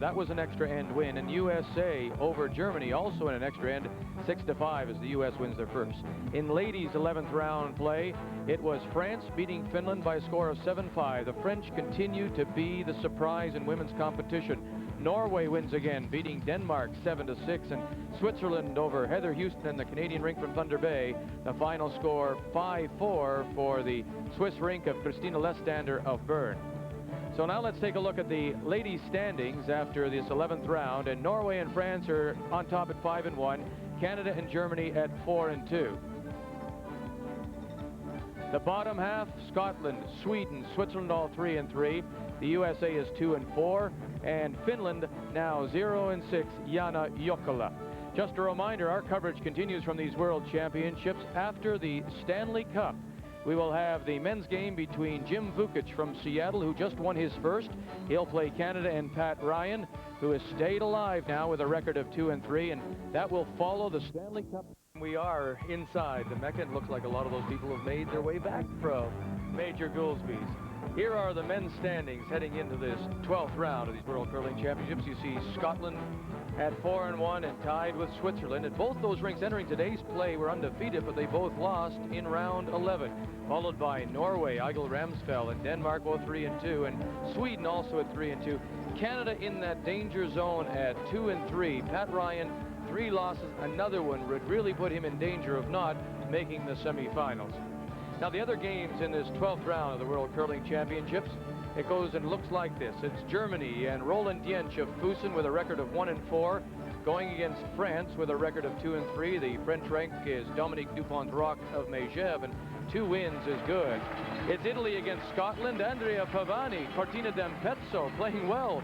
That was an extra end win, and USA over Germany also in an extra end, 6-5 as the U.S. wins their first. In ladies' 11th round play, it was France beating Finland by a score of 7-5. The French continue to be the surprise in women's competition. Norway wins again, beating Denmark 7-6, and Switzerland over Heather Houston and the Canadian rink from Thunder Bay. The final score 5-4 for the Swiss rink of Christina Lestander of Bern. So now let's take a look at the ladies' standings after this 11th round, and Norway and France are on top at 5-1, Canada and Germany at 4-2. The bottom half, Scotland, Sweden, Switzerland all 3-3. The USA is 2-4, and Finland now 0-6, Jana Jokela. Just a reminder, our coverage continues from these World Championships. After the Stanley Cup, we will have the men's game between Jim Vukich from Seattle, who just won his first. He'll play Canada, and Pat Ryan, who has stayed alive now with a record of 2-3, and that will follow the Stanley Cup. We are inside the Mecca. It looks like a lot of those people have made their way back from Major Goolsby's. Here are the men's standings heading into this 12th round of these World Curling Championships. You see Scotland at 4-1 and tied with Switzerland. And both those rinks entering today's play were undefeated, but they both lost in round 11. Followed by Norway, Eigil Ramsfell, and Denmark both 3-2, and Sweden also at 3-2. Canada in that danger zone at 2-3. Pat Ryan, 3 losses. Another one would really put him in danger of not making the semifinals. Now, the other games in this 12th round of the World Curling Championships, it goes and looks like this. It's Germany and Roland Diensch of Fussen with a record of 1-4, going against France with a record of 2-3. The French rank is Dominique Dupont-Roch of Megève, and 2 wins is good. It's Italy against Scotland. Andrea Pavani, Cortina d'Ampezzo playing well,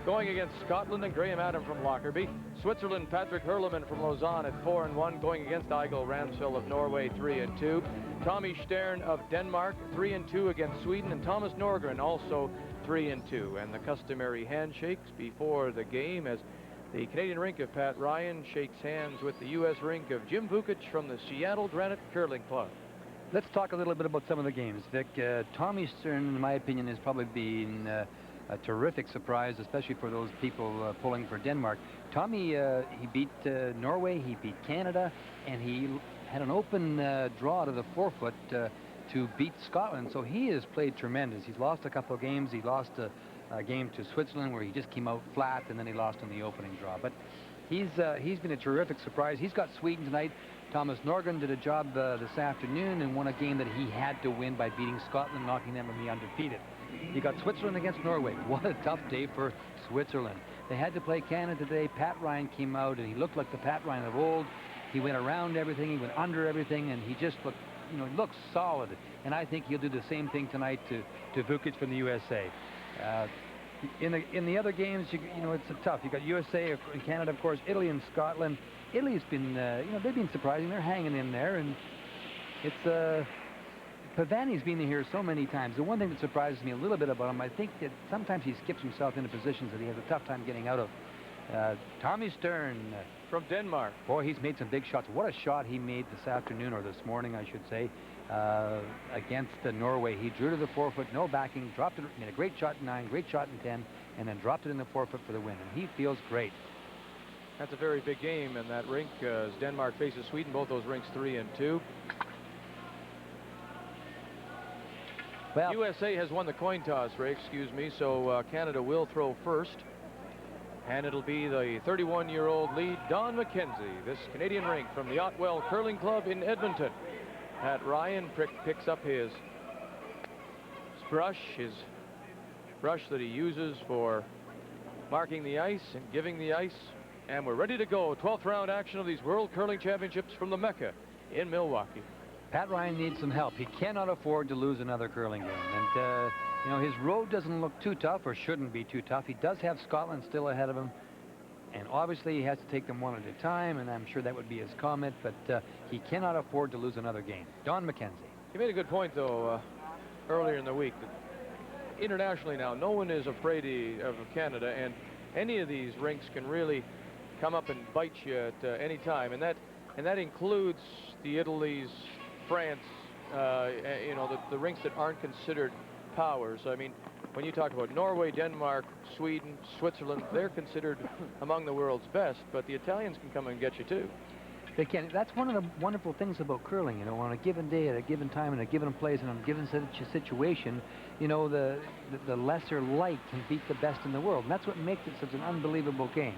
going against Scotland, and Graham Adam from Lockerbie. Switzerland, Patrick Hurleman from Lausanne at 4-1, going against Eigil Ramsfell of Norway 3-2. Tommy Stjerne of Denmark 3-2 against Sweden, and Thomas Norgren also 3-2. And the customary handshakes before the game as the Canadian rink of Pat Ryan shakes hands with the U.S. rink of Jim Vukich from the Seattle Granite Curling Club. Let's talk a little bit about some of the games, Vic. Tommy Stjerne, in my opinion, has probably been a terrific surprise, especially for those people pulling for Denmark. Tommy, he beat Norway, he beat Canada, and he had an open draw to the forefoot to beat Scotland. So he has played tremendous. He's lost a couple of games. He lost a game to Switzerland where he just came out flat, and then he lost on the opening draw. But he's been a terrific surprise. He's got Sweden tonight. Thomas Norgren did a job this afternoon and won a game that he had to win by beating Scotland, knocking them from the undefeated. You got Switzerland against Norway. What a tough day for Switzerland. They had to play Canada today. Pat Ryan came out, and he looked like the Pat Ryan of old. He went around everything, he went under everything, and he just looked, looks solid. And I think he'll do the same thing tonight to Vukich from the USA. In the other games, it's tough. You got USA and Canada, of course, Italy and Scotland. Italy's been, they've been surprising. They're hanging in there, and it's Pavani's been here so many times. The one thing that surprises me a little bit about him, I think that sometimes he skips himself into positions that he has a tough time getting out of. Tommy Stjerne from Denmark. Boy, he's made some big shots. What a shot he made this afternoon, or this morning, I should say, against Norway. He drew to the forefoot, no backing, dropped it, made a great shot in 9, great shot in 10, and then dropped it in the forefoot for the win. And he feels great. That's a very big game in that rink as Denmark faces Sweden. Both those rinks 3-2. Well, USA has won the coin toss, Ray, excuse me, so Canada will throw first. And it'll be the 31-year-old lead, Don McKenzie, this Canadian rink from the Otwell Curling Club in Edmonton. Pat Ryan picks up his brush that he uses for marking the ice and giving the ice. And we're ready to go. 12th round action of these World Curling Championships from the Mecca in Milwaukee. Pat Ryan needs some help. He cannot afford to lose another curling game. And, his road doesn't look too tough, or shouldn't be too tough. He does have Scotland still ahead of him. And obviously he has to take them one at a time, and I'm sure that would be his comment. But he cannot afford to lose another game. Don McKenzie. He made a good point, though, earlier in the week. That internationally now, no one is afraid of Canada. And any of these rinks can really come up and bite you at any time. And that includes the Italy's, France, the rinks that aren't considered powers. I mean, when you talk about Norway, Denmark, Sweden, Switzerland, they're considered among the world's best, but the Italians can come and get you too. They can. That's one of the wonderful things about curling. You know, on a given day, at a given time, in a given place, in a given situation, you know, the lesser light can beat the best in the world, and that's what makes it such an unbelievable game.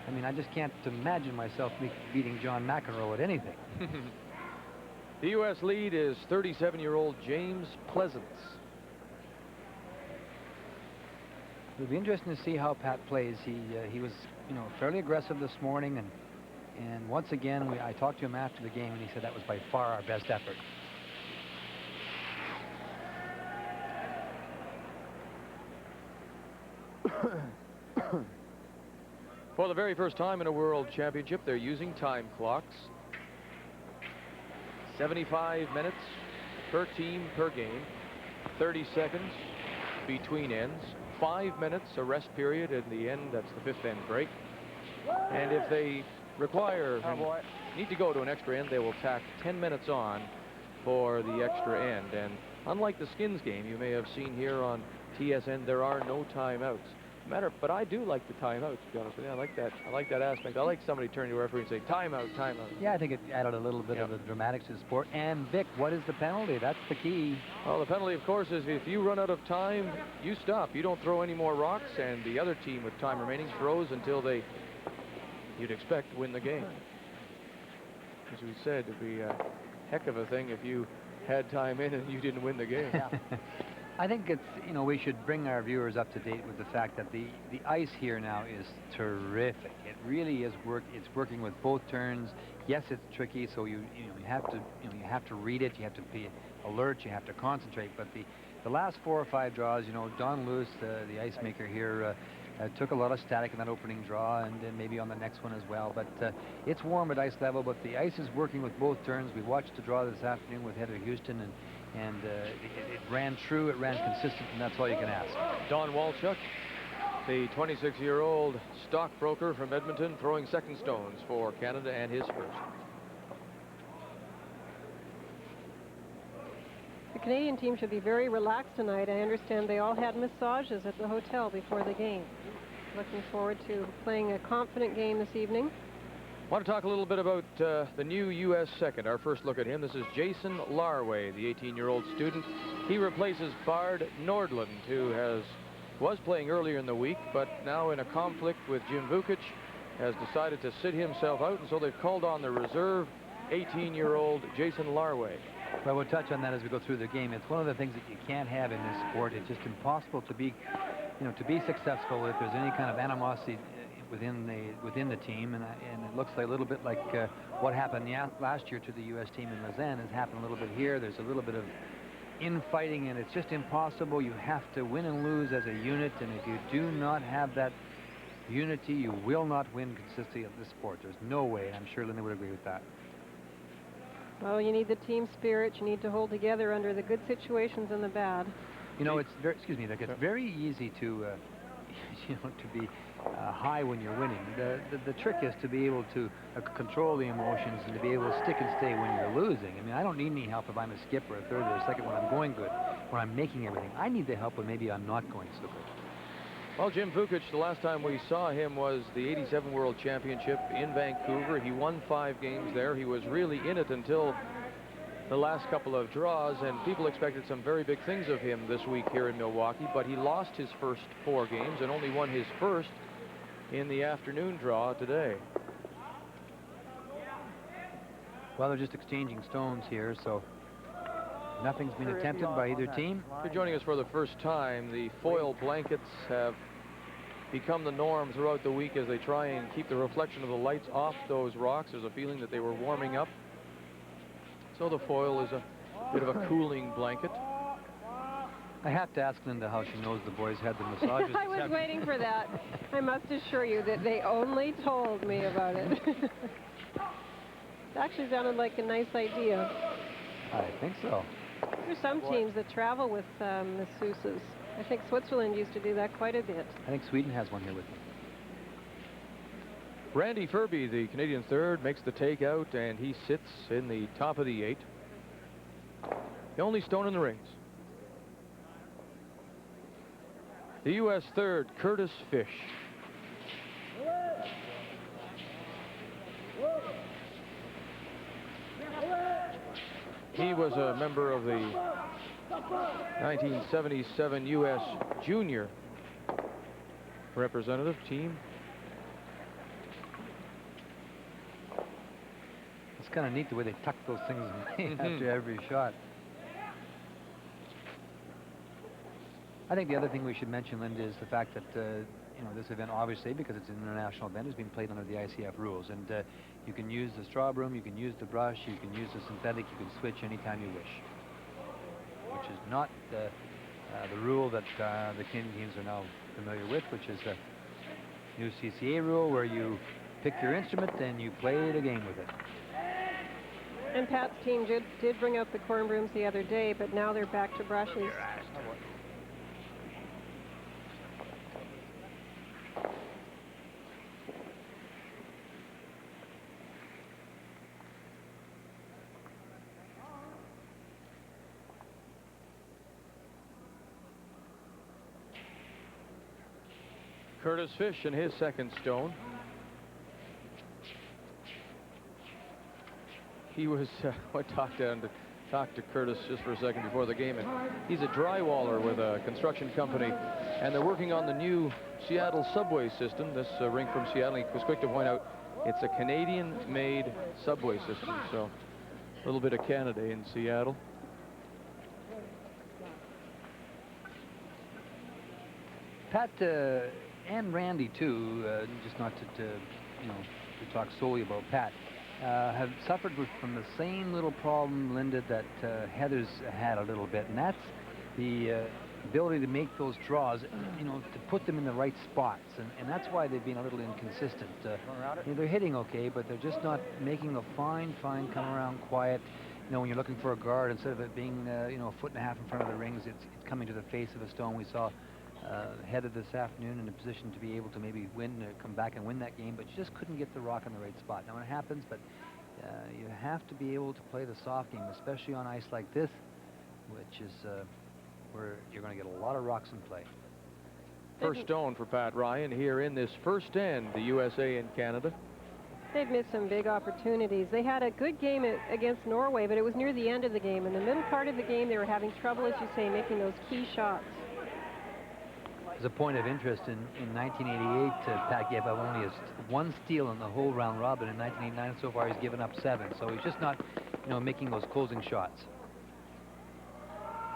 I mean, I just can't imagine myself beating John McEnroe at anything. The U.S. lead is 37-year-old James Pleasance. It'll be interesting to see how Pat plays. He was, you know, fairly aggressive this morning, and once again, I talked to him after the game, and he said that was by far our best effort. For the very first time in a World Championship, they're using time clocks. 75 minutes per team per game. 30 seconds between ends. 5 minutes a rest period in the end. That's the fifth end break. And if they require, need to go to an extra end, they will tack 10 minutes on for the extra end. And unlike the skins game you may have seen here on TSN, there are no timeouts. But I do like the timeouts, to be honest with you. I like that aspect. I like somebody turning to a referee and say, timeout, timeout. Yeah, I think it added a little bit of the dramatics to the sport. And Vic, what is the penalty? That's the key. Well, the penalty, of course, is if you run out of time, you stop. You don't throw any more rocks, and the other team with time remaining throws until they, you'd expect, win the game. As we said, it'd be a heck of a thing if you had time in and you didn't win the game. Yeah. I think it's, you know, we should bring our viewers up to date with the fact that the ice here now is terrific. It really is it's working with both turns. Yes, it's tricky, so you have to read it, you have to be alert, you have to concentrate. But the last 4 or 5 draws, you know, Don Lewis, the ice maker here, took a lot of static in that opening draw, and then maybe on the next one as well. But it's warm at ice level, but the ice is working with both turns. We watched the draw this afternoon with Heather Houston, and it ran true, it ran consistent, and that's all you can ask. Don Walchuk, the 26-year-old stockbroker from Edmonton, throwing second stones for Canada and his first. The Canadian team should be very relaxed tonight. I understand they all had massages at the hotel before the game. Looking forward to playing a confident game this evening. I want to talk a little bit about the new U.S. second. Our first look at him. This is Jason Larway, the 18-year-old student. He replaces Bard Nordland, who was playing earlier in the week, but now in a conflict with Jim Vukich, has decided to sit himself out, and so they've called on the reserve 18-year-old Jason Larway. Well, we'll touch on that as we go through the game. It's one of the things that you can't have in this sport. It's just impossible to be, to be successful if there's any kind of animosity within the team, and it looks like a little bit like what happened last year to the U.S. team in Lausanne has happened a little bit here. There's a little bit of infighting, and it's just impossible. You have to win and lose as a unit, and if you do not have that unity, you will not win consistently at this sport. There's no way, and I'm sure Linda would agree with that. Well, you need the team spirit. You need to hold together under the good situations and the bad. You know, it's very, excuse me, Vic, it's very easy to, to be high when you're winning. The trick is to be able to control the emotions and to be able to stick and stay when you're losing. I mean, I don't need any help if I'm a skip or a third or a second when I'm going good, when I'm making everything. I need the help when maybe I'm not going so good. Well, Jim Vukich, the last time we saw him was the 87 World Championship in Vancouver. He won 5 games there. He was really in it until the last couple of draws, and people expected some very big things of him this week here in Milwaukee, but he lost his first 4 games and only won his first in the afternoon draw today. Well, they're just exchanging stones here, so nothing's been attempted by either team. If you're joining us for the first time, the foil blankets have become the norm throughout the week as they try and keep the reflection of the lights off those rocks. There's a feeling that they were warming up. So the foil is a bit of a cooling blanket. I have to ask Linda how she knows the boys had the massages. I was waiting for that. I must assure you that they only told me about it. It actually sounded like a nice idea. I think so. There's some teams that travel with masseuses. I think Switzerland used to do that quite a bit. I think Sweden has one here with them. Randy Furby, the Canadian third, makes the takeout, and he sits in the top of the 8. The only stone in the rings. The U.S. third, Curtis Fish. He was a member of the 1977 U.S. Junior representative team. It's kind of neat the way they tuck those things in after every shot. I think the other thing we should mention, Linda, is the fact that you know, this event, obviously, because it's an international event, is being played under the ICF rules, and you can use the straw broom, you can use the brush, you can use the synthetic, you can switch anytime you wish, which is not the rule that the Canadian teams are now familiar with, which is the new CCA rule, where you pick your instrument and you play the game with it. And Pat's team did bring out the corn brooms the other day, but now they're back to brushes. Curtis Fish in his second stone. He was, I talked to Curtis just for a second before the game, and he's a drywaller with a construction company, and they're working on the new Seattle subway system. This rink from Seattle, he was quick to point out, it's a Canadian-made subway system, so a little bit of Canada in Seattle. Pat and Randy too, just not to you know, to talk solely about Pat, have suffered from the same little problem, Linda, that Heather's had a little bit, and that's the ability to make those draws, you know, to put them in the right spots, and that's why they've been a little inconsistent. You know, they're hitting okay, but they're just not making a fine come around quiet. You know, when you're looking for a guard, instead of it being you know, a foot and a half in front of the rings, it's coming to the face of a stone. We saw Heather this afternoon in a position to be able to maybe come back and win that game, but she just couldn't get the rock in the right spot. Now it happens, but you have to be able to play the soft game, especially on ice like this, which is where you're going to get a lot of rocks in play. First stone for Pat Ryan here in this first end, the USA and Canada. They've missed some big opportunities. They had a good game against Norway, but it was near the end of the game. In the middle part of the game, they were having trouble, as you say, making those key shots. As a point of interest, in 1988, Pat gave up only one steal in the whole round robin. In 1989, so far, he's given up 7. So he's just not, you know, making those closing shots.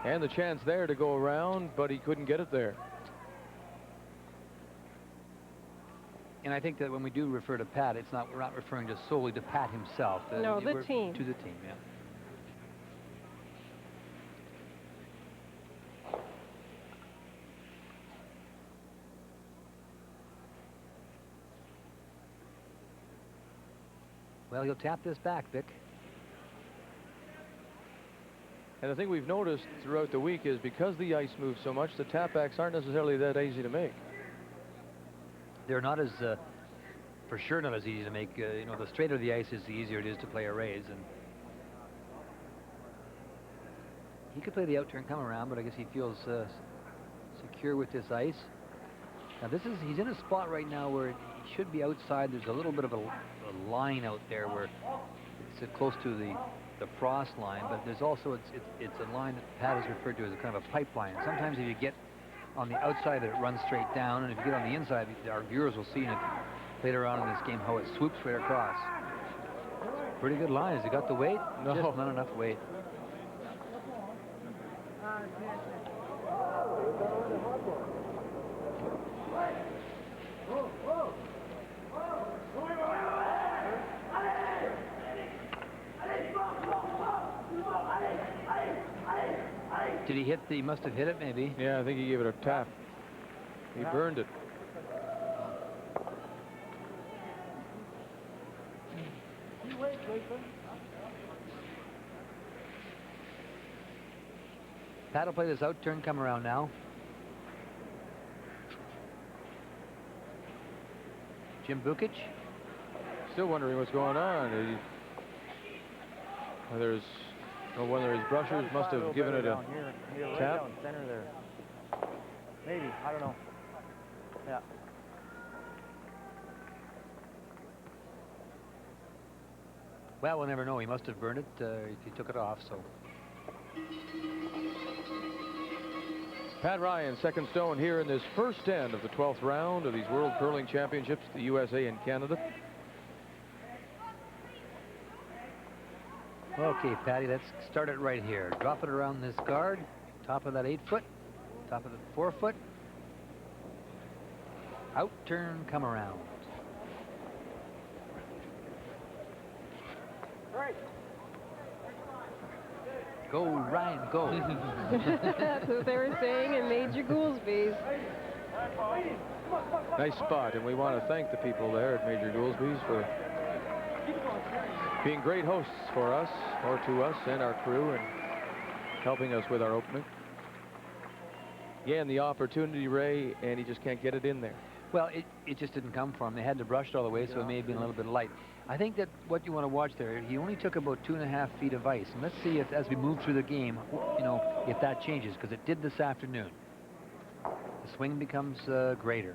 And the chance there to go around, but he couldn't get it there. And I think that when we do refer to Pat, we're not referring just solely to Pat himself. No, the team. To the team, yeah. Well, he'll tap this back, Vic. And the thing we've noticed throughout the week is because the ice moves so much, the tapbacks aren't necessarily that easy to make. They're not as, for sure not as easy to make. You know, the straighter the ice is, the easier it is to play a raise. And he could play the out-turn come around, but I guess he feels secure with this ice. Now he's in a spot right now where he should be outside. There's a little bit of a line out there where it's close to the frost line, but there's also it's a line that Pat has referred to as a kind of a pipeline. Sometimes if you get on the outside, it runs straight down, and if you get on the inside, our viewers will see it later on in this game how it swoops right across. Pretty good line. Has he got the weight? No. Just not enough weight. Did he hit he must have hit it, maybe? Yeah, I think he gave it a tap. He burned it. Pat will play this out turn come around now. Jim Vukich. Still wondering what's going on. One of his brushers must have given it a tap. Maybe. I don't know. Yeah. Well, we'll never know. He must have burned it if he took it off, so. Pat Ryan, second stone here in this first end of the 12th round of these World Curling Championships, the USA and Canada. Okay, Patty, let's start it right here. Drop it around this guard, top of that 8-foot, top of the 4-foot. Out, turn, come around. Go, Ryan, go. That's what they were saying in Major Goolsby's. Nice spot, and we want to thank the people there at Major Goolsby's for being great hosts for us, or to us and our crew, and helping us with our opening. Again, the opportunity, Ray, and he just can't get it in there. Well, it just didn't come for him. They had to brush it all the way, so it may have been a little bit light. I think that what you want to watch there, he only took about 2.5 feet of ice. And let's see if, as we move through the game, you know, if that changes, because it did this afternoon. The swing becomes greater.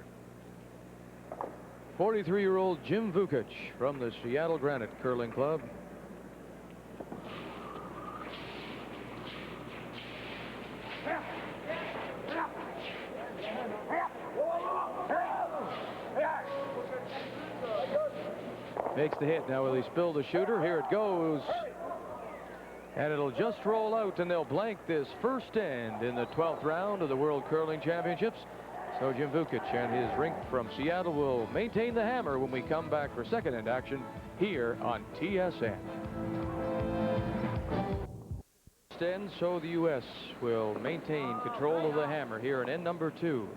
43-year-old Jim Vukich from the Seattle Granite Curling Club. Makes the hit. Now will he spill the shooter? Here it goes. And it'll just roll out, and they'll blank this first end in the 12th round of the World Curling Championships. So Jim Vukich and his rink from Seattle will maintain the hammer when we come back for second end action here on TSN. First end, so the U.S. will maintain control of the hammer here in end number 2.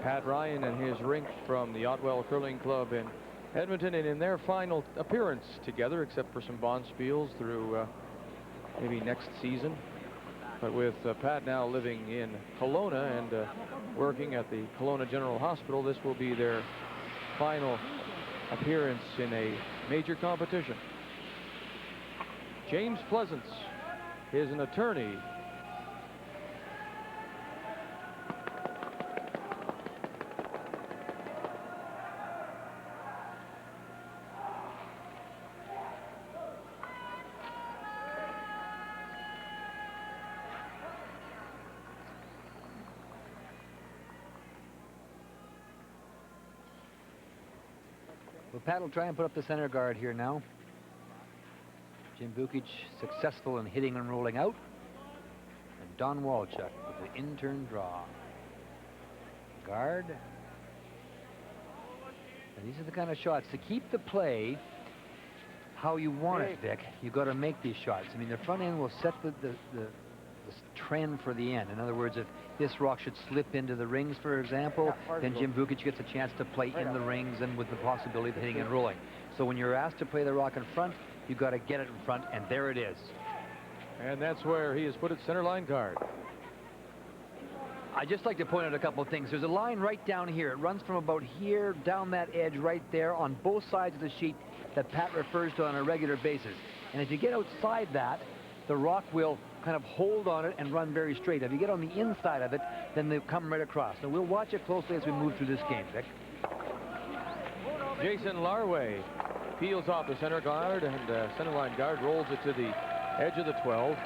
Pat Ryan and his rink from the Otwell Curling Club in Edmonton, and in their final appearance together, except for some bonspiels through maybe next season. But with Pat now living in Kelowna and working at the Kelowna General Hospital, this will be their final appearance in a major competition. James Pleasance is an attorney. Well, Pat will try and put up the center guard here now. Jim Vukich successful in hitting and rolling out. And Don Walchuk with the in-turn draw. Guard. And these are the kind of shots to keep the play how you want it, Vic. You've got to make these shots. I mean, the front end will set the trend for the end. In other words, if this rock should slip into the rings, for example, then Jim Vukich gets a chance to play in the rings and with the possibility of hitting and rolling. So when you're asked to play the rock in front, you've got to get it in front, and there it is. And that's where he has put it center line guard. I'd just like to point out a couple of things. There's a line right down here. It runs from about here down that edge right there on both sides of the sheet that Pat refers to on a regular basis. And if you get outside that, the rock will kind of hold on it and run very straight. If you get on the inside of it, then they come right across. So we'll watch it closely as we move through this game, Vic. Jason Larway peels off the center guard, and center line guard rolls it to the edge of the 12.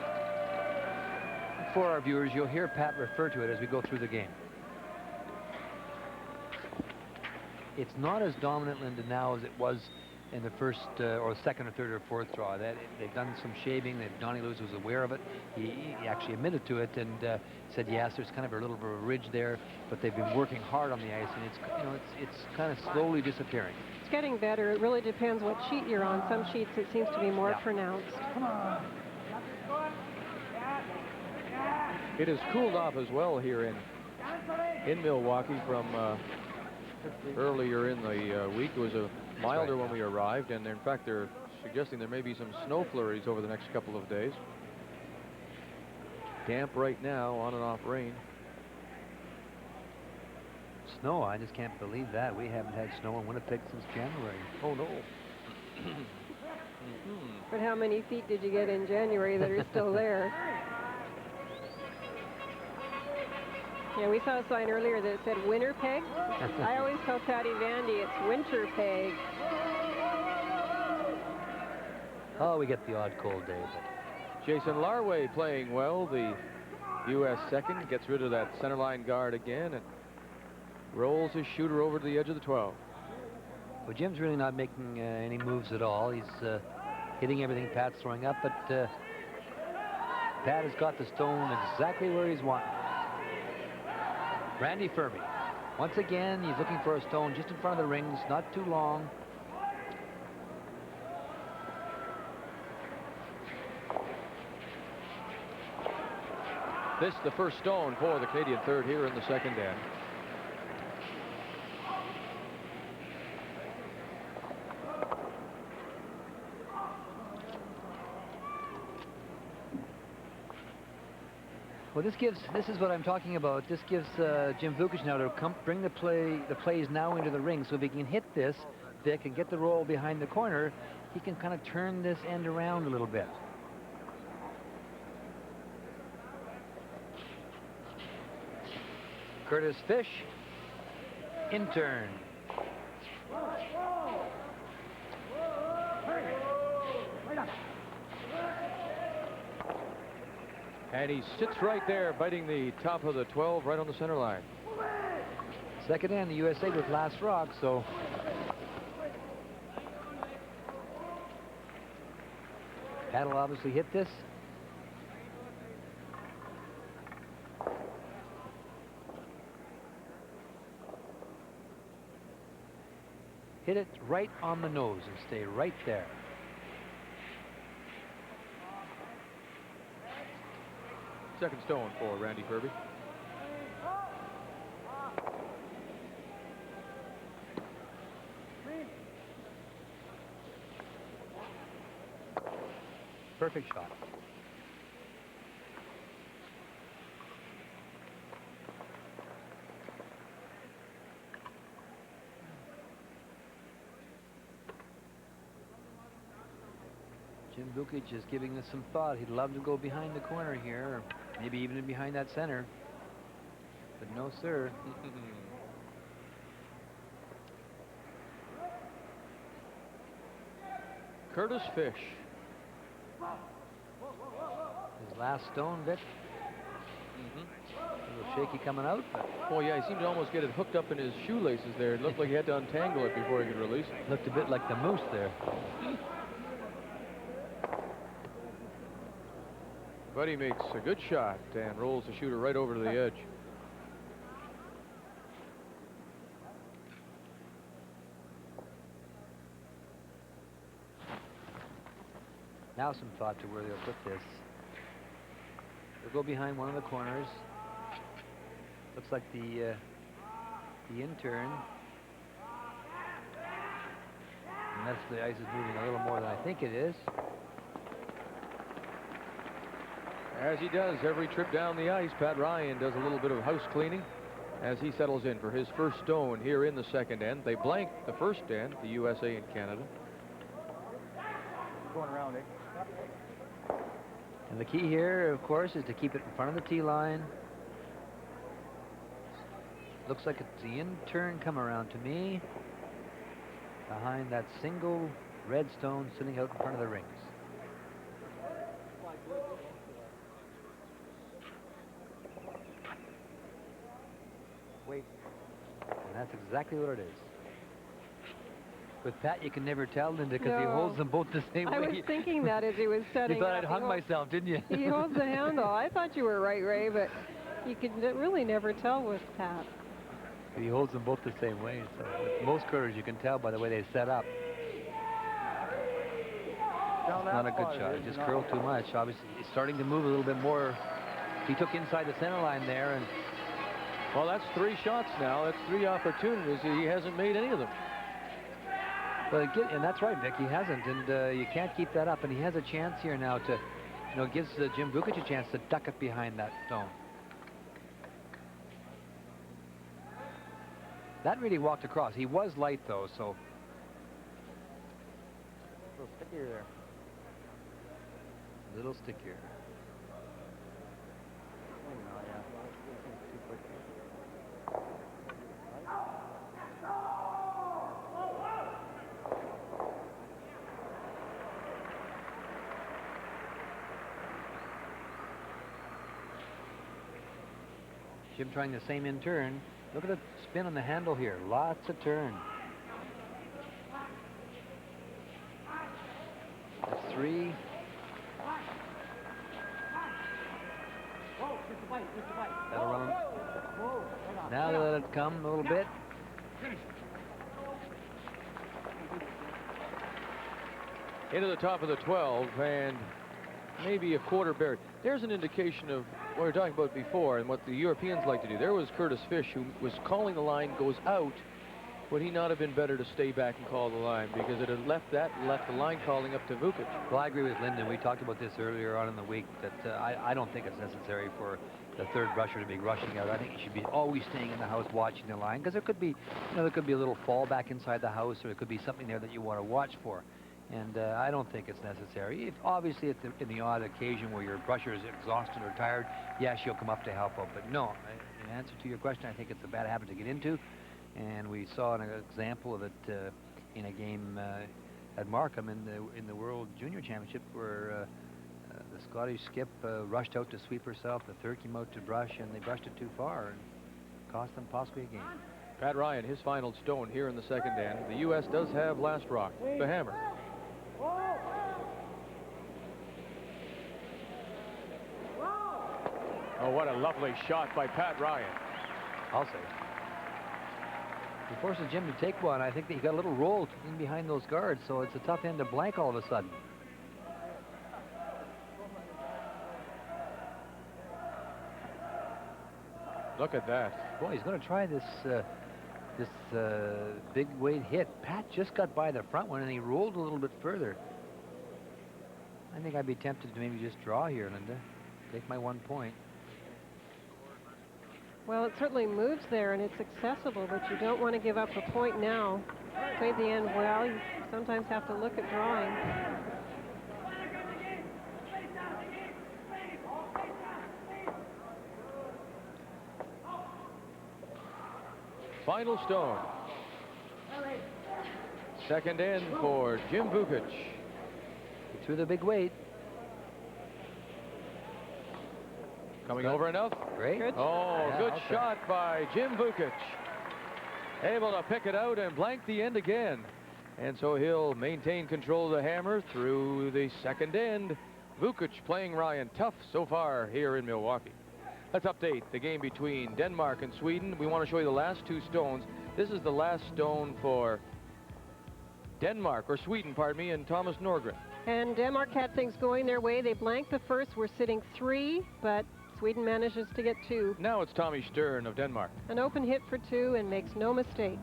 For our viewers, you'll hear Pat refer to it as we go through the game. It's not as dominant, Linda, now as it was in the first or second or third or fourth draw. They've done some shaving. Donnie Lewis was aware of it. He actually admitted to it and said, yes, there's kind of a little bit of a ridge there, but they've been working hard on the ice, and it's kind of slowly disappearing. It's getting better. It really depends what sheet you're on. Some sheets it seems to be more pronounced. It has cooled off as well here in Milwaukee from earlier in the week. It was a milder when we arrived, and in fact they're suggesting there may be some snow flurries over the next couple of days. Damp right now, on and off rain. Snow, I just can't believe that. We haven't had snow in Winnipeg since January. Oh no. But how many feet did you get in January that are still there? Yeah, we saw a sign earlier that said winter peg. I always tell Patty Vandy it's winter peg. Oh, we get the odd cold day, but Jason Larway playing well. The U.S. second gets rid of that center line guard again and rolls his shooter over to the edge of the 12. well, Jim's really not making any moves at all. He's hitting everything Pat's throwing up, but Pat has got the stone exactly where he's wanting. Randy Ferbey. Once again, he's looking for a stone just in front of the rings, not too long. This the first stone for the Canadian third here in the second end. Well, this is what I'm talking about. This gives Jim Vukich now to bring the plays now into the ring. So if he can hit this, Vic, and get the roll behind the corner, he can kind of turn this end around a little bit. Curtis Fish, in turn. And he sits right there, biting the top of the 12 right on the center line. Second end, the USA with last rock, so Pat will obviously hit this. Hit it right on the nose and stay right there. Second stone for Randy Ferbey. Perfect shot. Jim Vukich is giving this some thought. He'd love to go behind the corner here, or maybe even behind that center. But no, sir. Curtis Fish. His last stone, Vic. A little shaky coming out, but Oh, yeah, he seemed to almost get it hooked up in his shoelaces there. It looked like he had to untangle it before he could release it. looked a bit like the moose there. But he makes a good shot and rolls the shooter right over to the edge. Now some thought to where they'll put this. They'll go behind one of the corners. Looks like the intern. Unless the ice is moving a little more than I think it is. As he does every trip down the ice, Pat Ryan does a little bit of house cleaning as he settles in for his first stone here in the second end. They blank the first end, the USA and Canada. Going around, eh? And the key here, of course, is to keep it in front of the tee line. Looks like it's the in-turn come around to me. Behind that single red stone sitting out in front of the rings. Wait. And that's exactly what it is. With Pat, you can never tell, Linda, because he No. holds them both the same I way. was thinking that as he was setting You thought up. I'd hung myself, didn't you? He holds the handle. I thought you were right, Ray, but you could really never tell with Pat. He holds them both the same way. So with most curlers, you can tell by the way they set up. Down Not that a good far, shot. it It is just not. curled too much. Obviously, he's starting to move a little bit more. He took inside the center line there, and Well, that's 3 shots now. That's 3 opportunities. He hasn't made any of them. and that's right, Vic. He hasn't, and you can't keep that up. And he has a chance here now to, gives Jim Vukich a chance to duck it behind that stone. That really walked across. He was light though, so A little stickier there. a little stickier. Maybe not, yeah. Too quick. Jim trying the same in turn. Look at the spin on the handle here. Lots of turn. That's 3. That'll run. Now they let it come a little bit. Into the top of the 12 and maybe a quarter buried. There's an indication of what we were talking about before and what the Europeans like to do. There was Curtis Fish, who was calling the line goes out. Would he not have been better to stay back and call the line, because it had left the line calling up to Vukich? Well, I agree with Lyndon. We talked about this earlier on in the week, that I don't think it's necessary for the third brusher to be rushing out. I think he should be always staying in the house watching the line, because there could be, you know, there could be a little fall back inside the house, or there could be something there that you want to watch for. And I don't think it's necessary. Obviously, in the odd occasion where your brusher is exhausted or tired, yes, you'll come up to help out. But no, in answer to your question, I think it's a bad habit to get into. And we saw an example of it in a game at Markham in the World Junior Championship, where the Scottish skip rushed out to sweep herself. The third came out to brush, and they brushed it too far and cost them possibly a game. Pat Ryan, his final stone here in the second end. The U.S. does have last rock, the hammer. Oh, what a lovely shot by Pat Ryan. I'll say. He forces Jim to take one. I think that he got a little rolled in behind those guards, so it's a tough end to blank all of a sudden. Look at that. Boy, he's going to try this big weight hit. Pat just got by the front one, and he rolled a little bit further. I think I'd be tempted to maybe just draw here, Linda. Take my 1 point. Well, it certainly moves there, and it's accessible, but you don't want to give up a point now. Played the end well. You sometimes have to look at drawing. Final stone. Second end for Jim Vukich. He threw the big weight. Coming over enough. Great. Good. Oh, Yeah, good okay. shot by Jim Vukich. Able to pick it out and blank the end again. And so he'll maintain control of the hammer through the second end. Vukich playing Ryan tough so far here in Milwaukee. Let's update the game between Denmark and Sweden. We want to show you the last two stones. This is the last stone for Denmark, or Sweden, pardon me, and Thomas Norgren. And Denmark had things going their way. They blanked the first. We're sitting 3, but Sweden manages to get 2. Now it's Tommy Stjerne of Denmark. An open hit for 2 and makes no mistake.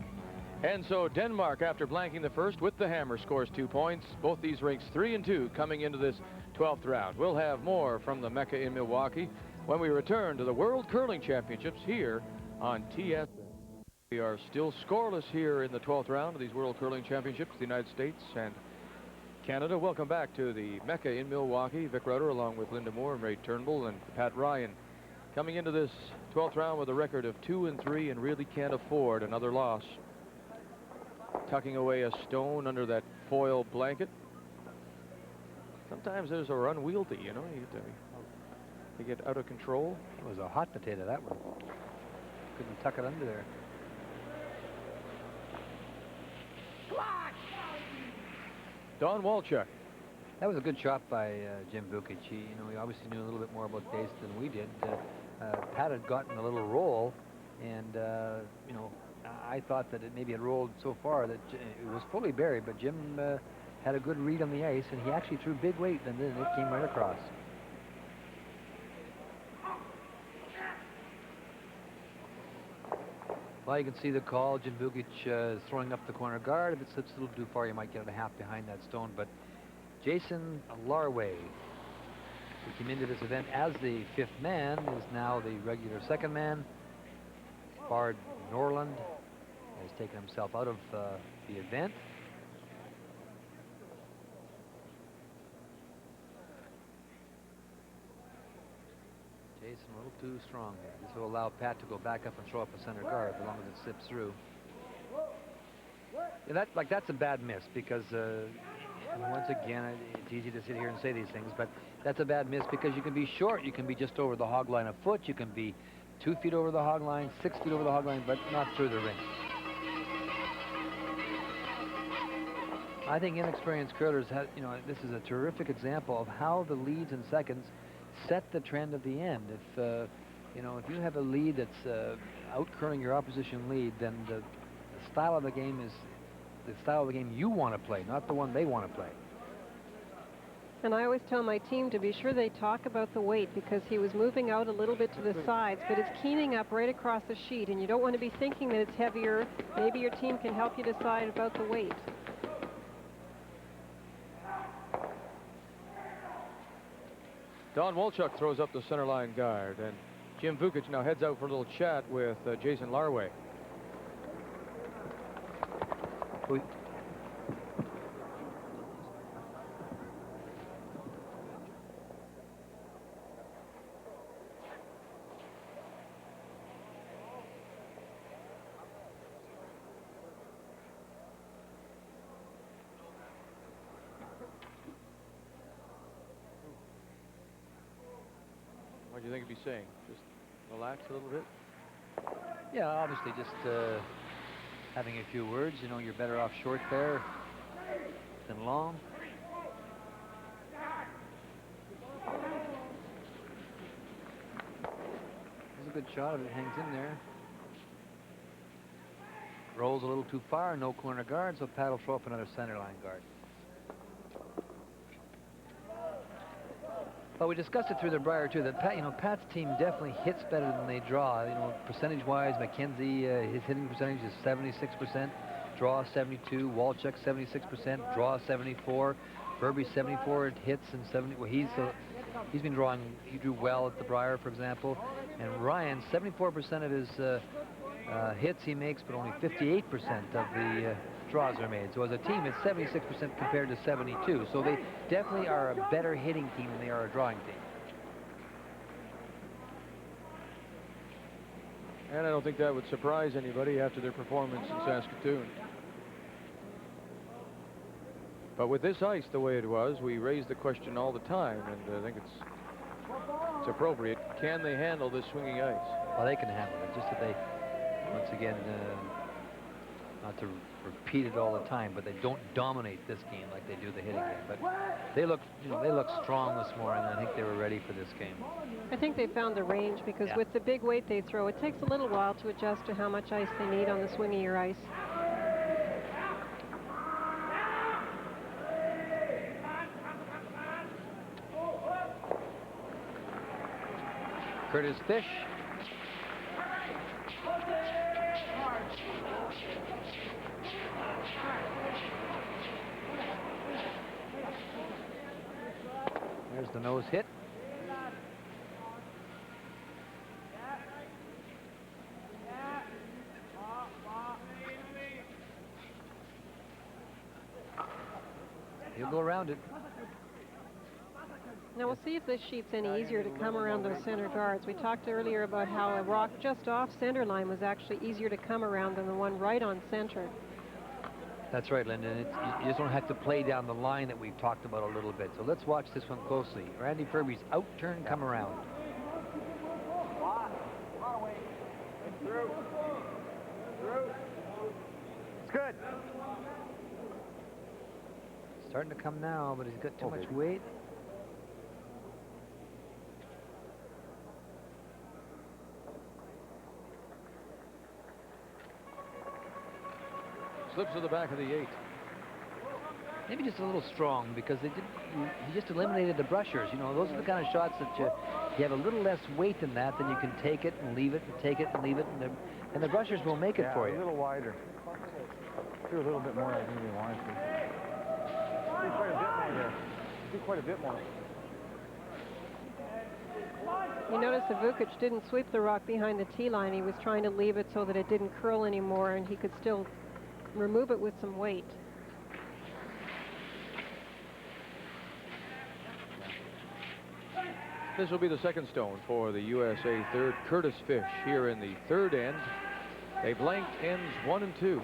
And so Denmark, after blanking the first with the hammer, scores 2 points. Both these ranks 3 and 2 coming into this 12th round. We'll have more from the Mecca in Milwaukee when we return to the World Curling Championships here on TSN. We are still scoreless here in the 12th round of these World Curling Championships, the United States and Canada. Welcome back to the Mecca in Milwaukee. Vic Rudder along with Linda Moore and Ray Turnbull and Pat Ryan coming into this 12th round with a record of 2 and 3 and really can't afford another loss. Tucking away a stone under that foil blanket. Sometimes those are unwieldy, you know. They get out of control. It was a hot potato, that one. Couldn't tuck it under there. Don Walchuk. That was a good shot by Jim Vukich. He obviously knew a little bit more about base than we did. Pat had gotten a little roll, and I thought that it maybe had rolled so far that it was fully buried, but Jim had a good read on the ice, and he actually threw big weight, and then it came right across. Well, you can see the call. Jim Vukich throwing up the corner guard. If it slips a little too far, you might get it a half behind that stone. But Jason Larway, who came into this event as the 5th man, is now the regular 2nd man. Bard Norland has taken himself out of the event. Jason a little too strong here. This will allow Pat to go back up and throw up a center guard as long as it slips through. Yeah, that's a bad miss, because once again, it's easy to sit here and say these things, but that's a bad miss because you can be short. You can be just over the hog line a foot. You can be 2 feet over the hog line, 6 feet over the hog line, but not through the ring. I think inexperienced curlers have, you know, this is a terrific example of how the leads and seconds set the trend of the end. If, you know, if you have a lead that's out curling your opposition lead, then the style of the game is the style of the game you want to play, not the one they want to play. And I always tell my team to be sure they talk about the weight, because he was moving out a little bit to the sides, but it's keening up right across the sheet, and you don't want to be thinking that it's heavier. Maybe your team can help you decide about the weight. Don Wolchuk throws up the center line guard, and Jim Vukich now heads out for a little chat with Jason Larway. What do you think he'd be saying? Just relax a little bit? Yeah, obviously just having a few words. You know, you're better off short there than long. There's a good shot of it. Hangs in there. Rolls a little too far. No corner guard, so Pat will throw up another center line guard. But we discussed it through the Briar too, that Pat, you know, Pat's team definitely hits better than they draw. You know, percentage-wise, McKenzie, his hitting percentage is 76%, draw 72, Walchuk 76%, draw 74, Furby 74 at hits and 70. Well, he's been drawing. He drew well at the Briar, for example, and Ryan 74% of his hits he makes, but only 58% of the draws are made. So as a team, it's 76% compared to 72. So they definitely are a better hitting team than they are a drawing team. And I don't think that would surprise anybody after their performance in Saskatoon. But with this ice the way it was, we raise the question all the time, and I think it's appropriate. Can they handle this swinging ice? Well, they can handle it. Just that they, once again, not to repeat it all the time, but they don't dominate this game like they do the hitting game. But they look, you know, they look strong this morning. I think they were ready for this game. I think they found the range, because with the big weight they throw, it takes a little while to adjust to how much ice they need on the swingier ice. Curtis Fish. There's the nose hit. He'll go around it. Now we'll see if this sheet's any easier to come around those center guards. We talked earlier about how a rock just off center line was actually easier to come around than the one right on center. That's right, Lyndon. You just don't have to play down the line that we've talked about a little bit. So let's watch this one closely. Randy Furby's out turn, come around. Through. It's good. Starting to come now, but he's got too much weight. Slips to the back of the 8. Maybe just a little strong, because he just eliminated the brushers. You know, those are the kind of shots that you have a little less weight than that, then you can take it and leave it and take it and leave it, and the brushers will make it for you. A little wider. Do a little bit more. I think they want to. Do quite a bit more there. Do quite a bit more. You notice that Vukich didn't sweep the rock behind the tee line. He was trying to leave it so that it didn't curl anymore, and he could still remove it with some weight. This will be the second stone for the USA third. Curtis Fish here in the third end. They blanked ends 1 and 2.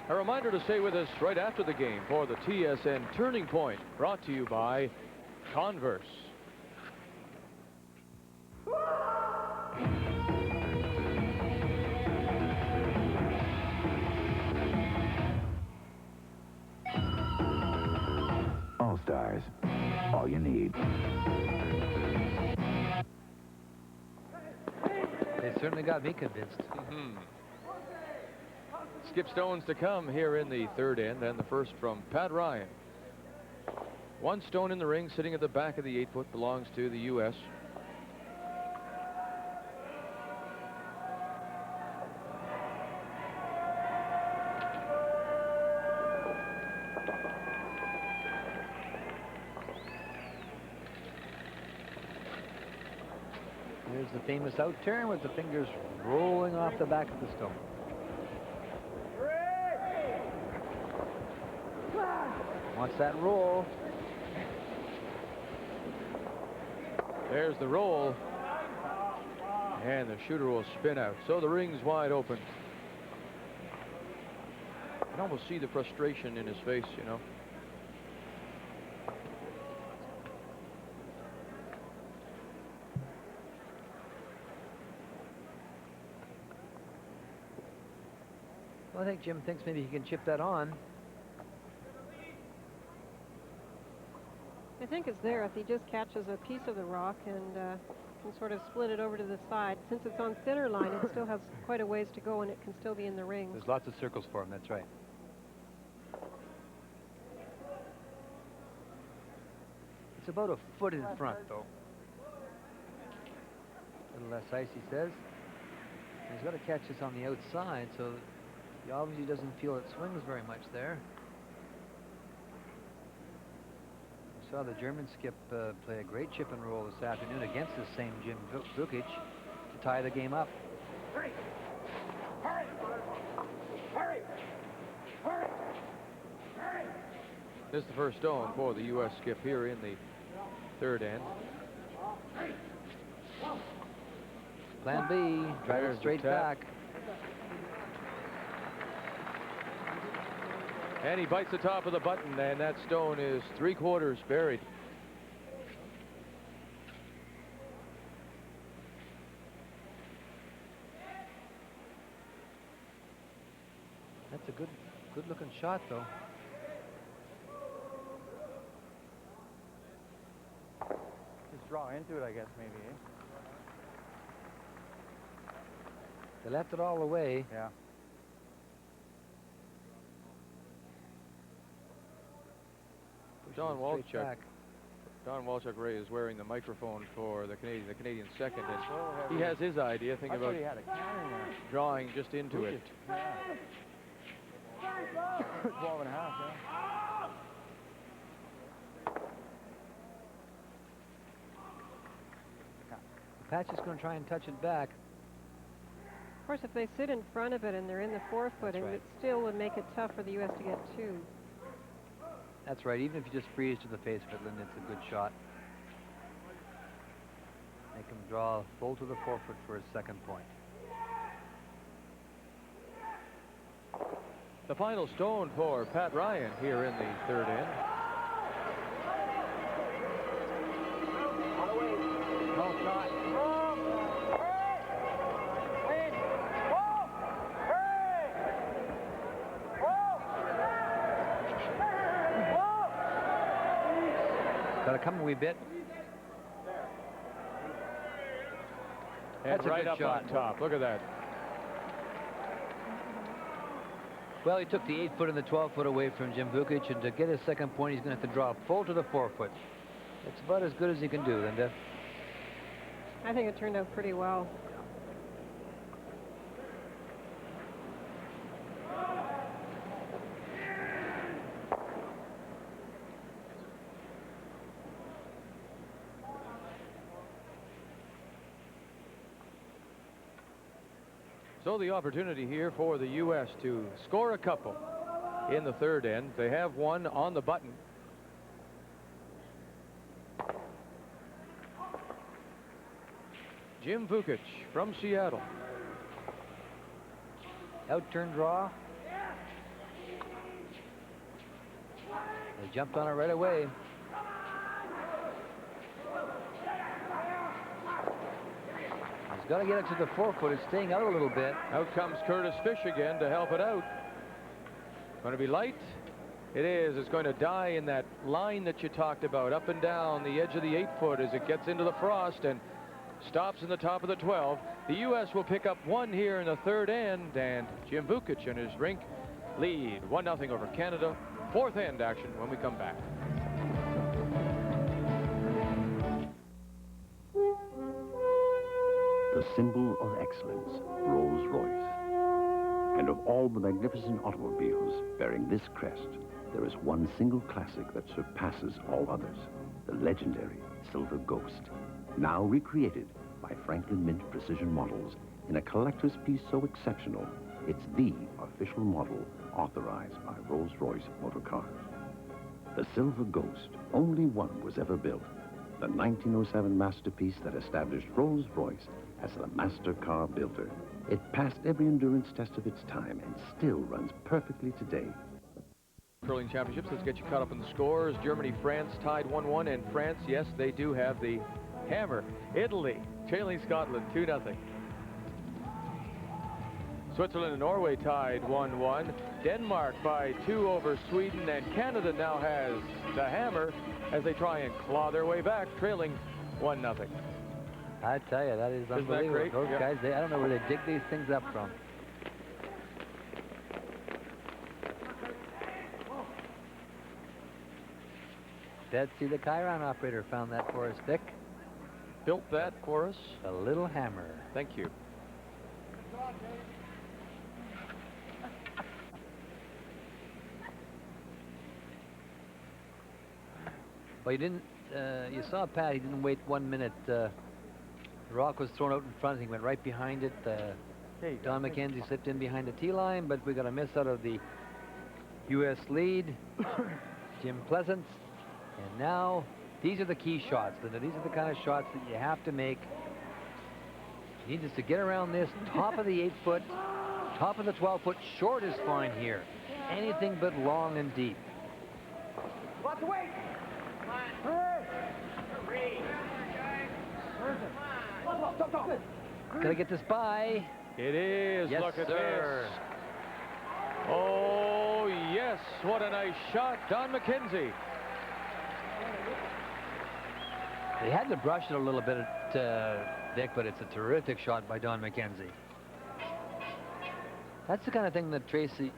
A reminder to stay with us right after the game for the TSN Turning Point, brought to you by Converse. All-Stars, all you need. They certainly got me convinced. Skip stones to come here in the third end, and the first from Pat Ryan. One stone in the ring, sitting at the back of the 8-foot, belongs to the U.S. Here's the famous out turn with the fingers rolling off the back of the stone. Wants that roll. There's the roll. And the shooter will spin out. So the ring's wide open. You can almost see the frustration in his face, you know. Well, I think Jim thinks maybe he can chip that on. I think it's there if he just catches a piece of the rock and can sort of split it over to the side. Since it's on center line, it still has quite a ways to go, and it can still be in the ring. There's lots of circles for him, that's right. It's about a foot in front, though. A little less ice, he says. And he's got to catch this on the outside, so he obviously doesn't feel it swings very much there. We saw the German skip play a great chip and roll this afternoon against the same Jim Vukich to tie the game up. Hurry! Hurry! Hurry! Hurry! Hurry! This is the first stone for the U.S. skip here in the third end. Plan B, drive it straight back. And he bites the top of the button, and that stone is 3/4 buried. That's a good looking shot, though. Just draw into it, I guess, maybe, eh? They left it all away. Yeah. Don Straight Walchuk. back. Don Walchuk Ray is wearing the microphone for the Canadian second, and So he has his idea. Think I about thought he had a can in there. drawing just into it. Yeah. 12 and a half, yeah. Patch is going to try and touch it back. Of course, if they sit in front of it and they're in the 4-foot, That's right. it still would make it tough for the U.S. to get 2. That's right. Even if you just freeze to the face of it, Lynn, it's a good shot. Make him draw full to the 4-foot for his second point. The final stone for Pat Ryan here in the third end. No shot. Got to come a wee bit. And That's a right good up shot. on top. Look at that. Well, he took the 8-foot and the 12-foot away from Jim Vukich, and to get his second point, he's going to have to draw full to the 4-foot. It's about as good as he can do, Linda. I think it turned out pretty well. So the opportunity here for the U.S. to score a couple in the third end. They have one on the button. Jim Vukich from Seattle. Out turn draw. They jumped on it right away. He's got to get it to the 4-foot. It's staying out a little bit. Out comes Curtis Fish again to help it out. Going to be light. It is. It's going to die in that line that you talked about, up and down the edge of the 8-foot as it gets into the frost and stops in the top of the 12. The U.S. will pick up 1 here in the 3rd end, and Jim Vukich and his rink lead 1-0 over Canada. 4th end action when we come back. The symbol of excellence, Rolls-Royce. And of all the magnificent automobiles bearing this crest, there is one single classic that surpasses all others, the legendary Silver Ghost, now recreated by Franklin Mint Precision Models in a collector's piece so exceptional, it's the official model authorized by Rolls-Royce Motor Cars. The Silver Ghost, only one was ever built, the 1907 masterpiece that established Rolls-Royce as the master car builder. It passed every endurance test of its time and still runs perfectly today. Curling championships, let's get you caught up in the scores. Germany, France tied 1-1, and France, yes, they do have the hammer. Italy trailing Scotland 2-0. Switzerland and Norway tied 1-1. Denmark by 2 over Sweden, and Canada now has the hammer as they try and claw their way back, trailing 1-0. I tell you, that is unbelievable. Isn't that great? Those guys, I don't know where they dig these things up from. Betsy, the Chiron operator, found that for us, Dick. Built that for us. A little hammer. Thank you. Well, you didn't, you saw Pat, he didn't wait 1 minute. The rock was thrown out in front, he went right behind it. Don McKenzie slipped in behind the tee line, but we got a miss out of the U.S. lead. Jim Pleasance. And now, these are the key shots, Linda. These are the kind of shots that you have to make. You need us to get around this, top of the 8-foot, top of the 12-foot. Short is fine here. Anything but long and deep. Lots of weight. Gonna get this by. It is. Yes, Look at sir. this. Oh, yes. What a nice shot. Don McKenzie. They had to brush it a little bit, Dick, but it's a terrific shot by Don McKenzie. That's the kind of thing that Tracy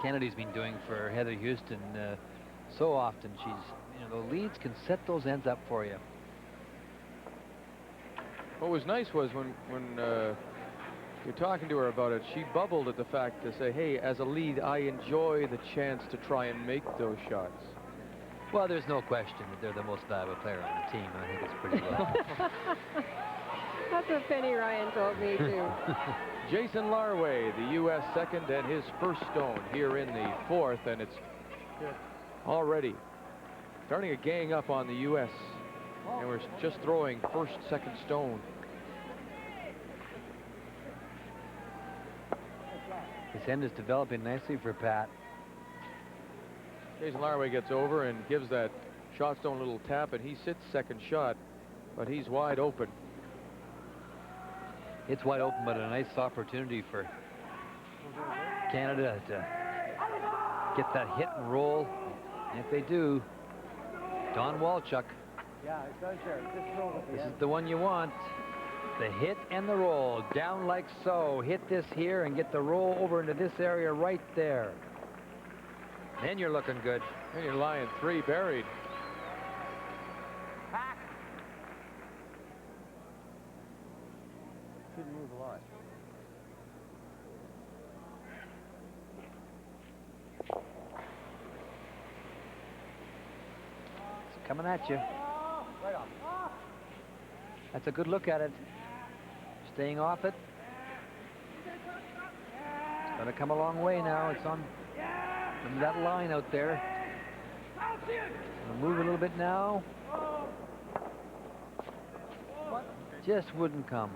Kennedy's been doing for Heather Houston so often. She's, you know, the leads can set those ends up for you. What was nice was when you're talking to her about it, she bubbled at the fact to say, hey, as a lead, I enjoy the chance to try and make those shots. Well, there's no question that they're the most valuable player on the team. I think it's pretty well. That's what Penny Ryan told me, too. Jason Larway, the U.S. second, and his first stone here in the 4th, and it's already starting to gang up on the U.S. And we're just throwing first, second stone. This end is developing nicely for Pat. Jason Larway gets over and gives that shot stone a little tap, and he sits second shot, but he's wide open. It's wide open, but a nice opportunity for Canada to get that hit and roll. And if they do, Don Walchuk. Yeah, it does there. Just roll at the This end. is the one you want. The hit and the roll, down like so. Hit this here and get the roll over into this area right there. Then you're looking good. And you're lying 3 buried. Shouldn't move a lot. It's coming at you. Right on. That's a good look at it. Staying off it. It's going to come a long way now. It's on that line out there. Gonna move a little bit now. Just wouldn't come.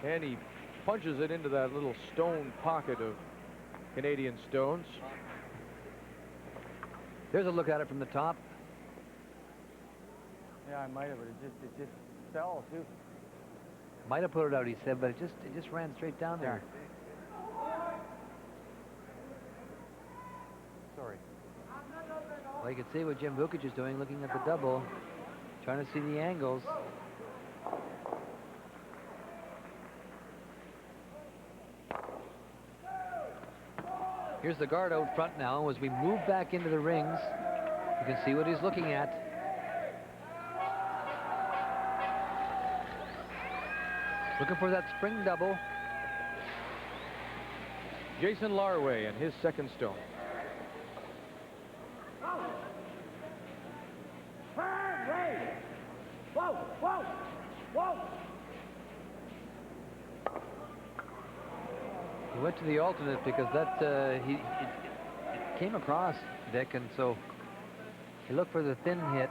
And he punches it into that little stone pocket of Canadian stones. There's a look at it from the top. Yeah, I might have, but it just fell too. Might have put it out, he said, but it just ran straight down there. Sorry. Well, you can see what Jim Vukich is doing, looking at the double, trying to see the angles. Here's the guard out front now. As we move back into the rings, you can see what he's looking at. Looking for that spring double. Jason Larway and his second stone. Whoa, whoa, whoa. He went to the alternate because that it came across, Vic, and so he looked for the thin hit.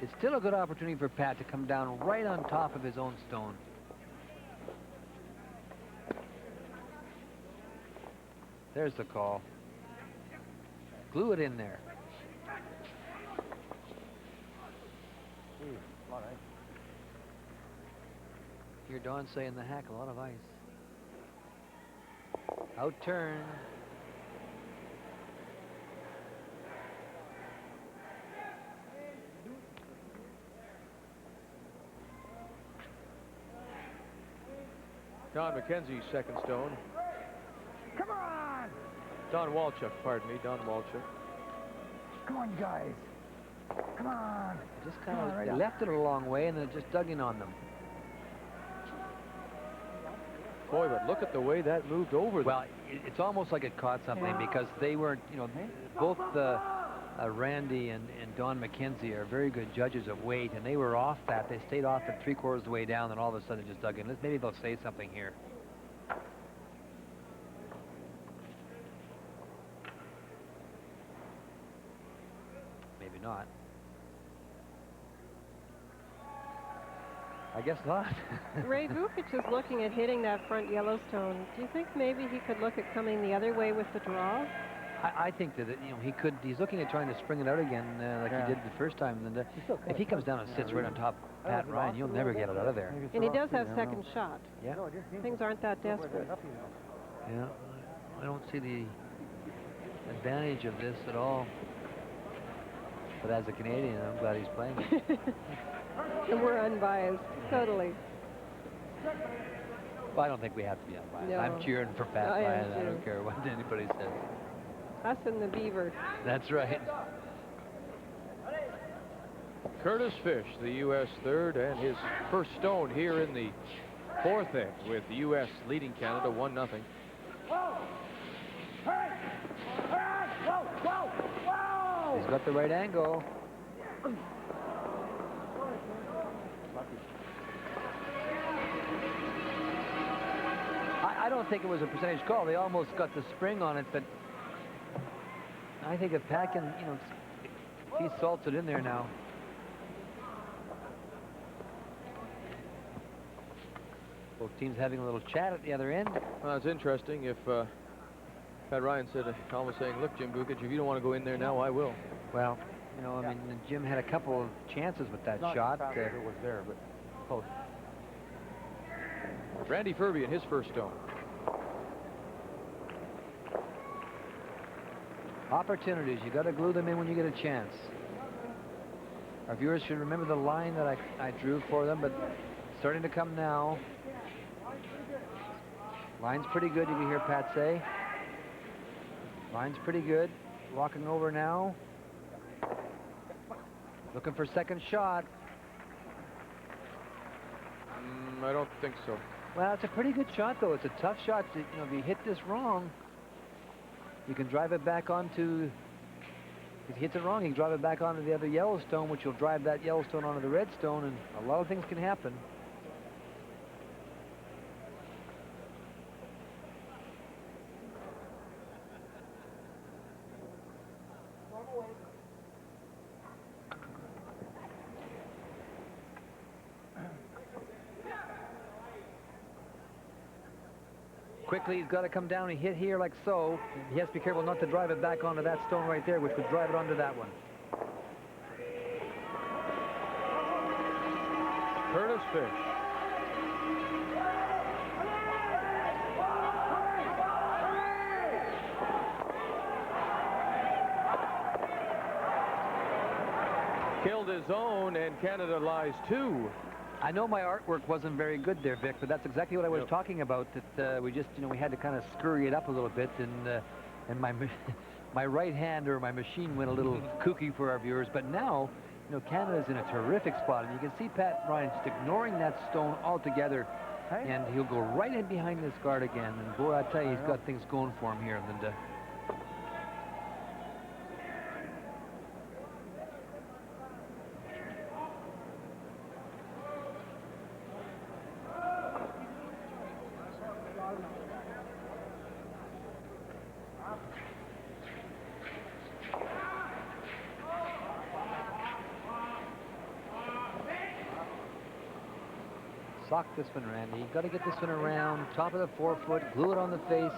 It's still a good opportunity for Pat to come down right on top of his own stone. There's the call. Glue it in there. Jeez, a lot of ice. Hear Don saying the hack, a lot of ice. Out turn. Don McKenzie's second stone. Come on! Don Walchuk, pardon me, Don Walchuk. Come on, guys. Come on. Just kind of they left it a long way and then it just dug in on them. Boy, but look at the way that moved over them. Well, it's almost like it caught something because they weren't, you know, both Randy and Don McKenzie are very good judges of weight, and they were off that. They stayed off it 3/4 of the way down, and all of a sudden it just dug in. Maybe they'll say something here. Maybe not. I guess not. Ray Vukich is looking at hitting that front Yellowstone. Do you think maybe he could look at coming the other way with the draw? I think that, you know, he's looking at trying to spring it out again like he did the first time. And if he comes down and sits right on top of Pat Ryan, you'll never get it out of there. And he does have second shot. Yeah. Things aren't that desperate. Yeah. I don't see the advantage of this at all. But as a Canadian, I'm glad he's playing it. And we're unbiased, totally. Well, I don't think we have to be unbiased. No. I'm cheering for Pat I am Ryan. I too. don't care what anybody says. Us and the Beaver. That's right. Curtis Fish, the U.S. third, and his first stone here in the fourth inning, with the U.S. leading Canada 1-0. He's got the right angle. I don't think it was a percentage call. They almost got the spring on it, but I think if Pat can, you know, if he salts it in there now. Both teams having a little chat at the other end. Well, it's interesting. If Pat Ryan said, almost saying, look, Jim Vukich, if you don't want to go in there now, I will. Well, you know, I mean, Jim had a couple of chances with that shot. It was there, but close. Randy Furby and his first stone. Opportunities, you got to glue them in when you get a chance. Our viewers should remember the line that I drew for them, but starting to come now. Line's pretty good, you can hear Pat say. Line's pretty good. Walking over now. Looking for second shot. I don't think so. Well, it's a pretty good shot, though. It's a tough shot. To, you know, if you hit this wrong, you can drive it back onto. If he hits it wrong, you can drive it back onto the other Yellowstone, which will drive that Yellowstone onto the Redstone, and a lot of things can happen. Quickly, he's got to come down and hit here like so. He has to be careful not to drive it back onto that stone right there, which would drive it onto that one. Curtis Fish. Killed his own, and Canada lies 2. I know my artwork wasn't very good there, Vic, but that's exactly what I was talking about. That we just, we had to kind of scurry it up a little bit, and my right hand or my machine went a little kooky for our viewers. But now, Canada's in a terrific spot, and you can see Pat Ryan just ignoring that stone altogether, and he'll go right in behind this guard again. And boy, I tell you, he's got things going for him here, Linda. Sock this one, Randy. You've got to get this one around, top of the forefoot, glue it on the face.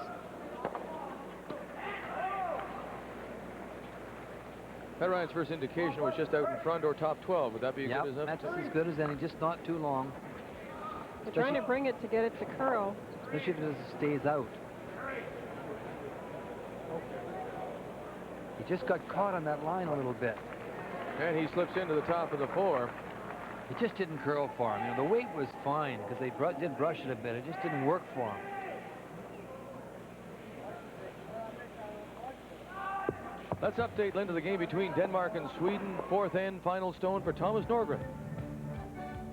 Pat Ryan's first indication was just out in front or top 12. Would that be good enough? That's as good as any, just not too long. They're trying to bring it to get it to curl. Especially if it stays out. He just got caught on that line a little bit. And he slips into the top of the 4. It just didn't curl for him. The weight was fine because they did brush it a bit. It just didn't work for him. Let's update, Linda, the game between Denmark and Sweden. 4th end, final stone for Thomas Norgren.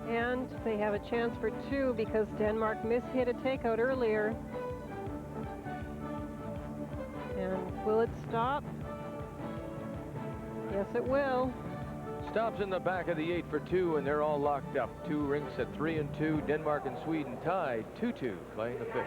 And they have a chance for 2 because Denmark mishit a takeout earlier. And will it stop? Yes, it will. Stops in the back of the 8 for 2, and they're all locked up. 2 rinks at 3 and 2. Denmark and Sweden tied 2-2, playing the 5th.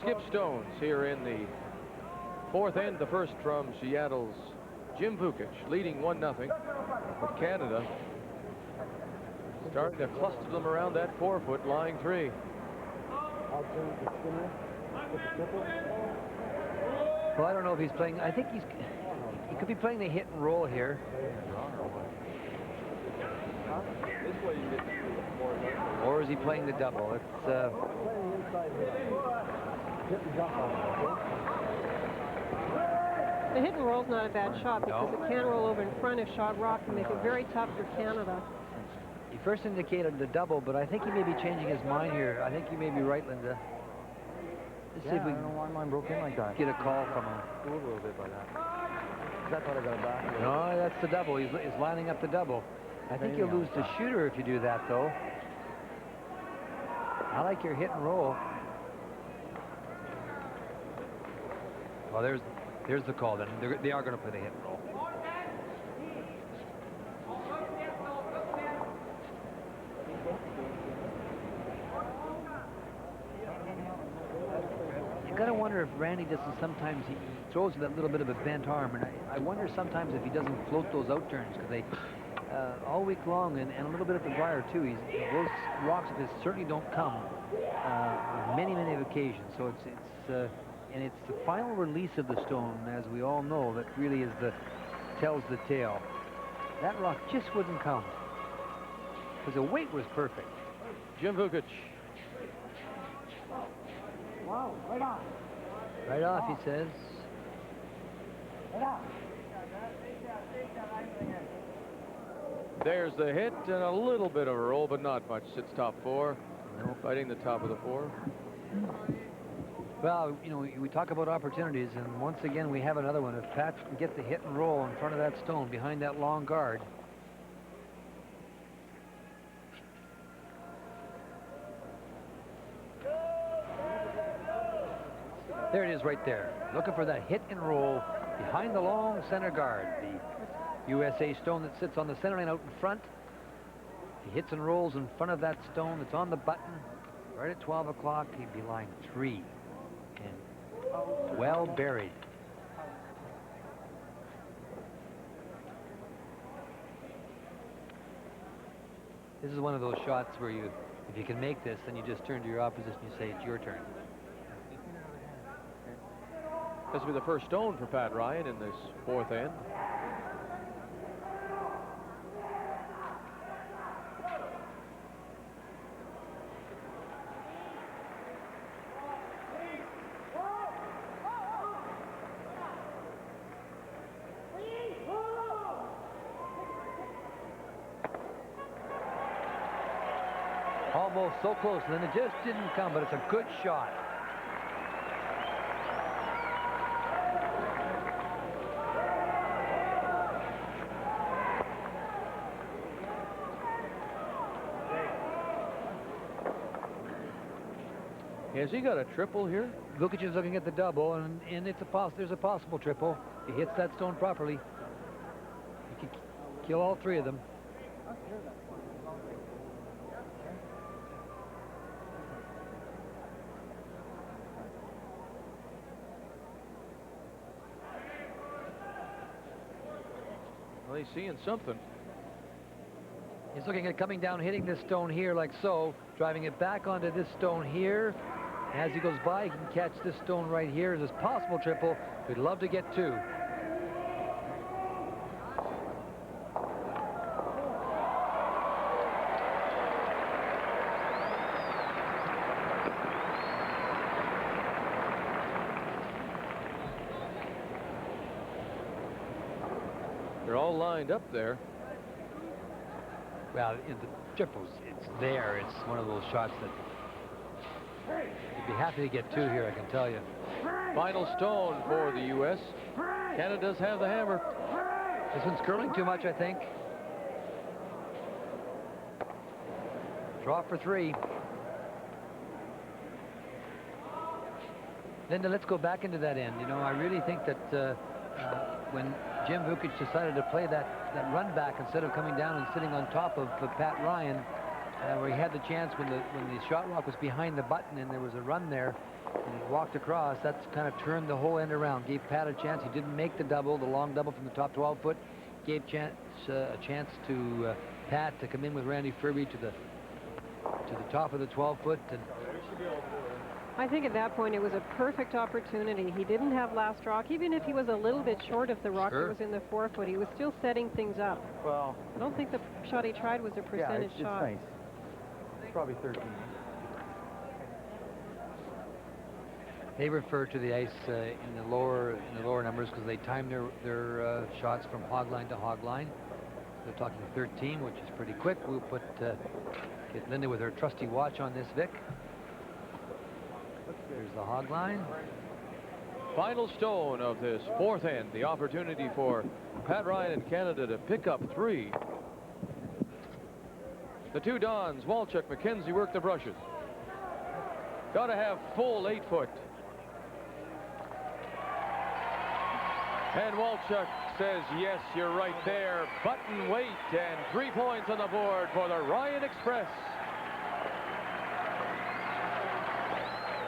Skip stones here in the 4th end. The first from Seattle's Jim Vukich, leading 1-0. With Canada starting to cluster them around that 4-foot, lying 3. Well, I don't know if he's playing. I think he could be playing the hit and roll here. Or is he playing the double? It's the hit and roll's not a bad shot because it can roll over in front if shot rock and make it very tough for Canada. He first indicated the double, but I think he may be changing his mind here. I think you may be right, Linda. Let's see if we I don't know why mine broke in like that. get a call from him. A little bit by that. I thought I got it back. No, that's the double. He's lining up the double. I think you'll lose the shooter if you do that, though. I like your hit and roll. Well, there's the call then. They are going to play the hit and roll. You got to wonder if Randy doesn't sometimes, he throws that little bit of a bent arm, and I wonder sometimes if he doesn't float those out turns, because they all week long and a little bit at the briar too. Those rocks of his certainly don't come on many occasions. So and it's the final release of the stone, as we all know, that really tells the tale. That rock just wouldn't come because the weight was perfect. Jim Vukich. Wow, right on. Right off, he says. Right on. There's the hit and a little bit of a roll, but not much. Sits top 4. Fighting the top of the 4. Well, we talk about opportunities, and once again we have another one. If Pat can get the hit and roll in front of that stone behind that long guard. There it is right there. Looking for that hit and roll behind the long center guard. The USA stone that sits on the center line out in front. He hits and rolls in front of that stone that's on the button. Right at 12 o'clock, he'd be line 3. And well buried. This is one of those shots where you, if you can make this, then you just turn to your opposition and you say, it's your turn. This will be the first stone for Pat Ryan in this fourth end. Almost so close, and then it just didn't come, but it's a good shot. Has he got a triple here? Vukich is looking at the double, and it's there's a possible triple. He hits that stone properly. He could kill all 3 of them. Well, he's seeing something. He's looking at coming down, hitting this stone here like so, driving it back onto this stone here. As he goes by, he can catch this stone right here. There's a possible triple. We'd love to get 2. They're all lined up there. Well, in the triples, it's there. It's one of those shots that you'd be happy to get 2 here, I can tell you. Final stone for the U.S. Canada does have the hammer. This one's curling too much, I think. Draw for 3. Linda, let's go back into that end. You know, I really think that when Jim Vukich decided to play that run back instead of coming down and sitting on top of Pat Ryan, where he had the chance when the shot rock was behind the button and there was a run there, and he walked across, that's kind of turned the whole end around, gave Pat a chance. He didn't make the double, the long double from the top 12 foot, gave a chance to Pat to come in with Randy Ferbey to the top of the 12 foot. And I think at that point it was a perfect opportunity. He didn't have last rock. Even if he was a little bit short of the rock that was in the 4 foot, he was still setting things up. Well, I don't think the shot he tried was a percentage it's shot. nice. It's probably 13. they refer to the ice in the lower numbers because they time their shots from hog line to hog line. They're talking 13, which is pretty quick. We'll get Linda with her trusty watch on this, Vic. There's the hog line. Final stone of this fourth end. The opportunity for Pat Ryan and Canada to pick up 3. The 2 Dons, Walchuk, McKenzie, work the brushes. Got to have full 8 foot. And Walchuk says, yes, you're right there. Button weight, and 3 points on the board for the Ryan Express.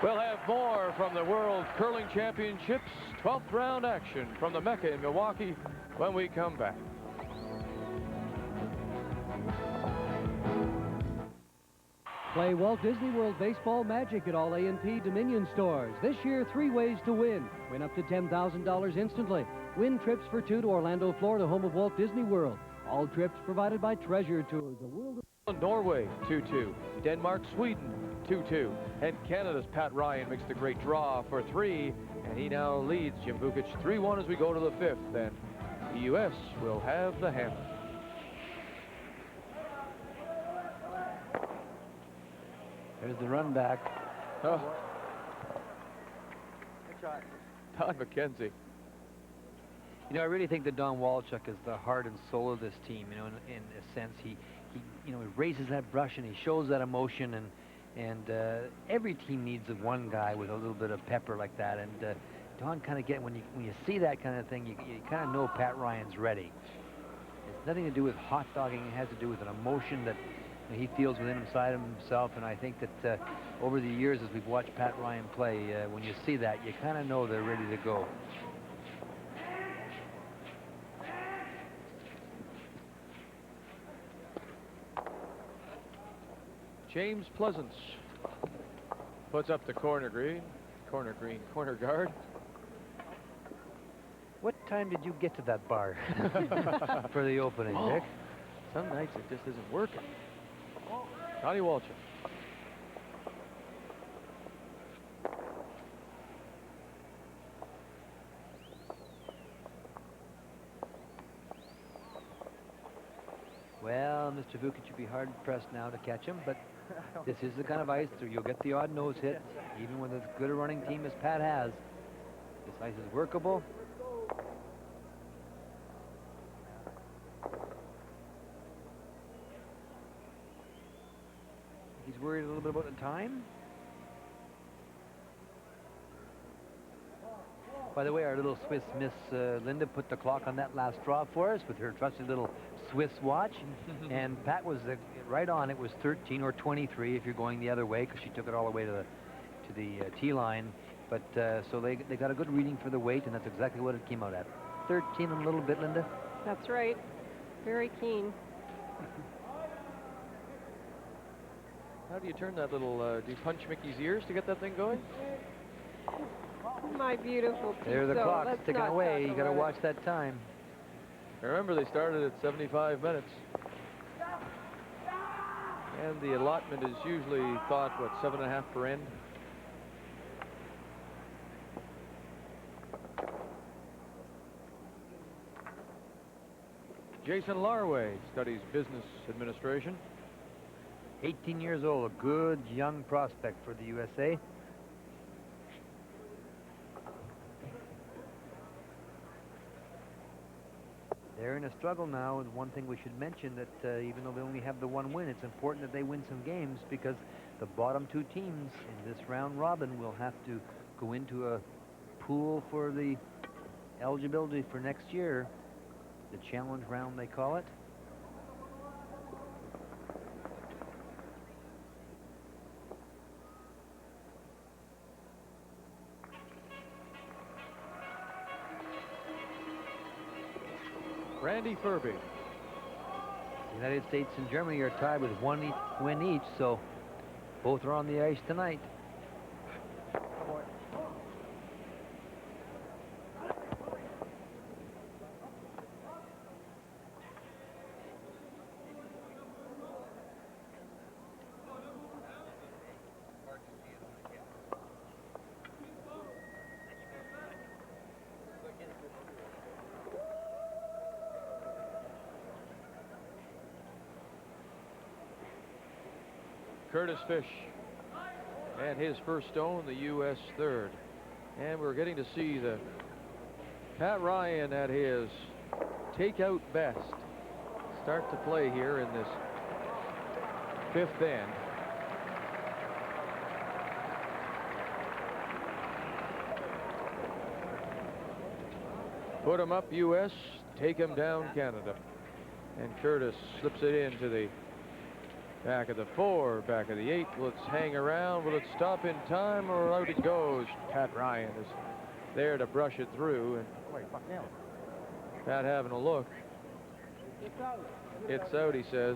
We'll have more from the World Curling Championships 12th round action from the Mecca in Milwaukee when we come back. Play Walt Disney World Baseball Magic at all A&P Dominion stores. This year, 3 ways to win. Win up to $10,000 instantly. Win trips for 2 to Orlando, Florida, home of Walt Disney World. All trips provided by Treasure Tours. The world of Norway, 2-2. Denmark, Sweden, 2-2. And Canada's Pat Ryan makes the great draw for 3. And he now leads Jim Vukich 3-1 as we go to the 5th. And the U.S. will have the hammer. There's the run back. Oh. Good shot. Todd McKenzie. You know, I really think that Don Walchuk is the heart and soul of this team. You know, in a sense, he raises that brush and he shows that emotion, and every team needs one guy with a little bit of pepper like that. And Don kind of when you see that kind of thing, you kind of know Pat Ryan's ready. It's nothing to do with hot dogging. It has to do with an emotion that he feels within himself, and I think that over the years, as we've watched Pat Ryan play, when you see that, you kind of know they're ready to go. James Pleasance puts up the corner guard. What time did you get to that bar for the opening, Dick? Some nights it just isn't working. Connie Walchuk. Well, Mr. Vukich would be hard-pressed now to catch him, but this is the kind of ice where you'll get the odd nose hit, even with as good a running team as Pat has. This ice is workable. He's worried a little bit about the time. By the way, our little Swiss Miss Linda put the clock on that last draw for us with her trusty little Swiss watch. And Pat was right on. It was 13 or 23 if you're going the other way, because she took it all the way to the tee line. But so they got a good reading for the weight, and that's exactly what it came out at. 13 and a little bit, Linda. That's right. Very keen. How do you turn that little, do you punch Mickey's ears to get that thing going? My beautiful piece. There's the clock ticking away. You got to watch that time. Remember, they started at 75 minutes. And the allotment is usually thought, what, 7.5 per end? Jason Larway studies business administration. 18 years old, a good young prospect for the USA. They're in a struggle now, and one thing we should mention that even though they only have the one win, it's important that they win some games, because the bottom two teams in this round robin will have to go into a pool for the eligibility for next year, the challenge round they call it. Randy Furby. The United States and Germany are tied with one win each, so both are on the ice tonight. Curtis Fish and his first stone, the U.S. third. And we're getting to see the Pat Ryan at his takeout best start to play here in this fifth end. Put him up, U.S., take him down, Canada. And Curtis slips it into the back of the 4, back of the 8. Will it hang around? Will it stop in time, or out it goes? Pat Ryan is there to brush it through. And Pat having a look. It's out, he says.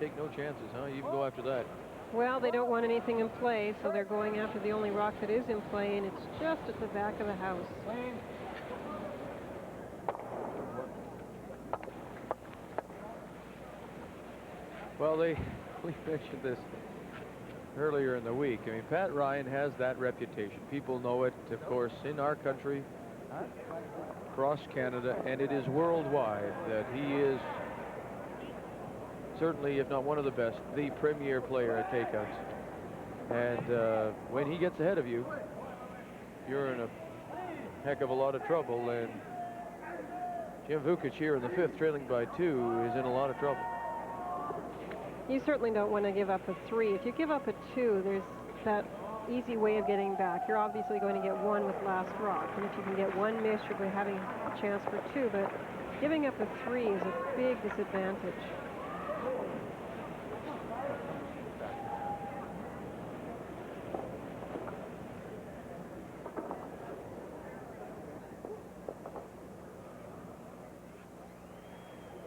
Take no chances, huh? You can go after that. Well, they don't want anything in play, so they're going after the only rock that is in play, and it's just at the back of the house. Well, we mentioned this earlier in the week. I mean, Pat Ryan has that reputation. People know it, of course, in our country, across Canada, and it is worldwide, that he is certainly, if not one of the best, the premier player at takeouts. And when he gets ahead of you, you're in a heck of a lot of trouble. And Jim Vukich here in the 5th, trailing by 2, is in a lot of trouble. You certainly don't want to give up a 3. If you give up a 2, there's that easy way of getting back. You're obviously going to get one with last rock, and if you can get one miss, you're having a chance for two, but giving up a 3 is a big disadvantage.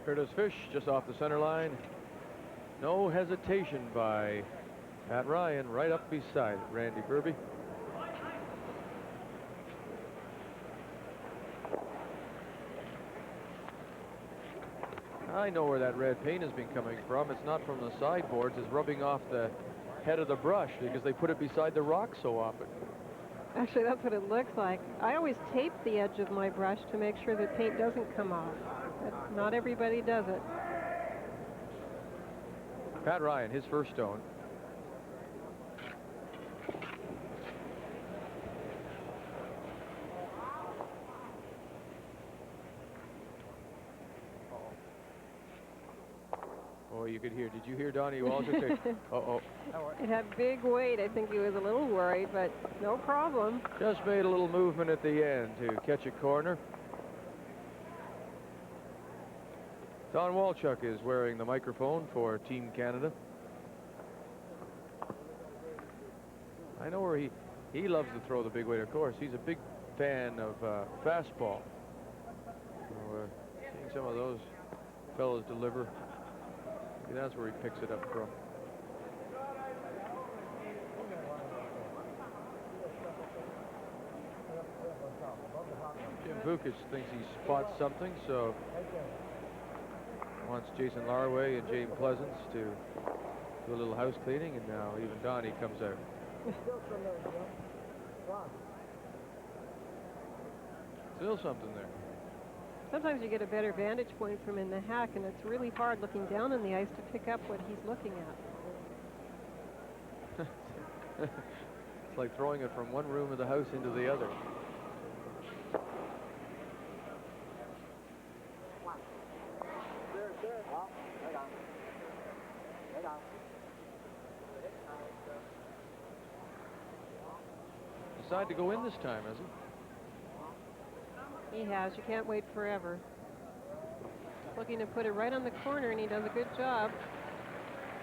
Curtis Fish just off the center line. No hesitation by Pat Ryan, right up beside Randy Burby. I know where that red paint has been coming from. It's not from the sideboards. It's rubbing off the head of the brush because they put it beside the rock so often. Actually, that's what it looks like. I always tape the edge of my brush to make sure that paint doesn't come off. But not everybody does it. Pat Ryan, his first stone. Oh, you could hear. Did you hear Donnie Walter say, uh-oh? It had big weight. I think he was a little worried, but no problem. Just made a little movement at the end to catch a corner. Don Walchuk is wearing the microphone for Team Canada. I know where he loves to throw the big weight, of course. He's a big fan of fastball. So, seeing some of those fellows deliver, maybe that's where he picks it up from. Jim Vukich thinks he spots something, so wants Jason Larway and James Pleasance to do a little house cleaning, and now even Donnie comes out. Still something there. Sometimes you get a better vantage point from in the hack, and it's really hard looking down on the ice to pick up what he's looking at. It's like throwing it from one room of the house into the other. Decided to go in this time, has he? He has. You can't wait forever. Looking to put it right on the corner, and he does a good job.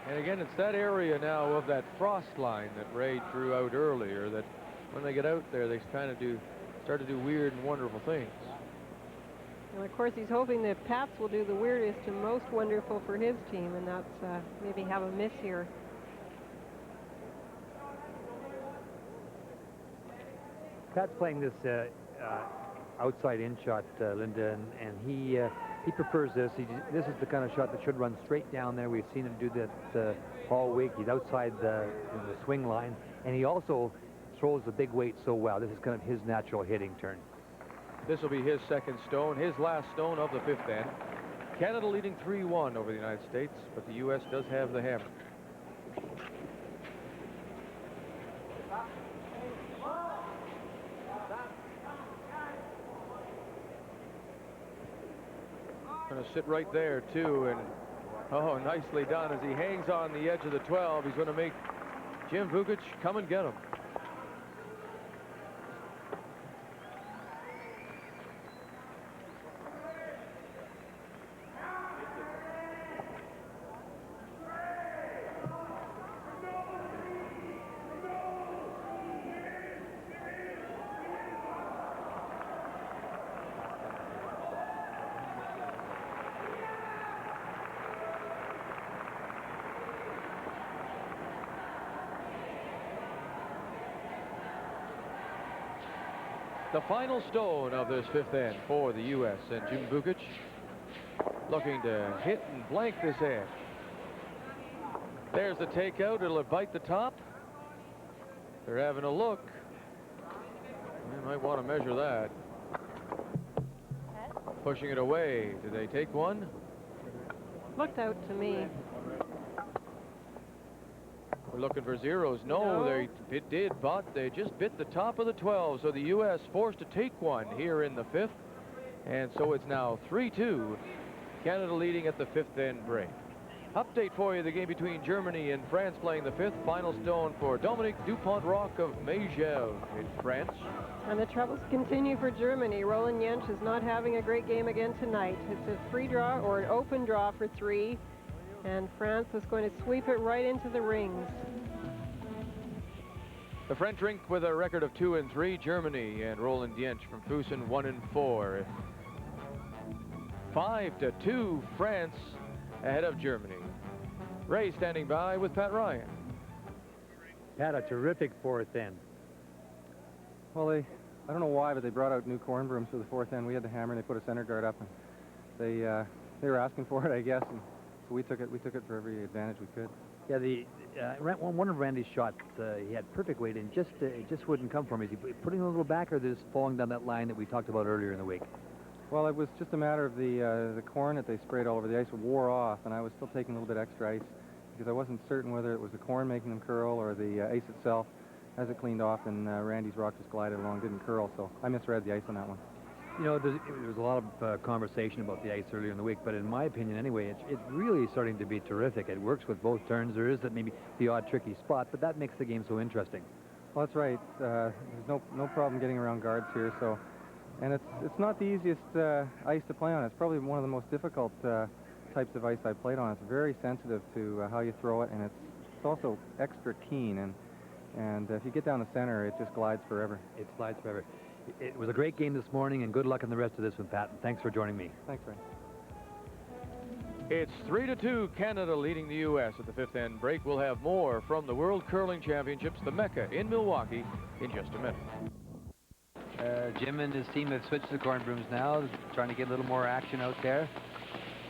And again, it's that area now of that frost line that Ray drew out earlier, that when they get out there, they kind of start to do weird and wonderful things. And of course, he's hoping that Pats will do the weirdest and most wonderful for his team, and that's maybe have a miss here. Pat's playing this outside in shot, Linda, and he prefers this. This is the kind of shot that should run straight down there. We've seen him do that all week. He's outside the swing line, and he also throws the big weight so well. This is kind of his natural hitting turn. This will be his second stone, his last stone of the fifth end. Canada leading 3-1 over the United States, but the U.S. does have the hammer. Going to sit right there, too, and oh, nicely done as he hangs on the edge of the 12. He's going to make Jim Vukich come and get him. The final stone of this fifth end for the U.S. and Jim Vukich looking to hit and blank this edge. There's the takeout. It'll bite the top. They're having a look. They might want to measure that. Pushing it away. Did they take one? Looked out to me. We're looking for zeros. No, it did, but they just bit the top of the 12. So the U.S. forced to take one here in the fifth. And so it's now 3-2. Canada leading at the fifth end break. Update for you, the game between Germany and France playing the fifth. Final stone for Dominique Dupont-Roch of Megève in France. And the troubles continue for Germany. Roland Jentsch is not having a great game again tonight. It's a free draw or an open draw for 3. And France is going to sweep it right into the rings. The French rink with a record of 2 and 3. Germany and Roland Jentsch from Fussen 1 and 4. 5-2 France ahead of Germany. Ray standing by with Pat Ryan. Pat, a terrific fourth end. Well, I don't know why, but they brought out new corn brooms for the fourth end. We had the hammer, and they put a center guard up, and they were asking for it, I guess, and so we took it. We took it for every advantage we could. Yeah, one of Randy's shots, he had perfect weight, and it just wouldn't come from him. Is he putting a little back, or just falling down that line that we talked about earlier in the week? Well, it was just a matter of the corn that they sprayed all over the ice wore off, and I was still taking a little bit extra ice because I wasn't certain whether it was the corn making them curl or the ice itself. As it cleaned off, and Randy's rock just glided along, didn't curl, so I misread the ice on that one. You know, there was a lot of conversation about the ice earlier in the week, but in my opinion anyway, it's really starting to be terrific. It works with both turns. There is that maybe the odd tricky spot, but that makes the game so interesting. Well, that's right. There's no problem getting around guards here, so, and it's not the easiest ice to play on. It's probably one of the most difficult types of ice I've played on. It's very sensitive to how you throw it, and it's also extra keen, and if you get down the center, it just glides forever. It slides forever. It was a great game this morning, and good luck in the rest of this one, Pat. And thanks for joining me. Thanks, Ray. It's 3-2, Canada leading the U.S. at the fifth end break. We'll have more from the World Curling Championships, the Mecca in Milwaukee, in just a minute. Jim and his team have switched to the corn brooms now, trying to get a little more action out there.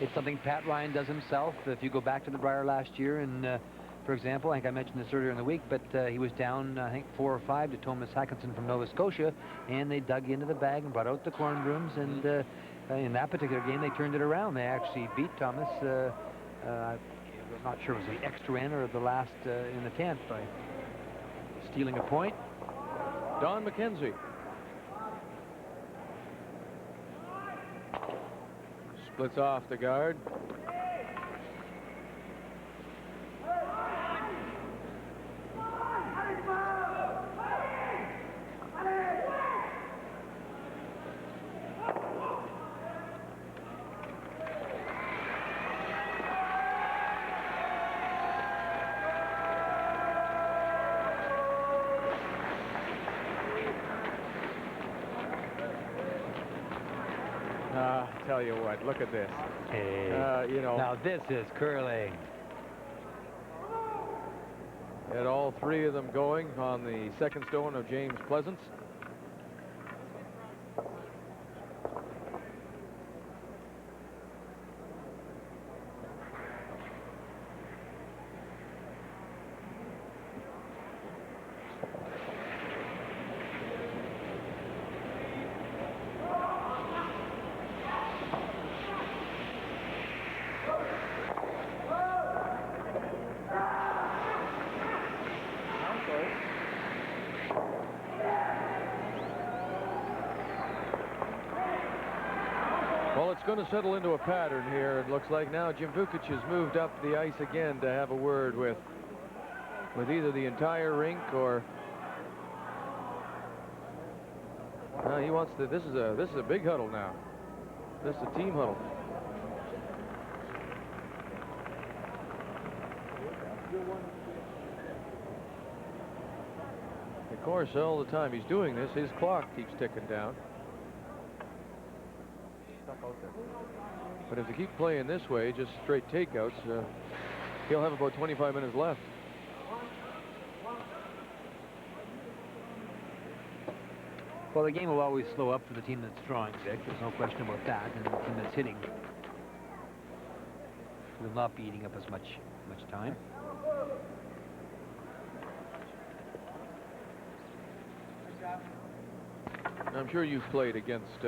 It's something Pat Ryan does himself. If you go back to the Brier last year, and for example, I think I mentioned this earlier in the week, but he was down, I think, 4 or 5 to Thomas Hackinson from Nova Scotia, and they dug into the bag and brought out the corn brooms, and in that particular game, they turned it around. They actually beat Thomas, I'm not sure it was the extra end or the last in the 10th by stealing a point. Don McKenzie. Splits off the guard. Tell you what, look at this. Hey, you know, now this is curling. Had all 3 of them going on the second stone of James Pleasance. Well, it's going to settle into a pattern here. It looks like now Jim Vukich has moved up the ice again to have a word with either the entire rink or he wants to. This is a big huddle now. This is a team huddle. Of course, all the time he's doing this, his clock keeps ticking down. But if they keep playing this way, just straight takeouts, he'll have about 25 minutes left. Well, the game will always slow up for the team that's drawing, Vic. There's no question about that. And the team that's hitting will not be eating up as much time. I'm sure you've played against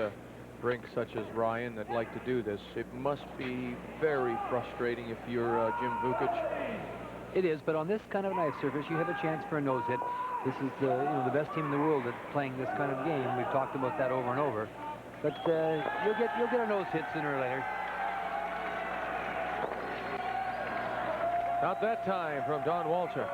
rinks such as Ryan that like to do this. It must be very frustrating if you're Jim Vukich. It is, but on this kind of an ice surface, you have a chance for a nose hit. This is the best team in the world at playing this kind of game. We've talked about that over and over. But you'll get a nose hit sooner or later. Not that time from Don Walchuk.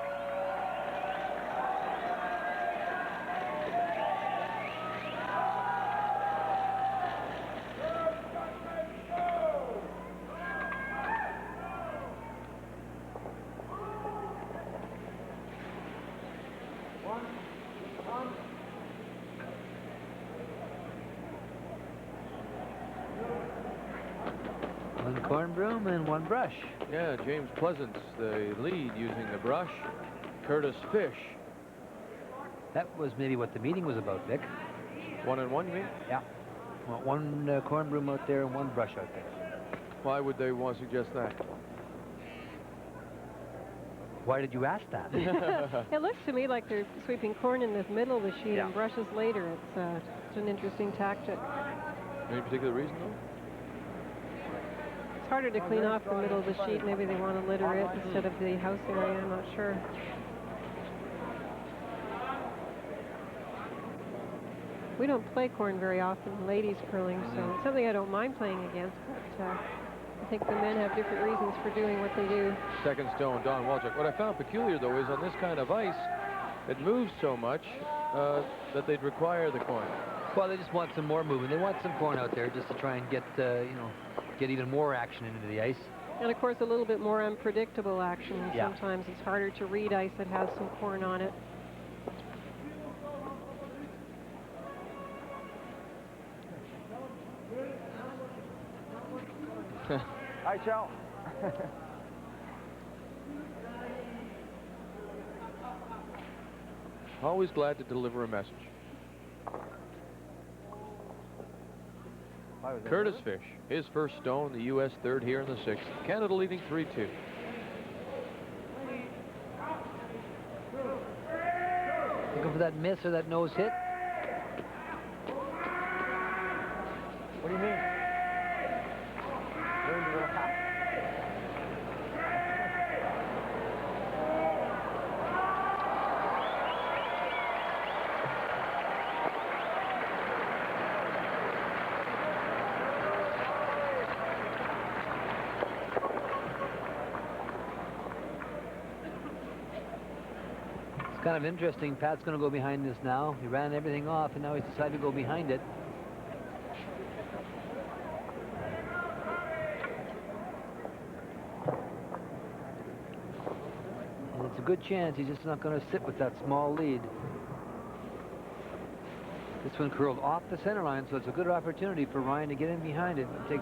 One corn broom and one brush. Yeah, James Pleasance, the lead using the brush. Curtis Fish. That was maybe what the meeting was about, Vic. 1 and 1, you mean? Yeah. Well, one corn broom out there and one brush out there. Why would they want to suggest that? Why did you ask that? It looks to me like they're sweeping corn in the middle of the sheet Yeah. and brushes later. It's an interesting tactic. Any particular reason, though? It's harder to clean off the middle of the sheet. Maybe they want to litter it instead of the house area. I'm not sure. We don't play corn very often in ladies curling, so it's something I don't mind playing against. But I think the men have different reasons for doing what they do. Second stone, Don Walchuk. What I found peculiar, though, is on this kind of ice, it moves so much that they'd require the corn. Well, they just want some more movement. They want some corn out there just to try and get, get even more action into the ice. And of course, a little bit more unpredictable action. Yeah. Sometimes it's harder to read ice that has some corn on it. Hi, Chow. Always glad to deliver a message. Curtis Fish, his first stone, the U.S. third here in the sixth. Canada leading 3-2. Looking for that miss or that nose hit. What do you mean? Kind of interesting. Pat's going to go behind this now. He ran everything off, and now he's decided to go behind it. And it's a good chance he's just not going to sit with that small lead. This one curled off the center line, so it's a good opportunity for Ryan to get in behind it and take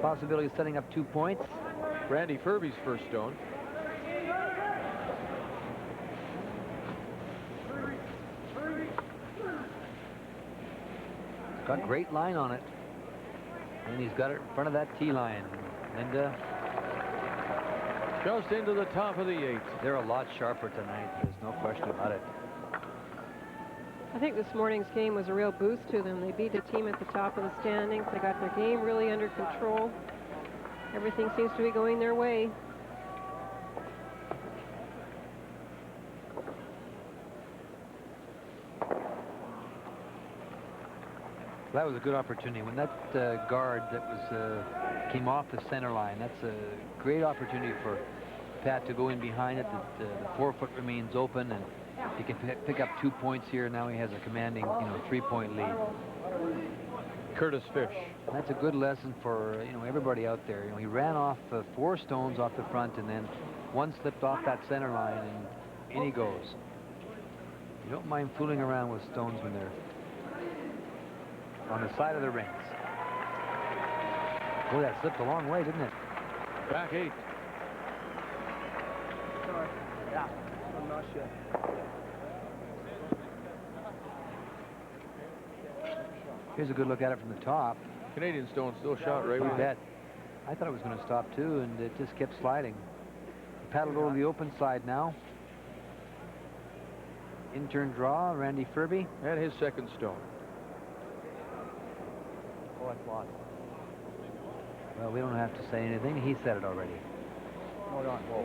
possibility of setting up 2 points. Randy Furby's first stone. Got great line on it. And he's got it in front of that tee line. Linda. Just into the top of the eighth. They're a lot sharper tonight. There's no question about it. I think this morning's game was a real boost to them. They beat a team at the top of the standings. They got their game really under control. Everything seems to be going their way. That was a good opportunity. When that guard that was came off the center line, that's a great opportunity for Pat to go in behind it. The 4-foot remains open, and he can pick up 2 points here. Now he has a commanding, 3-point lead. Curtis Fish. That's a good lesson for everybody out there. He ran off 4 stones off the front, and then one slipped off that center line, and in he goes. You don't mind fooling around with stones when they're on the side of the rings. Boy, that slipped a long way, didn't it? Back 8. Sorry. Yeah, I'm not sure. Here's a good look at it from the top. Canadian stone still shot right You with bet. I thought it was going to stop too, and it just kept sliding. Paddled over the open side now. In-turn draw, Randy Furby. And his second stone. Oh, that's lost. Well, we don't have to say anything. He said it already. Hold on. Whoa.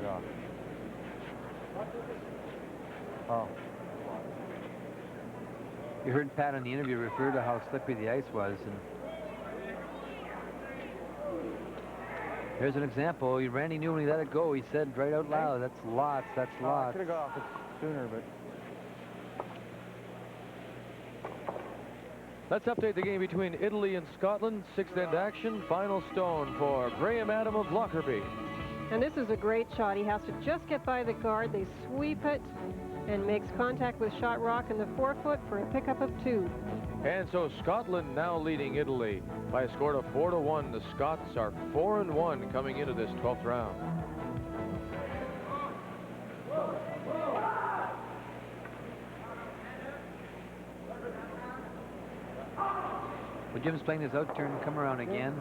Get off. Oh. You heard Pat in the interview refer to how slippery the ice was, and Here's an example. Randy knew when he let it go. He said right out loud, "That's lots. That's I lots." could have got off it sooner, but... Let's update the game between Italy and Scotland. Sixth end action. Final stone for Graham Adam of Lockerbie. And this is a great shot. He has to just get by the guard. They sweep it and makes contact with shot rock in the forefoot for a pickup of 2. And so Scotland now leading Italy by a score of 4-1. The Scots are 4-1 coming into this 12th round. Well, Jim's playing this out turn, come around again.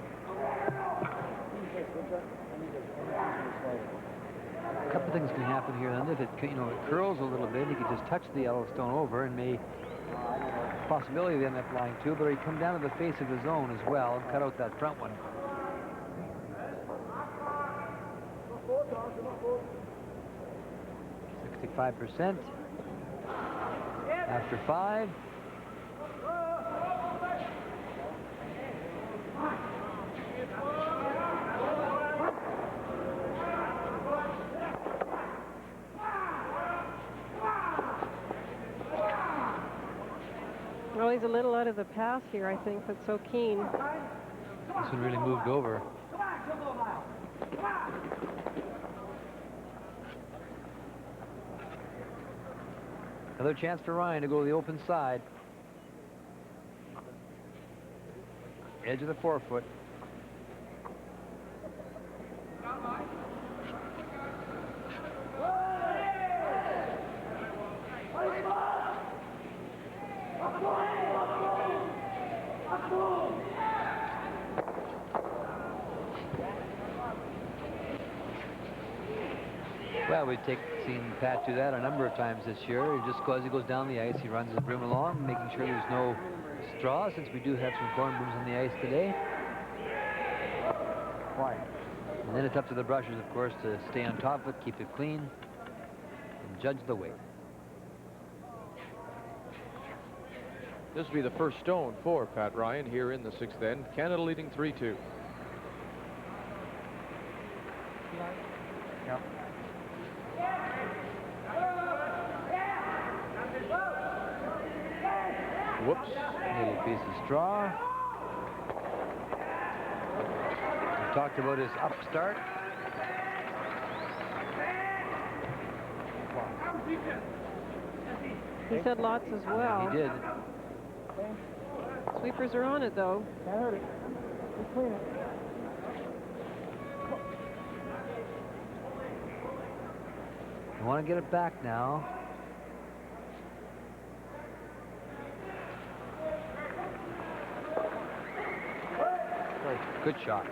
A couple things can happen here. And if it, it curls a little bit, he could just touch the yellow stone over and may possibility of end up flying 2, but he'd come down to the face of his zone as well and cut out that front one. %. After 5. Well, he's a little out of the pass here, I think, but so keen. This one really moved over. Another chance for Ryan to go to the open side. Edge of the forefoot. Well, we've seen Pat do that a number of times this year. Just as he goes down the ice, he runs his broom along, making sure there's no straw, since we do have some corn brooms on the ice today. Quiet. And then it's up to the brushers, of course, to stay on top of it, keep it clean, and judge the weight. This will be the first stone for Pat Ryan here in the 6th end. Canada leading 3-2. Yep. Whoops. Little piece of straw. We talked about his upstart. He said lots as well. He did. Sweepers are on it, though. Can't hurt it. Just clean it. I want to get it back now. Good shot.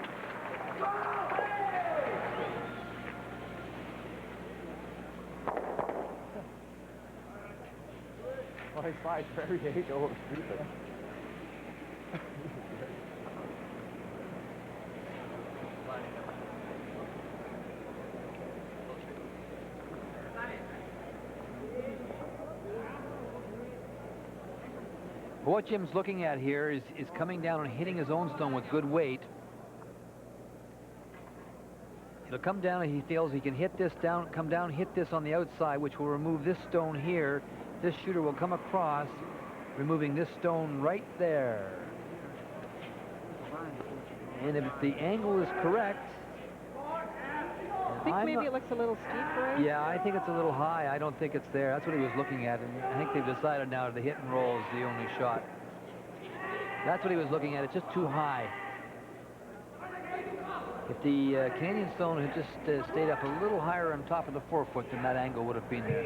Well, he slides very age over stupid. What Jim's looking at here is coming down and hitting his own stone with good weight. He'll come down and he feels he can hit this down, come down, hit this on the outside, which will remove this stone here. This shooter will come across, removing this stone right there. And if the angle is correct, I think maybe it looks a little steep, right? yeah, I think it's a little high. I don't think it's there. That's what he was looking at, and I think they've decided now the hit and roll is the only shot. That's what he was looking at. It's just too high. If the Canadian stone had just stayed up a little higher on top of the forefoot, then that angle would have been there.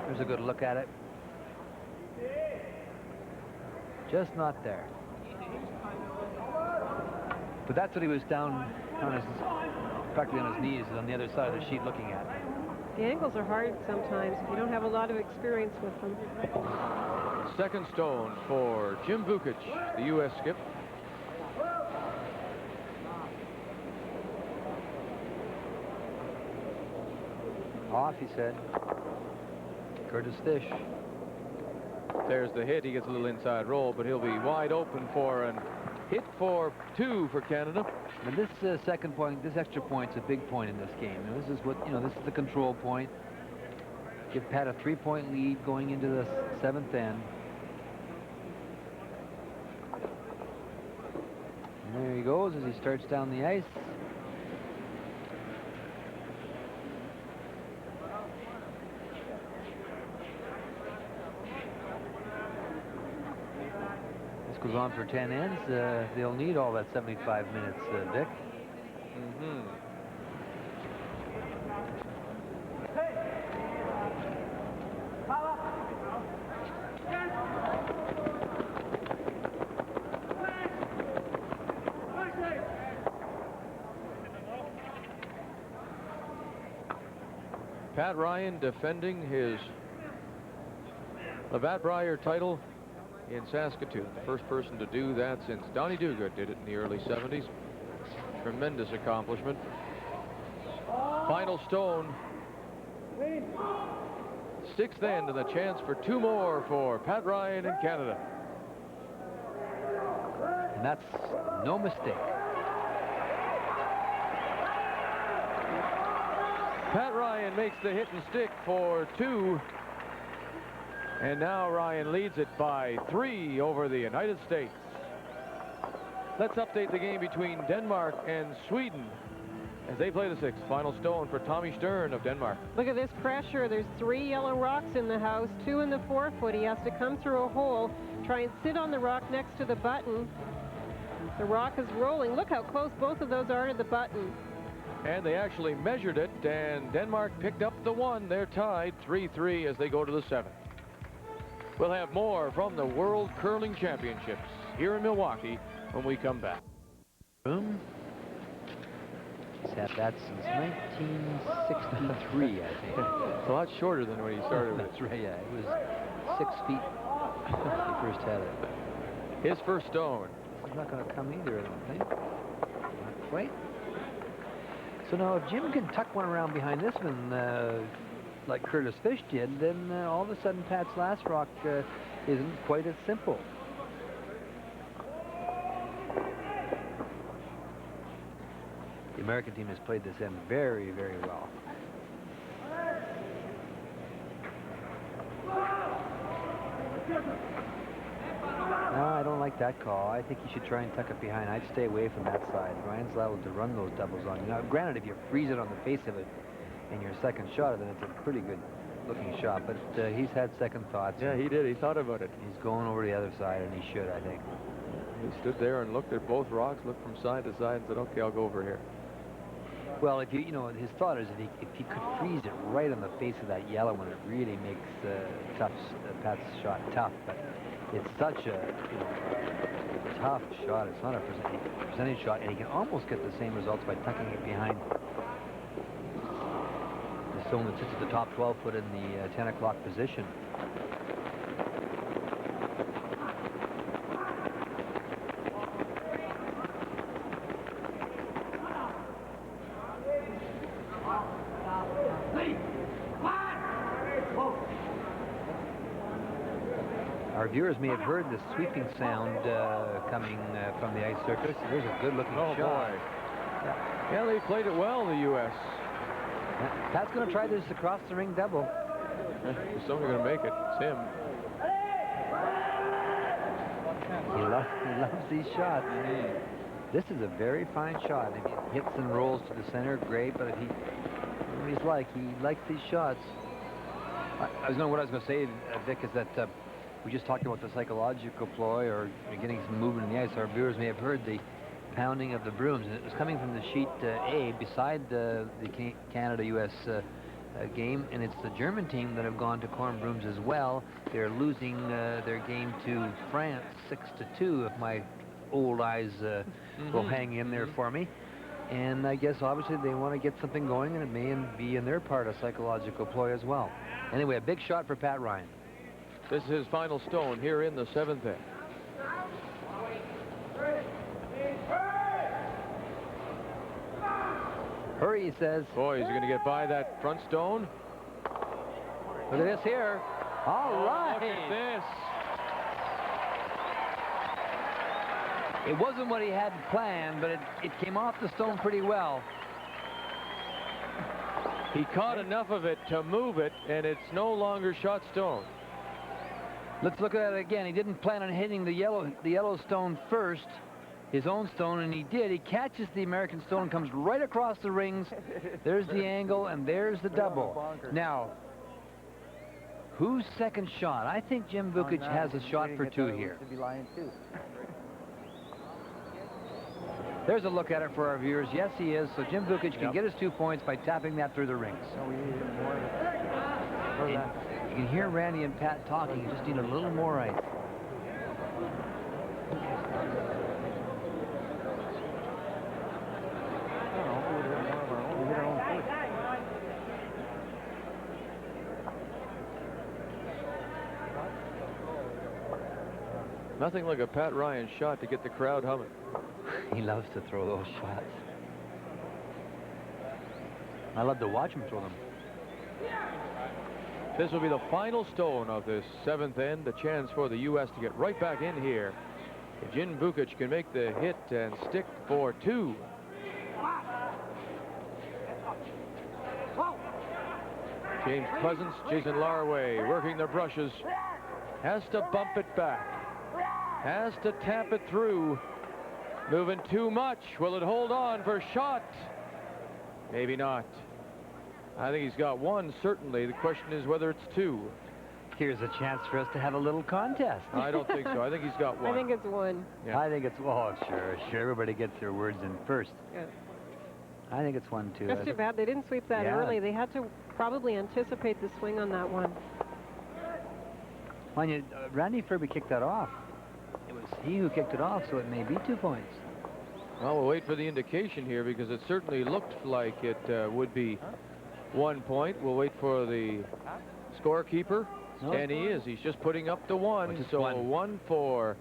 There's a good look at it. Just not there. But that's what he was down on his, practically on his knees on the other side of the sheet looking at. The angles are hard sometimes if you don't have a lot of experience with them. Second stone for Jim Vukich, the U.S. skip. Off, he said. Curtis Fish. There's the hit. He gets a little inside roll, but he'll be wide open for an hit for 2 for Canada. And this second point, this extra point's a big point in this game. And this is what, this is the control point. Give Pat a 3-point lead going into the 7th end. And there he goes as he starts down the ice. This goes on for 10 ends. They'll need all that 75 minutes, Vic. Pat Ryan defending his Labatt Brier title in Saskatoon. The first person to do that since Donnie Duguid did it in the early 70s. Tremendous accomplishment. Final stone. 6th end and the chance for 2 more for Pat Ryan in Canada. And that's no mistake. Pat Ryan makes the hit and stick for 2. And now Ryan leads it by 3 over the United States. Let's update the game between Denmark and Sweden as they play the 6th. Final stone for Tommy Stjerne of Denmark. Look at this pressure. There's 3 yellow rocks in the house, 2 in the forefoot. He has to come through a hole, try and sit on the rock next to the button. The rock is rolling. Look how close both of those are to the button. And they actually measured it, and Denmark picked up the 1. They're tied 3-3 as they go to the 7th. We'll have more from the World Curling Championships here in Milwaukee when we come back. He's had that since 1963, I think. It's a lot shorter than when he started with. That's right, yeah. It was 6 feet when he first had it. His first stone. It's not going to come either, I don't think. Not quite. So now if Jim can tuck one around behind this one like Curtis Fish did, then all of a sudden Pat's last rock isn't quite as simple. The American team has played this end very, very well. No, I don't like that call. I think you should try and tuck it behind. I'd stay away from that side. Ryan's liable to run those doubles on you. Now, granted, if you freeze it on the face of it in your second shot, then it's a pretty good looking shot. But he's had second thoughts. Yeah, he did. He thought about it. He's going over the other side, and he should, I think. He stood there and looked at both rocks, looked from side to side, and said, "Okay, I'll go over here." Well, if his thought is if he could freeze it right on the face of that yellow one, it really makes Pat's shot tough. But it's such a tough shot. It's not a percentage shot, and he can almost get the same results by tucking it behind the stone that sits at the top 12 foot in the 10 o'clock position. Our viewers may have heard the sweeping sound coming from the ice surface. There's a good-looking shot. Boy. Yeah, they played it well, the U.S. Pat's going to try this across the ring double. Somebody's going to make it. It's him. He loves these shots. This is a very fine shot. If he hits and rolls to the center, great. But if he likes these shots. What I was going to say, Vic, is that we just talked about the psychological ploy or getting some movement in the ice. Our viewers may have heard the pounding of the brooms, and it was coming from the sheet A beside the Canada-U.S. game, and it's the German team that have gone to corn brooms as well. They're losing their game to France 6-2, if my old eyes will hang in there for me. And I guess obviously they want to get something going, and it may be in their part a psychological ploy as well. Anyway, a big shot for Pat Ryan. This is his final stone here in the 7th end. Hurry, he says. Boy, is he going to get by that front stone? Look at this here. All right. Look at this. It wasn't what he had planned, but it came off the stone pretty well. He caught enough of it to move it, and it's no longer shot stone. Let's look at it again. He didn't plan on hitting the yellow stone first, his own stone, and he did. He catches the American stone, comes right across the rings. There's the angle, and there's the double. Now, whose second shot? I think Jim Vukich has a shot for two here. There's a look at it for our viewers. Yes, he is. So Jim Vukich can get his 2 points by tapping that through the rings. And you can hear Randy and Pat talking. You just need a little more ice. Nothing like a Pat Ryan shot to get the crowd humming. He loves to throw those shots. I love to watch him throw them. This will be the final stone of this seventh end, a chance for the U.S. to get right back in here. If Jim Vukich can make the hit and stick for two. James Pleasance, Jason Larway working their brushes. Has to bump it back. Has to tap it through. Moving too much. Will it hold on for shot? Maybe not. I think he's got one, certainly. The question is whether it's two. Here's a chance for us to have a little contest. I don't think so. I think he's got one. I think it's one. Yeah. I think it's, oh, sure. Everybody gets their words in first. Yeah. I think it's one, too. That's too bad. They didn't sweep that early. They had to probably anticipate the swing on that one. Mind you, Randy Ferbey kicked that off. It was he who kicked it off, so it may be 2 points. Well, we'll wait for the indication here because it certainly looked like it would be 1 point. We'll wait for the scorekeeper, and he is. He's just putting up the one. So one for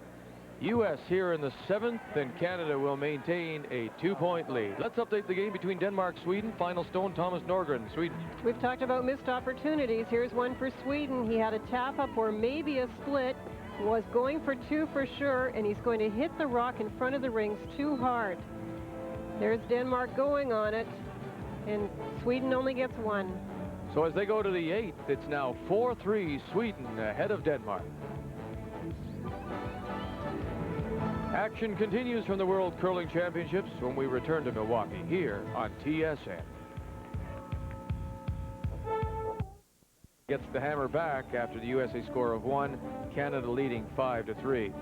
U.S. here in the seventh, and Canada will maintain a 2-point lead. Let's update the game between Denmark, Sweden. Final stone, Thomas Norgren, Sweden. We've talked about missed opportunities. Here's one for Sweden. He had a tap up or maybe a split. Was going for two for sure, and he's going to hit the rock in front of the rings too hard. There's Denmark going on it, and Sweden only gets one. So as they go to the eighth, it's now 4-3 Sweden ahead of Denmark. Action continues from the World Curling Championships when we return to Milwaukee here on TSN. Gets the hammer back after the USA score of 1, Canada leading 5-3.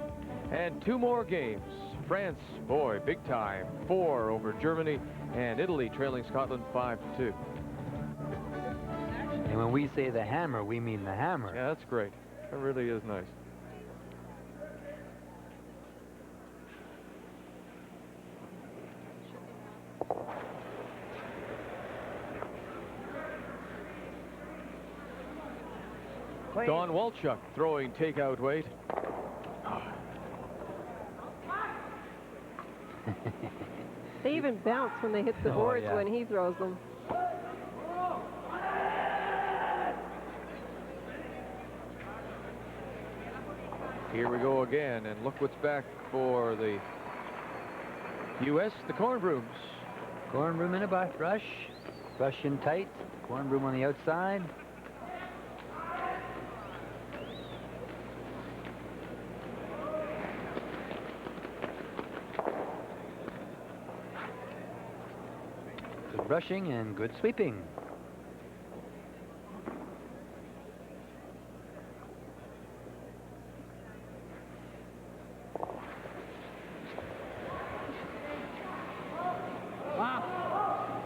And two more games. France, boy, big time, 4 over Germany, and Italy trailing Scotland 5-2. And when we say the hammer, we mean the hammer. Yeah, that's great. That really is nice. Don Walchuk throwing takeout weight. They even bounce when they hit the boards when he throws them. Here we go again, and look what's back for the U.S., the corn brooms. Corn broom in a brush. Brush in tight. Corn broom on the outside. Good brushing and good sweeping.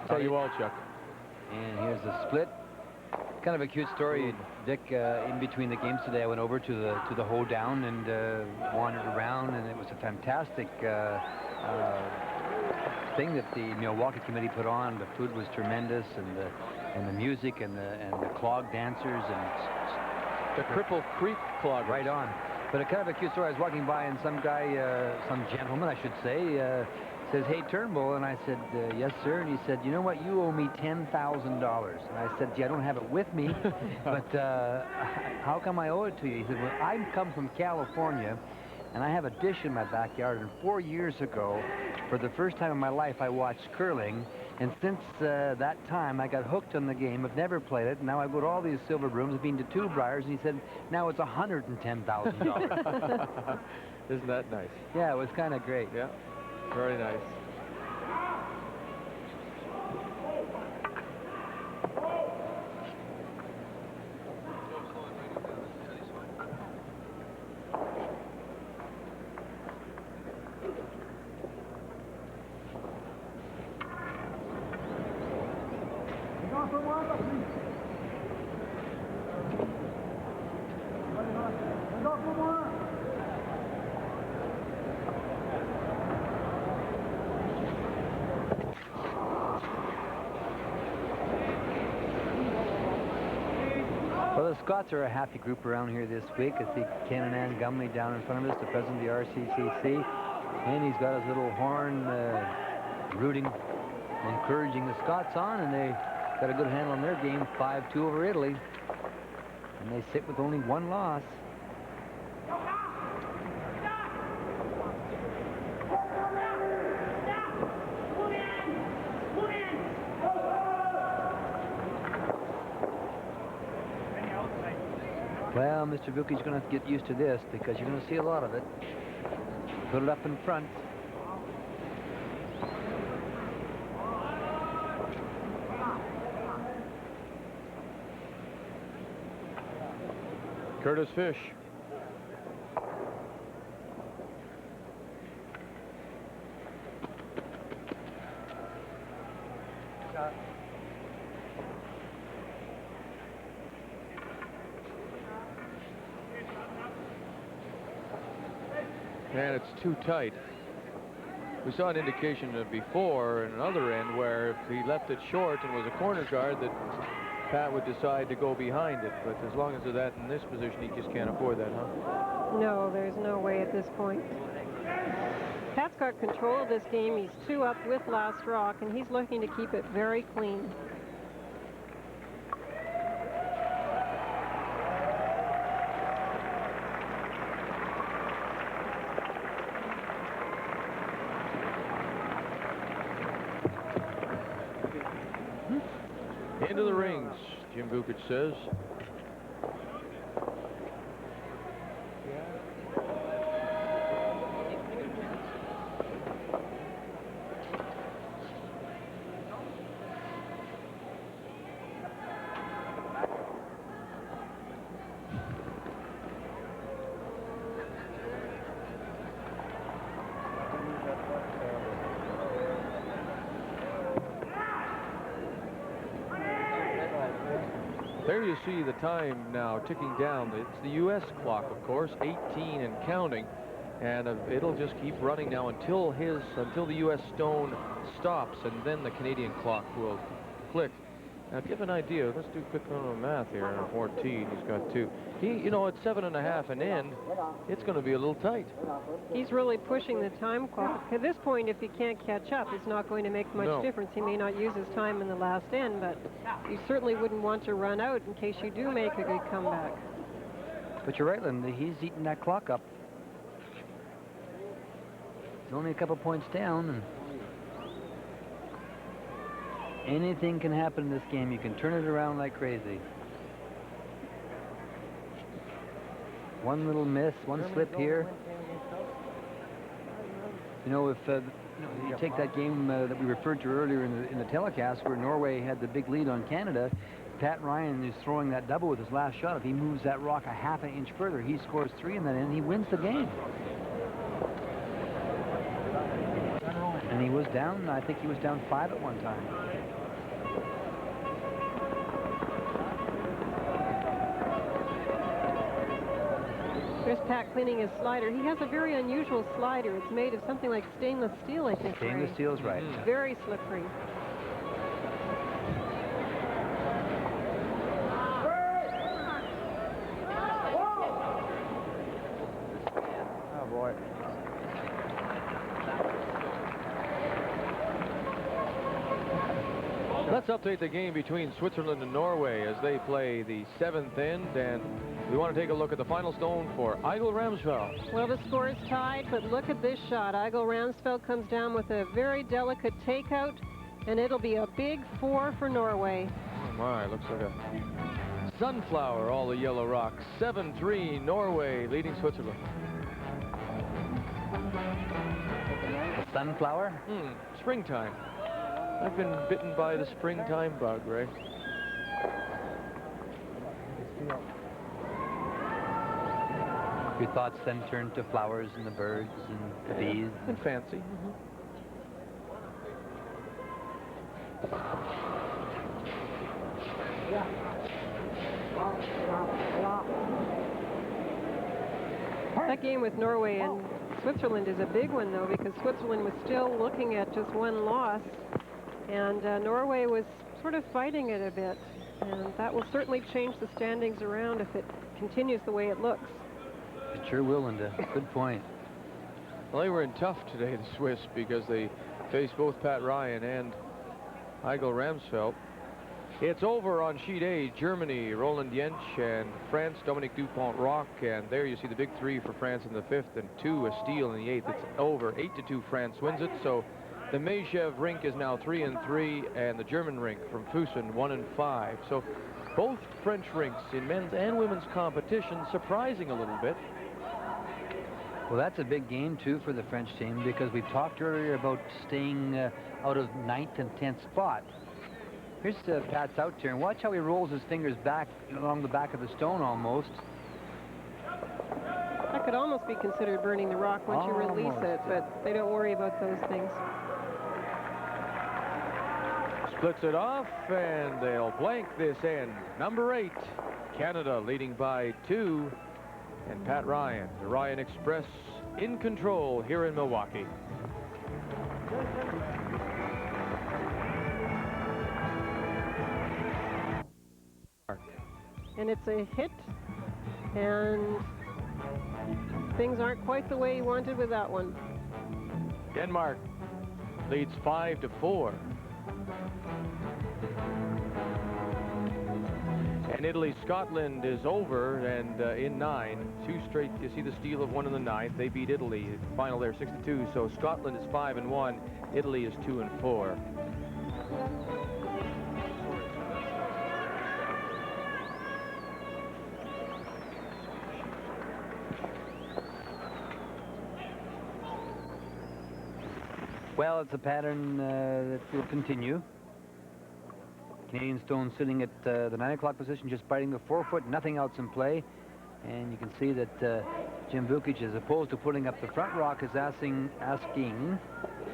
Teddy Walchuk. And here's the split. Kind of a cute story, Dick. In between the games today, I went over to the hoedown and wandered around, and it was a fantastic thing that the Milwaukee committee put on. The food was tremendous, and the music and the clog dancers and the Cripple Creek clog. Right on. But a kind of a cute story. I was walking by, and some guy, some gentleman, I should say, says, "Hey, Turnbull," and I said, "Yes, sir." And he said, "You know what? You owe me $10,000." And I said, "Gee, I don't have it with me, but how come I owe it to you?" He said, "Well, I come from California, And I have a dish in my backyard, and 4 years ago, for the first time in my life, I watched curling. And since that time, I got hooked on the game. I've never played it. Now I go to all these silver brooms. I've been to 2 Briars, and he said, now it's $110,000. Isn't that nice? Yeah, it was kind of great. Yeah, very nice. Well, the Scots are a happy group around here this week. I see Ken and Ann Gumley down in front of us, the president of the RCCC. And he's got his little horn rooting, encouraging the Scots on, and they got a good handle on their game, 5-2 over Italy. And they sit with only 1 loss. Well, Mr. Vukich is going to have to get used to this because you're going to see a lot of it. Put it up in front. Curtis Fish. And it's too tight. We saw an indication before in another end where if he left it short and was a corner guard that Pat would decide to go behind it. But as long as they're that in this position, he just can't afford that, huh? No, there's no way at this point. Pat's got control of this game. He's 2 up with last rock, and he's looking to keep it very clean. Into the rings, Jim Vukich says. There you see the time now ticking down. It's the U.S. clock, of course, 18 and counting, and it'll just keep running now until the U.S. stone stops, and then the Canadian clock will click. Now, to give an idea, let's do quick math here. 14, he's got 2. You know, at 7.5 an end, it's going to be a little tight. He's really pushing the time clock. At this point, if he can't catch up, it's not going to make much difference. He may not use his time in the last end, but you certainly wouldn't want to run out in case you do make a good comeback. But you're right, Linda. He's eating that clock up. He's only a couple points down. And anything can happen in this game. You can turn it around like crazy. One little miss, one slip here. You know, if you take that game that we referred to earlier in the telecast where Norway had the big lead on Canada, Pat Ryan is throwing that double with his last shot. If he moves that rock a half an inch further, he scores 3 in that end, he wins the game. And he was down, I think he was down 5 at one time. There's Pat cleaning his slider. He has a very unusual slider. It's made of something like stainless steel, I think. Stainless steel is right. Very slippery. Oh, boy. Let's update the game between Switzerland and Norway as they play the 7th end, and We want to take a look at the final stone for Eigil Ramsfeld. Well, the score is tied, but look at this shot. Eigil Ramsfeld comes down with a very delicate takeout, and it'll be a big 4 for Norway. Oh my, looks like a sunflower, all the yellow rocks. 7-3, Norway leading Switzerland. The sunflower? Springtime. I've been bitten by the springtime bug, Ray. Your thoughts then turn to flowers and the birds and the bees. And fancy. That game with Norway and Switzerland is a big one, though, because Switzerland was still looking at just one loss, and Norway was sort of fighting it a bit. And that will certainly change the standings around if it continues the way it looks. It sure will, Linda. Good point. Well, they were in tough today, the Swiss, because they faced both Pat Ryan and Eigil Ramsfeld. It's over on sheet A. Germany, Roland Jentsch, and France, Dominique Dupont-Roch. And there you see the big 3 for France in the 5th, and 2 a steal in the 8th. It's over. 8-2, France wins it. So the Mejev rink is now 3-3, and the German rink from Fussen 1-5. So both French rinks in men's and women's competition surprising a little bit. Well, that's a big game, too, for the French team, because we talked earlier about staying out of 9th and 10th spot. Here's Pat's out here, and watch how he rolls his fingers back along the back of the stone almost. That could almost be considered burning the rock once you release it, but they don't worry about those things. Splits it off, and they'll blank this end. Number 8, Canada leading by 2. And Pat Ryan, the Ryan Express, in control here in Milwaukee. And it's a hit, and things aren't quite the way he wanted with that one. Denmark leads 5-4. And Italy, Scotland is over, and in 9, 2 straight. You see the steal of 1 in the 9th. They beat Italy. Final there, 6-2. So Scotland is 5-1. Italy is 2-4. Well, it's a pattern that will continue. Canadian stone sitting at the 9 o'clock position, just biting the 4-foot, nothing else in play. And you can see that Jim Vukich, as opposed to putting up the front rock, is asking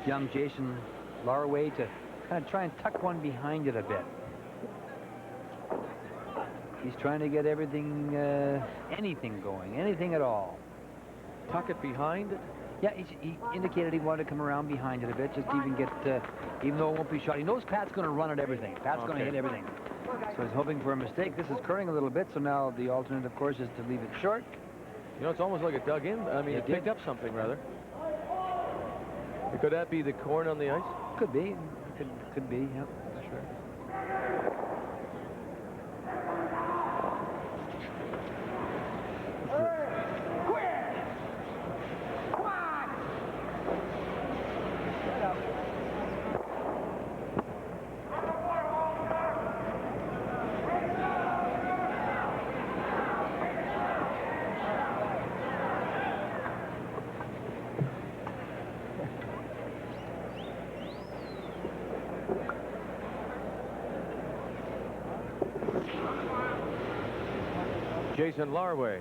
young Jason Larway to kind of try and tuck one behind it a bit. He's trying to get everything, anything going, anything at all. Tuck it behind it? Yeah, he indicated he wanted to come around behind it a bit, just even get, even though it won't be shot. He knows Pat's going to run at everything. Pat's going to hit everything. So he's hoping for a mistake. This is curling a little bit, so now the alternate, of course, is to leave it short. You know, it's almost like it dug in. I mean, it picked up something, rather. Could that be the corn on the ice? Could be. Could be, yeah, sure. Jason Larway.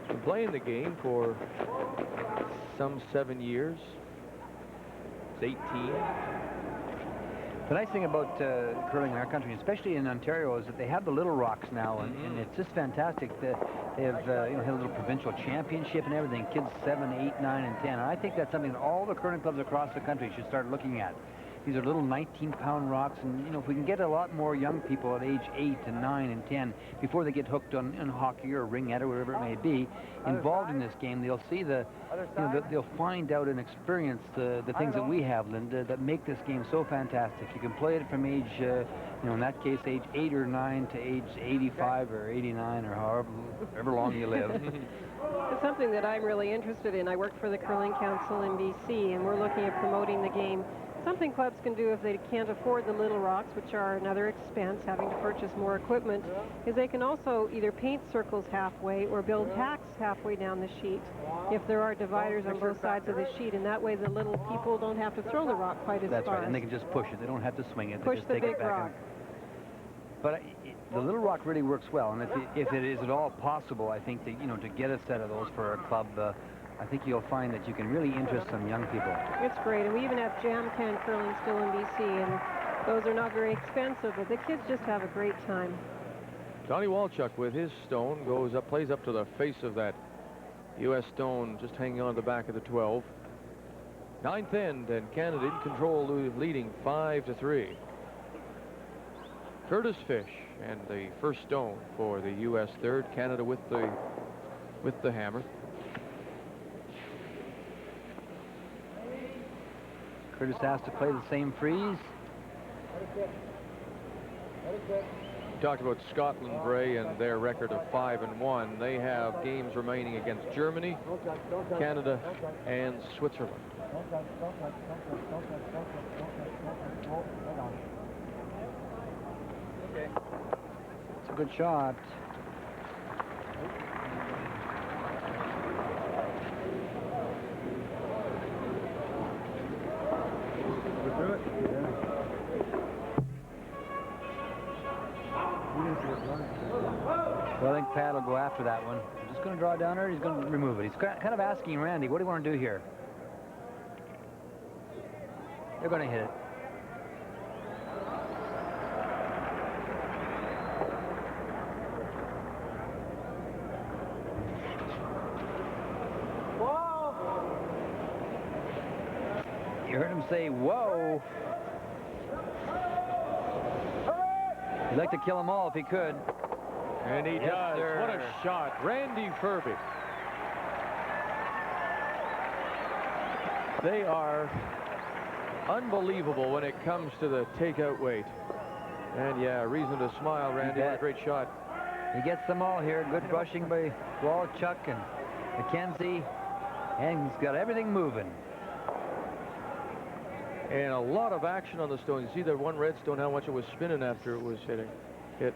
Been playing the game for some 7 years. It's 18. The nice thing about curling in our country, especially in Ontario, is that they have the little rocks now, and it's just fantastic. They have you know, had a little provincial championship and everything. Kids 7, 8, 9, and 10. And I think that's something that all the curling clubs across the country should start looking at. These are little 19-pound rocks, and you know, if we can get a lot more young people at age 8 and 9 and 10 before they get hooked on hockey or ringette or whatever it may be, involved in this game, they'll see they'll find out and experience the things that we have, Linda, that make this game so fantastic. You can play it from age, in that case, age 8 or 9 to age 85 or 89 or however long you live. It's something that I'm really interested in. I work for the Curling Council in BC, and we're looking at promoting the game. Something clubs can do if they can't afford the little rocks, which are another expense, having to purchase more equipment, is they can also either paint circles halfway or build tacks halfway down the sheet if there are dividers on both sides of the sheet, and that way the little people don't have to throw the rock quite as far. That's right, and they can just push it. They don't have to swing it. Push they just the take big it back rock. But the little rock really works well, and if it is at all possible, I think that, to get a set of those for a club, I think you'll find that you can really interest some young people. It's great, and we even have jam can curling still in BC, and those are not very expensive, but the kids just have a great time. Donnie Walchuk with his stone plays up to the face of that U.S. stone, just hanging on the back of the 12. Ninth end, and Canada in control, leading 5-3. Curtis Fish and the first stone for the U.S. third. Canada with the hammer. Curtis has to play the same freeze. We talked about Scotland, Bray, and their record of 5-1. They have games remaining against Germany, Canada, and Switzerland. It's a good shot. Well, I think Pat will go after that one. He's just going to draw down there. He's going to remove it. He's kind of asking Randy, what do you want to do here? They're going to hit it. You heard him say, whoa. He'd like to kill them all if he could. And he does. Sir. What a shot. Randy Furby. They are unbelievable when it comes to the takeout weight. And yeah, reason to smile, Randy. What a great shot. He gets them all here. Good brushing by Walchuk and McKenzie. And he's got everything moving. And a lot of action on the stone. You see that one red stone, how much it was spinning after it was hit.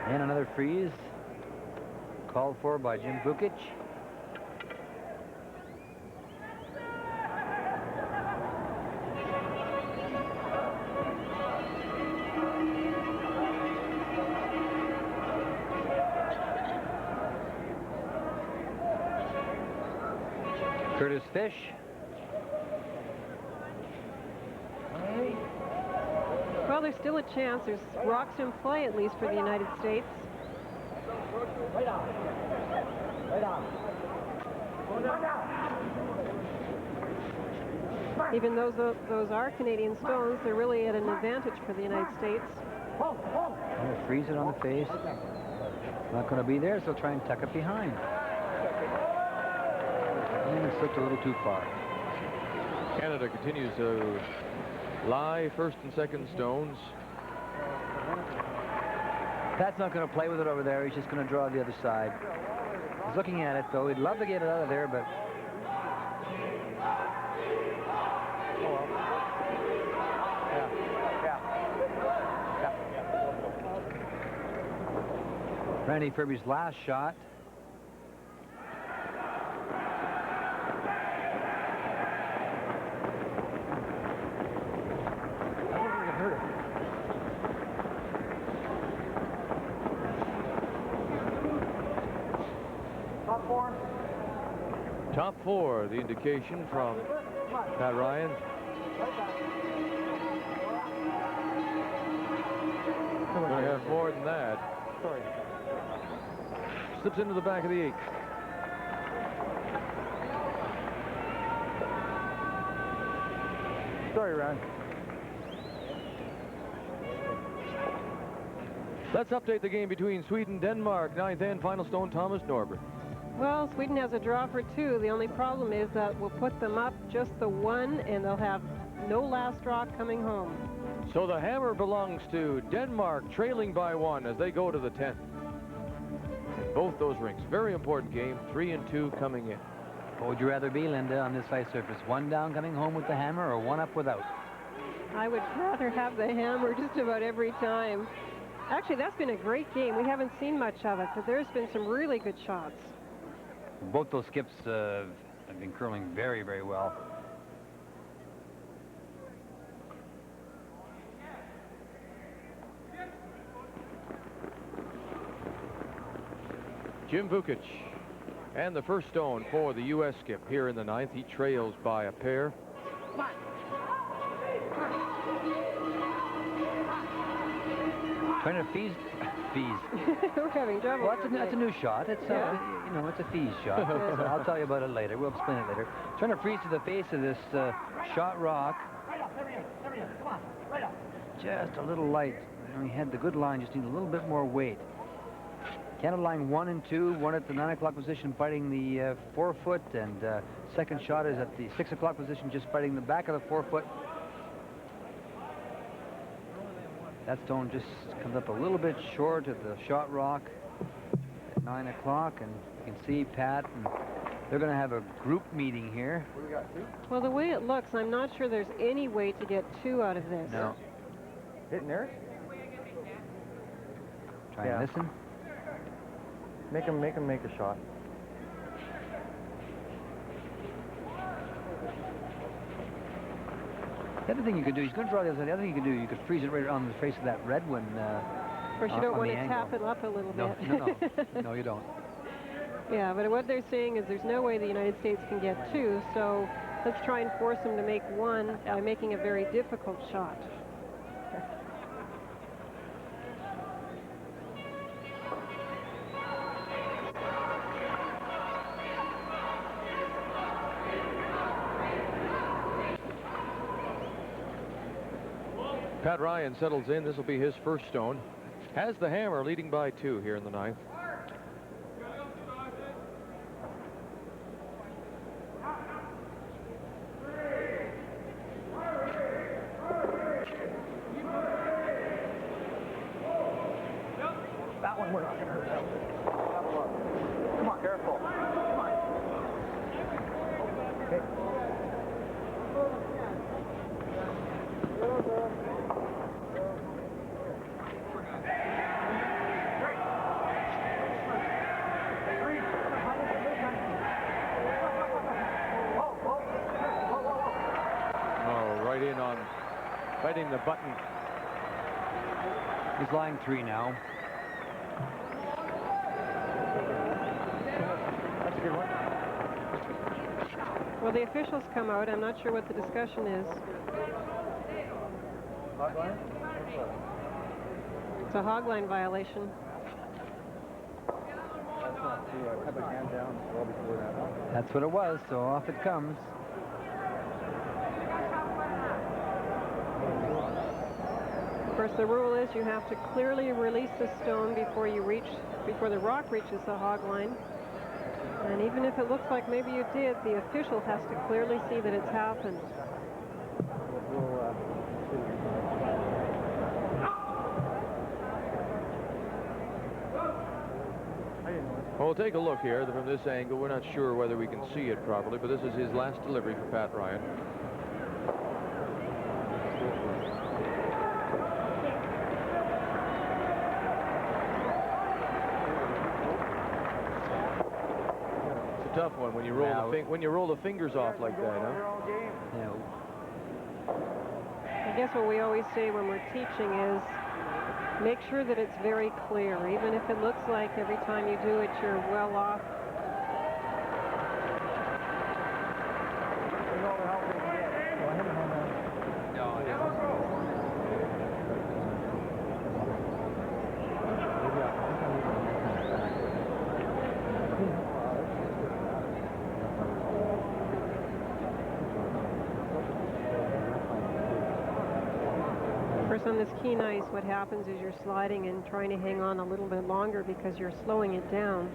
And another freeze. Called for by Jim Vukich. Curtis Fish. Well, there's still a chance. There's rocks in play, at least for the United States. Even though those are Canadian stones, they're really at an advantage for the United States. Freeze it on the face. Not going to be there, so try and tuck it behind. And it slipped a little too far. Canada continues to lie first and second stones. Pat's not going to play with it over there. He's just going to draw the other side. He's looking at it, though. He'd love to get it out of there, but... Randy Furby's last shot. Top four, the indication from Pat Ryan. We're going to have more than that. Slips into the back of the 8. Sorry, Ron. Let's update the game between Sweden, Denmark. 9th and final stone, Thomas Norgren. Well, Sweden has a draw for 2. The only problem is that we'll put them up just the 1, and they'll have no last draw coming home. So the hammer belongs to Denmark, trailing by 1 as they go to the 10th. In both those rinks, very important game, 3 and 2 coming in. What would you rather be, Linda, on this ice surface? 1 down coming home with the hammer, or 1 up without? I would rather have the hammer just about every time. Actually, that's been a great game. We haven't seen much of it, but there's been some really good shots. Both those skips have been curling very, very well. Jim Vukich, and the first stone for the U.S. skip here in the 9th. He trails by a pair. Trying to fees. We're having trouble. Well, that's a new shot. It's you know, it's a fees shot. So I'll tell you about it later. We'll explain it later. Trying to freeze to the face of this shot rock. Just a little light. You know, he had the good line. Just need a little bit more weight. Canada line 1 and 2. 1 at the 9 o'clock position, fighting the 4-foot, and second shot is at the 6 o'clock position, just fighting the back of the 4-foot. That stone just comes up a little bit short of the shot rock at 9 o'clock, and you can see Pat, and they're going to have a group meeting here. What do we got, 2? Well, the way it looks, I'm not sure there's any way to get 2 out of this. No. Hitting there? Try and listen. Make him make a shot. The other thing you could do, he's going to draw the other side. The other thing you could do, you could freeze it right on the face of that red one. Of course, you don't want to tap it up a little bit. No, no, you don't. Yeah, but what they're saying is there's no way the United States can get 2, so let's try and force them to make 1 by making a very difficult shot. Pat Ryan settles in. This will be his first stone. Has the hammer, leading by 2 here in the 9th. That one we're not going to hurt. Come on, careful. Come on. Okay. Fighting the button. He's line 3 now. That's a good one. Well, the officials come out. I'm not sure what the discussion is. Hot line? It's a hog line violation. That's not true. I had my hand down well before that. That's what it was, so off it comes. Of course, the rule is you have to clearly release the stone before the rock reaches the hog line. And even if it looks like maybe you did, the official has to clearly see that it's happened. Well, we'll take a look here from this angle. We're not sure whether we can see it properly, but this is his last delivery for Pat Ryan. Tough one when you roll the fingers off like that, huh? Yeah. I guess what we always say when we're teaching is make sure that it's very clear, even if it looks like every time you do it you're well off. course, on this keen ice, what happens is you're sliding and trying to hang on a little bit longer because you're slowing it down.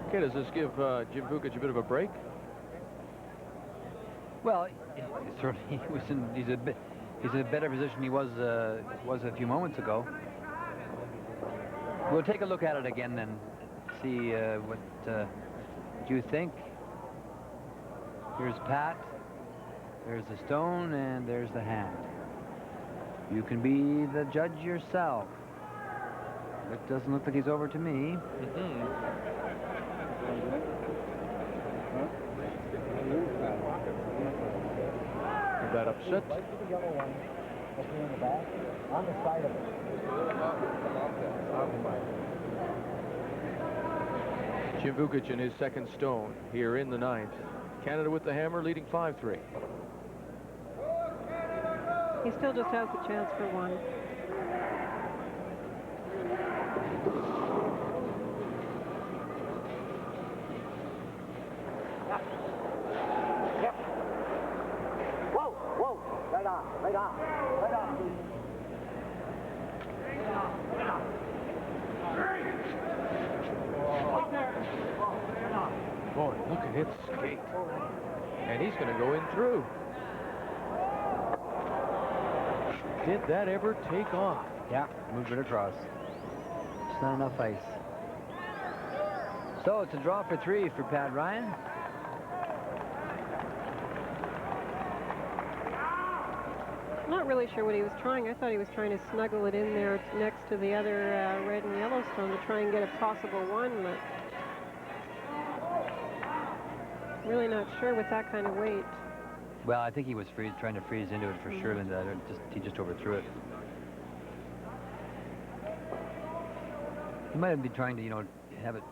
Okay, does this give Jim Vukich a bit of a break? Well, certainly he's in a better position he was a few moments ago. We'll take a look at it again and see what you think. Here's Pat, there's the stone, and there's the hand. You can be the judge yourself. It doesn't look like he's over to me. Is that upset? Jim Vukich in his second stone here in the ninth. Canada with the hammer, leading 5-3. He still just has the chance for one. Boy, look at it skate. And he's going to go in through. Did that ever take off? Yeah, moved it across. It's not enough ice. So it's a draw for 3 for Pat Ryan. Not really sure what he was trying. I thought he was trying to snuggle it in there next to the other red and yellow stone to try and get a possible one, but really not sure with that kind of weight. Well, I think he was trying to freeze into it for sure, Linda. He just overthrew it. He might have been trying to, have it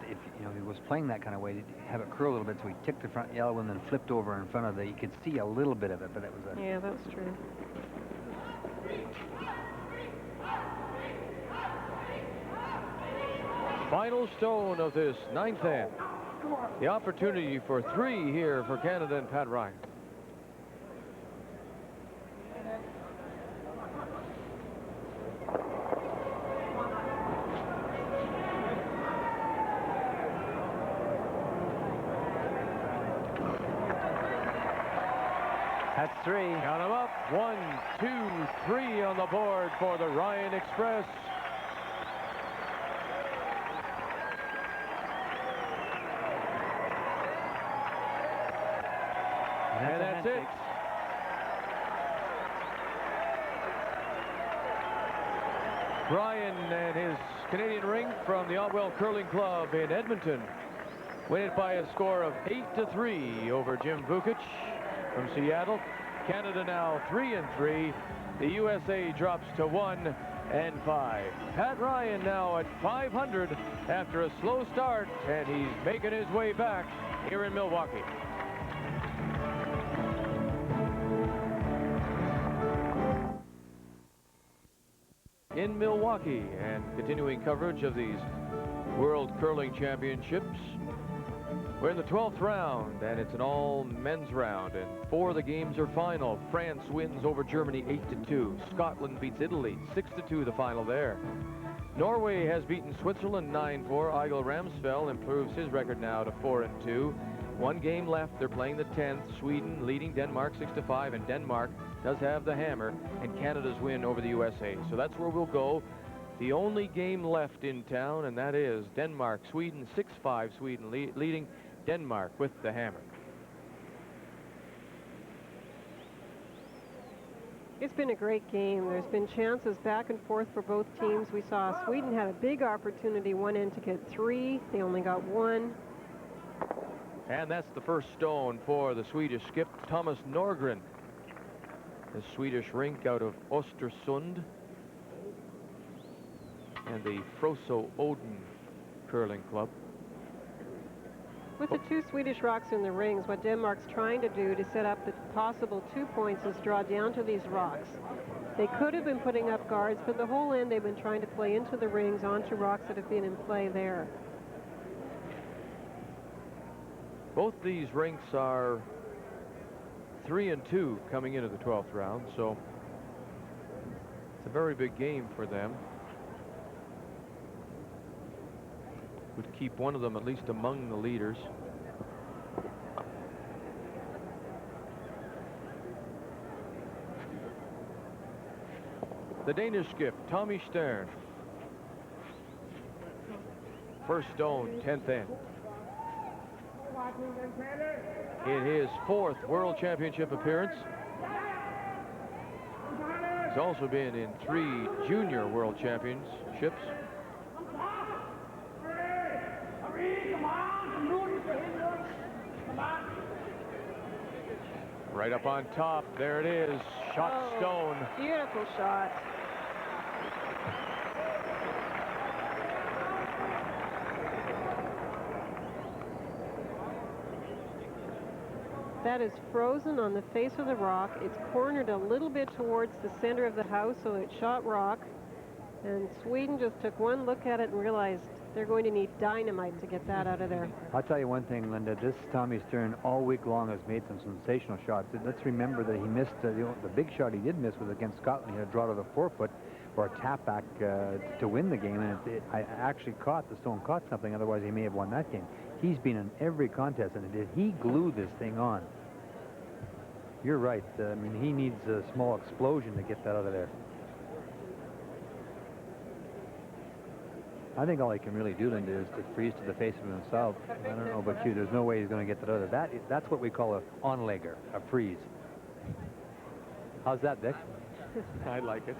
if he was playing that kind of way, have it curl a little bit, so he ticked the front yellow and then flipped over in front of the. You could see a little bit of it, but it was a. Yeah, that's true. Final stone of this ninth hand. The opportunity for 3 here for Canada and Pat Ryan. That's 3. Count them up. 1, 2, 3 on the board for the Ryan Express. And that's it. Ryan and his Canadian ring from the Otwell Curling Club in Edmonton win it by a score of 8-3 over Jim Vukich from Seattle. Canada now 3-3. The USA drops to 1-5. Pat Ryan now at 500 after a slow start, and he's making his way back here in Milwaukee. In Milwaukee, and continuing coverage of these World Curling Championships. We're in the 12th round, and it's an all-men's round, and 4 of the games are final. France wins over Germany 8-2. Scotland beats Italy 6-2, the final there. Norway has beaten Switzerland 9-4. Eigil Ramsfell improves his record now to 4-2. 1 game left. They're playing the 10th. Sweden leading Denmark 6-5, and Denmark does have the hammer, and Canada's win over the USA. So that's where we'll go. The only game left in town, and that is Denmark-Sweden 6-5. Sweden leading Denmark with the hammer. It's been a great game. There's been chances back and forth for both teams. We saw Sweden had a big opportunity one end to get 3. They only got 1. And that's the first stone for the Swedish skip, Thomas Norgren. The Swedish rink out of Östersund. And the Froso Oden Curling Club. With the 2 Swedish rocks in the rings, what Denmark's trying to do to set up the possible 2 points is draw down to these rocks. They could have been putting up guards, but the whole end they've been trying to play into the rings onto rocks that have been in play there. Both these rinks are 3-2 coming into the 12th round, so it's a very big game for them. Would keep one of them at least among the leaders. The Danish skip, Tommy Stjerne. First stone, 10th end. In his 4th World Championship appearance. He's also been in 3 Junior World Championships. Right up on top, there it is, shot stone. Beautiful shot. That is frozen on the face of the rock. It's cornered a little bit towards the center of the house, so it shot rock. And Sweden just took one look at it and realized they're going to need dynamite to get that out of there. I'll tell you one thing, Linda. This Tommy Stjerne all week long has made some sensational shots. Let's remember that he missed the big shot he did miss was against Scotland. He had a draw to the 4-foot or a tap back to win the game, and I actually the stone caught something. Otherwise, he may have won that game. He's been in every contest, and did he glue this thing on? You're right. I mean, he needs a small explosion to get that out of there. I think all he can really do, Linda, is to freeze to the face of himself. I don't know about you. There's no way he's going to get that out of that. That's what we call a on-legger, a freeze. How's that, Dick? I like it.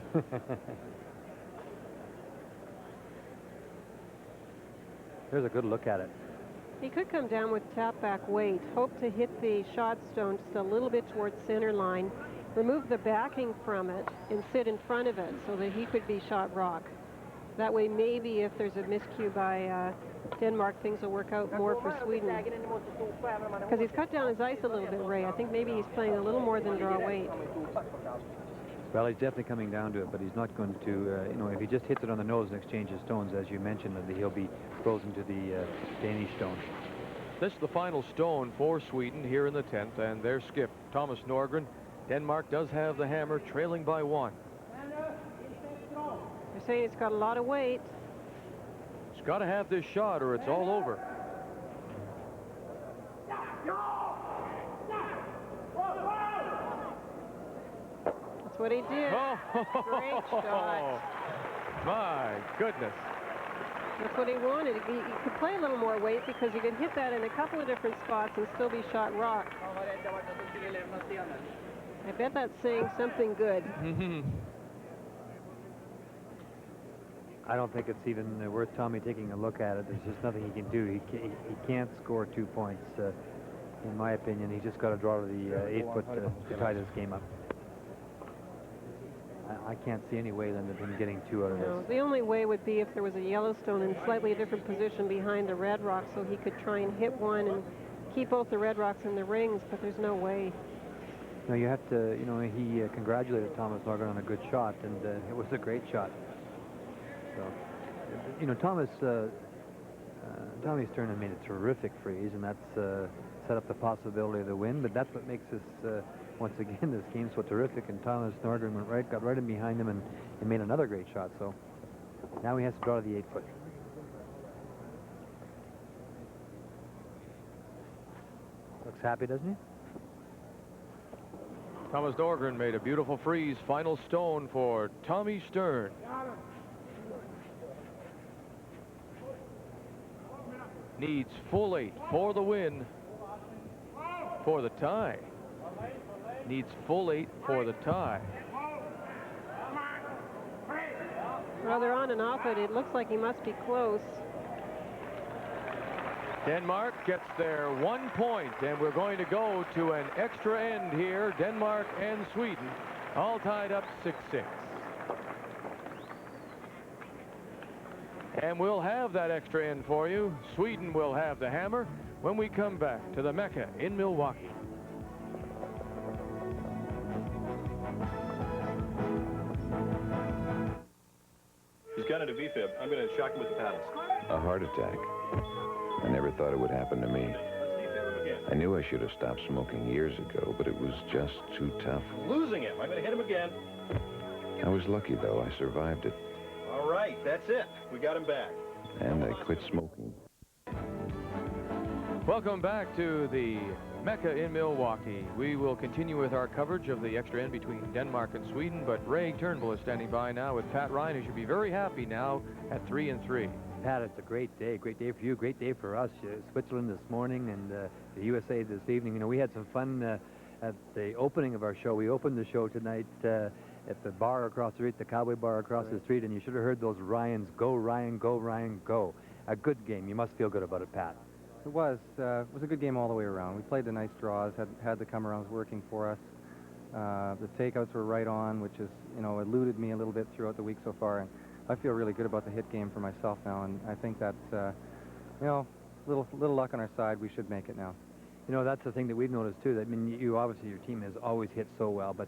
There's a good look at it. He could come down with tap back weight, hope to hit the shot stone just a little bit towards center line, remove the backing from it, and sit in front of it so that he could be shot rock. That way, maybe if there's a miscue by Denmark, things will work out more for Sweden. Because he's cut down his ice a little bit, Ray. I think maybe he's playing a little more than draw weight. Well, he's definitely coming down to it, but he's not going to, you know, if he just hits it on the nose and exchanges stones, as you mentioned, he'll be frozen to the Danish stone. This is the final stone for Sweden here in the 10th, and their skip, Thomas Norgren. Denmark does have the hammer, trailing by 1. They're saying it's got a lot of weight. It's got to have this shot or it's all over. That's what he did. Oh. Great shot. My goodness. That's what he wanted. He could play a little more weight because he could hit that in a couple of different spots and still be shot rock. I bet that's saying something good. I don't think it's even worth Tommy taking a look at it. There's just nothing he can do. He can't score 2 points, in my opinion. He's just got to draw to the 8-foot to tie this game up. I can't see any way then of him getting 2 out of this. No, the only way would be if there was a Yellowstone in slightly a different position behind the red rock so he could try and hit one and keep both the red rocks in the rings, but there's no way. No, you have to, you know, he congratulated Thomas Norgren on a good shot, and it was a great shot. So, you know, Tommy Stjerne made a terrific freeze, and that's set up the possibility of the win, but that's what makes this, once again, this game so terrific, and Thomas Norgren got right in behind him and made another great shot, so now he has to draw to the 8-foot. Looks happy, doesn't he? Thomas Norgren made a beautiful freeze. Final stone for Tommy Stjerne. Needs full 8 for the win. For the tie. Needs full 8 for the tie. Well, they're on and off it. It looks like he must be close. Denmark gets their 1 point, and we're going to go to an extra end here. Denmark and Sweden all tied up 6-6. And we'll have that extra end for you. Sweden will have the hammer when we come back to the Mecca in Milwaukee. He's got a defib. I'm going to shock him with the paddles. A heart attack. I never thought it would happen to me. I knew I should have stopped smoking years ago, but it was just too tough. Losing him. I'm going to hit him again. I was lucky, though. I survived it. All right, that's it. We got him back. And I quit smoking. Welcome back to the Mecca in Milwaukee. We will continue with our coverage of the extra end between Denmark and Sweden, but Ray Turnbull is standing by now with Pat Ryan, who should be very happy now at 3-3. Pat, it's a great day for you, great day for us. Switzerland this morning and the USA this evening. You know, we had some fun at the opening of our show. We opened the show tonight at the bar across the street, the Cowboy Bar across the street, and you should have heard those Ryans, go Ryan, go Ryan, go. A good game. You must feel good about it, Pat. It was a good game all the way around. We played the nice draws, had the come-arounds working for us. The takeouts were right on, which is, you know, eluded me a little bit throughout the week so far, and I feel really good about the hit game for myself now, and I think that, you know, little luck on our side, we should make it now. You know, that's the thing that we've noticed, too. I mean, you obviously, your team has always hit so well, but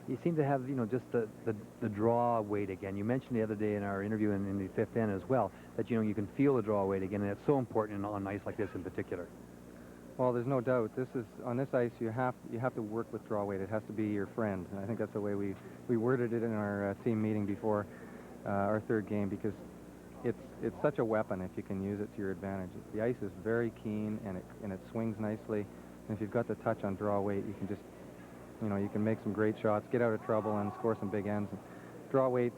you seem to have, you know, just the draw weight again. You mentioned the other day in our interview in the fifth end as well that, you know, you can feel the draw weight again, and it's so important on ice like this in particular. Well, there's no doubt. On this ice, you have to work with draw weight. It has to be your friend, and I think that's the way we worded it in our team meeting before our third game, because it's such a weapon if you can use it to your advantage. The ice is very keen, and it swings nicely. And if you've got the touch on draw weight, you can just, you know, you can make some great shots, get out of trouble, and score some big ends. And draw weight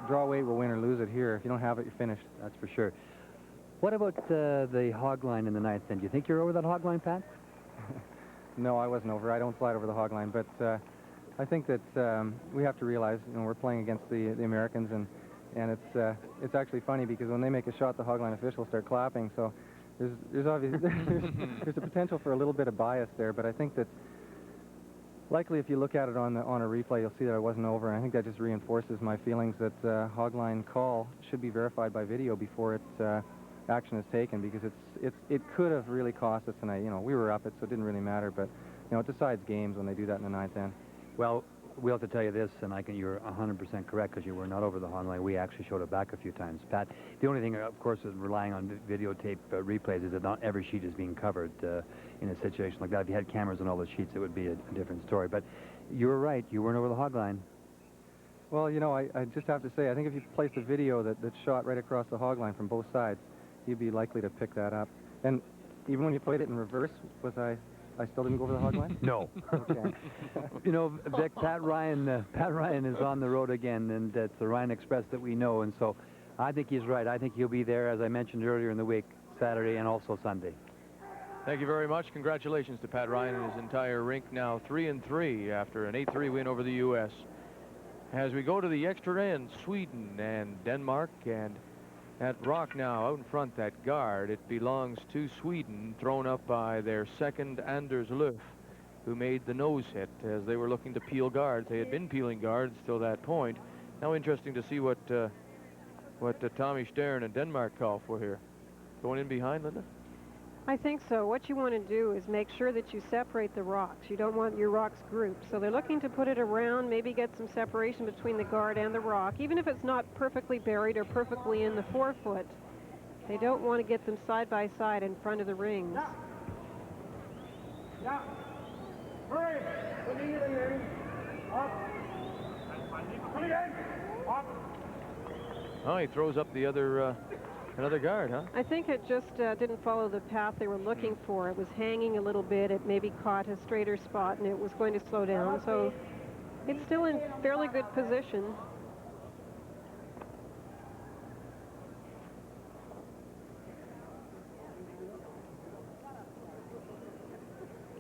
will win or lose it here. If you don't have it, you're finished. That's for sure. What about the hog line in the ninth end? Do you think you're over that hog line, Pat? No, I wasn't over. I don't slide over the hog line, but I think that we have to realize, you know, we're playing against the Americans, and it's actually funny because when they make a shot, the hog line officials start clapping. So there's obviously there's a potential for a little bit of bias there, but I think that likely if you look at it on a replay, you'll see that I wasn't over, and I think that just reinforces my feelings that hog line call should be verified by video before action is taken, because it could have really cost us tonight. You know, we were up it, so it didn't really matter, but you know, it decides games when they do that in the ninth end. Well, we'll have to tell you this, and you're 100% correct, because you were not over the hog line. We actually showed it back a few times. Pat, the only thing, of course, is relying on videotape replays is that not every sheet is being covered in a situation like that. If you had cameras on all the sheets, it would be a different story. But you were right. You weren't over the hog line. Well, you know, I just have to say, I think if you placed a video that shot right across the hog line from both sides, you'd be likely to pick that up. And even when you played it in reverse, I still didn't go over the hog line? No. Okay. You know, Vic, Pat Ryan is on the road again, and it's the Ryan Express that we know, and so I think he's right. I think he'll be there, as I mentioned earlier in the week, Saturday and also Sunday. Thank you very much. Congratulations to Pat Ryan and his entire rink, now 3-3 after an 8-3 win over the U.S. As we go to the extra end, Sweden and Denmark, and at rock now out in front, that guard, it belongs to Sweden, thrown up by their second Anders Löf, who made the nose hit as they were looking to peel guards. They had been peeling guards till that point. Now interesting to see what Tommy Stjerne and Denmark call for here. Going in behind, Linda? I think so. What you want to do is make sure that you separate the rocks. You don't want your rocks grouped. So they're looking to put it around, maybe get some separation between the guard and the rock, even if it's not perfectly buried or perfectly in the forefoot. They don't want to get them side by side in front of the rings. Oh, he throws up the other another guard, huh? I think it just didn't follow the path they were looking for. It was hanging a little bit. It maybe caught a straighter spot, and it was going to slow down. So it's still in fairly good position.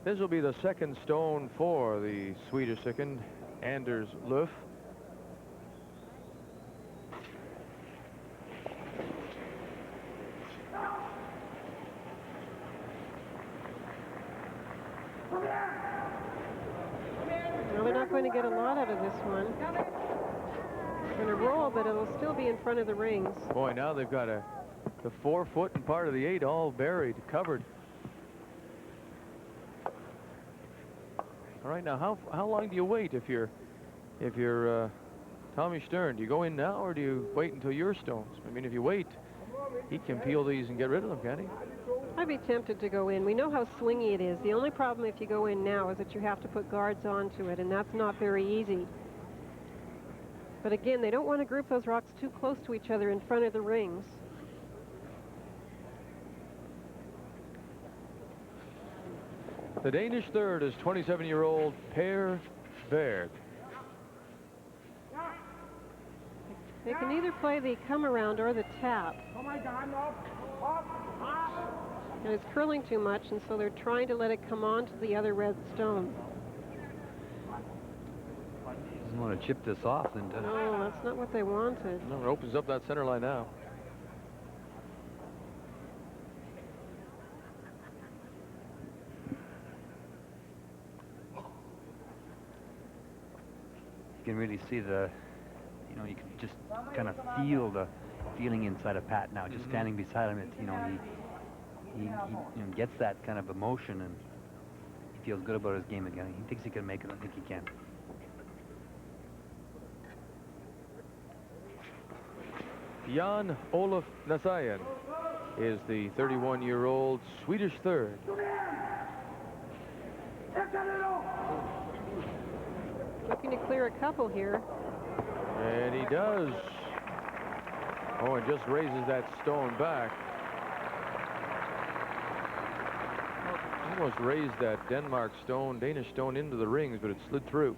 This will be the second stone for the Swedish second, Anders Löf. Well, they're not going to get a lot out of this one. It's going to roll, but it'll still be in front of the rings. Boy, now they've got the 4 foot and part of the 8 all buried, covered. All right, now how long do you wait if you're Tommy Stjerne? Do you go in now, or do you wait until your stones? I mean, if you wait, he can peel these and get rid of them, can't he? I'd be tempted to go in. We know how swingy it is. The only problem if you go in now is that you have to put guards onto it, and that's not very easy. But again, they don't want to group those rocks too close to each other in front of the rings. The Danish third is 27-year-old Per Berg. They can either play the come around or the tap. And it's curling too much, and so they're trying to let it come onto the other red stone. Doesn't want to chip this off, then. No, that's not what they wanted. No, it opens up that center line now. You can really see the, you know, you can just kind of feel the feeling inside of Pat now, just standing beside him. You know, he gets that kind of emotion, and he feels good about his game again. He thinks he can make it. I think he can. Jan-Olof Nasayan is the 31-year-old Swedish third. Looking to clear a couple here. And he does. Oh, and just raises that stone back. Almost raised that Danish stone into the rings, but it slid through.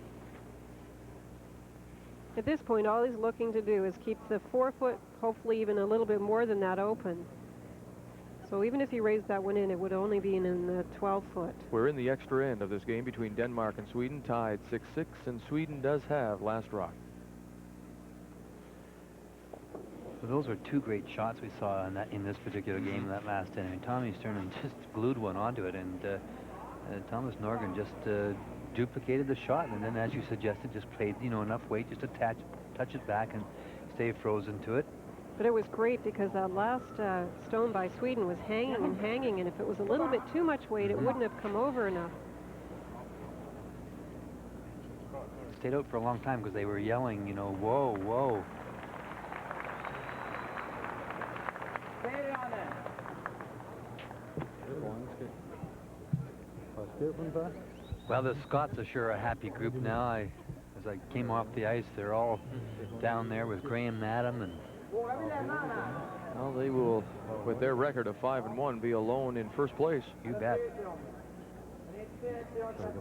At this point, all he's looking to do is keep the 4-foot, hopefully even a little bit more than that, open. So even if he raised that one in, it would only be in the 12-foot. We're in the extra end of this game between Denmark and Sweden, tied 6-6, and Sweden does have last rock. So those were two great shots we saw in this particular game, that last end. I mean, Tommy Stjerne just glued one onto it, and Thomas Norgren just duplicated the shot, and then, as you suggested, just played, you know, enough weight just to touch it back and stay frozen to it. But it was great because that last stone by Sweden was hanging and hanging, and if it was a little bit too much weight, it wouldn't have come over enough. It stayed out for a long time because they were yelling, you know, whoa, whoa. Well, the Scots are sure a happy group now. As I came off the ice, they're all down there with Graham and Adam, and well, they will, with their record of 5-1, be alone in first place. You bet.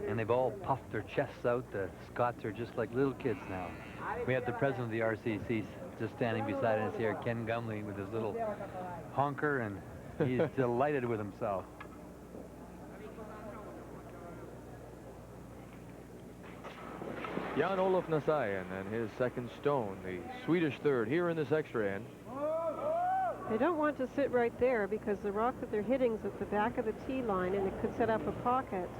And they've all puffed their chests out. The Scots are just like little kids now. We have the president of the RCC just standing beside us here, Ken Gumley, with his little honker, and he's delighted with himself. Jan-Olof Nasayan and his second stone, the Swedish third, here in this extra end. They don't want to sit right there because the rock that they're hitting is at the back of the tee line, and it could set up a pocket.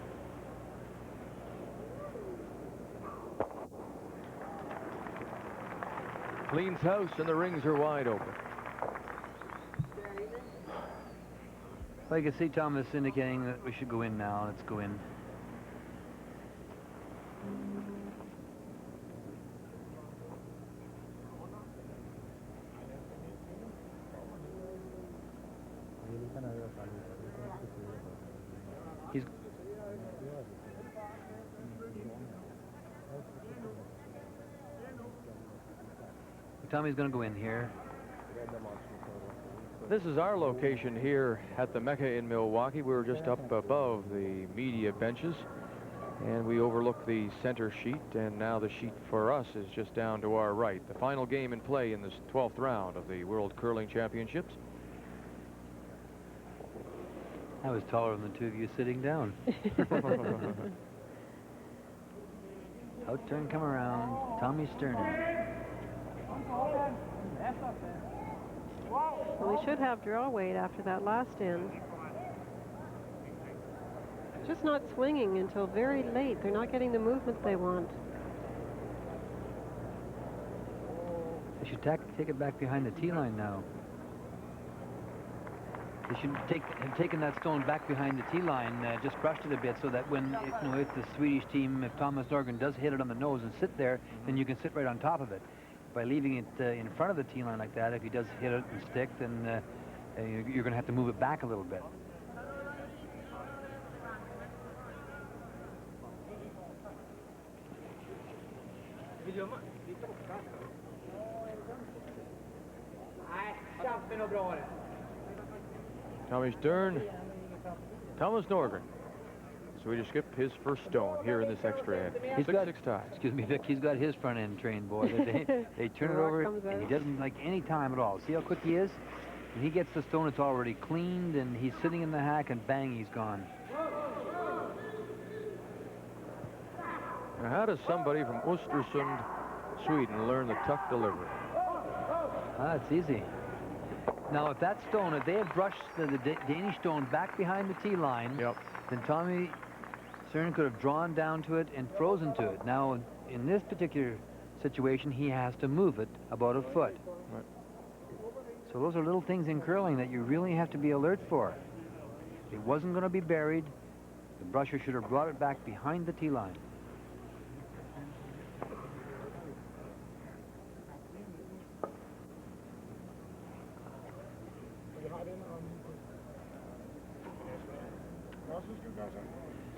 Cleans house, and the rings are wide open. Well, you can see Thomas indicating that we should go in now. Let's go in. Tommy's going to go in here. This is our location here at the Mecca in Milwaukee. We're just up above the media benches, and we overlook the center sheet, and now the sheet for us is just down to our right. The final game in play in this 12th round of the World Curling Championships. I was taller than the two of you sitting down. Out turn, come around. Tommy Stjerne. Well, we should have draw weight after that last end. Just not swinging until very late. They're not getting the movement they want. They should take it back behind the tee line now. They should have taken that stone back behind the tee line, just brushed it a bit, so that when, if the Swedish team, if Thomas Norgren does hit it on the nose and sit there, then you can sit right on top of it. By leaving it in front of the tee line like that, if he does hit it and stick, then you're going to have to move it back a little bit. Tommy Stjerne, Thomas Norgren. Swedish skip his first stone here in this extra end. He's 6-6 tie. Excuse me, Vic. He's got his front end trained, boy. They turn it over, and he doesn't like any time at all. See how quick he is? When he gets the stone, it's already cleaned, and he's sitting in the hack, and bang, he's gone. Now, how does somebody from Östersund, Sweden, learn the tuck delivery? It's easy. Now, if that stone, if they had brushed the Danish stone back behind the tee line, then Tommy Stjerne could have drawn down to it and frozen to it. Now, in this particular situation, he has to move it about a foot. Right. So those are little things in curling that you really have to be alert for. If it wasn't going to be buried, the brusher should have brought it back behind the tee line.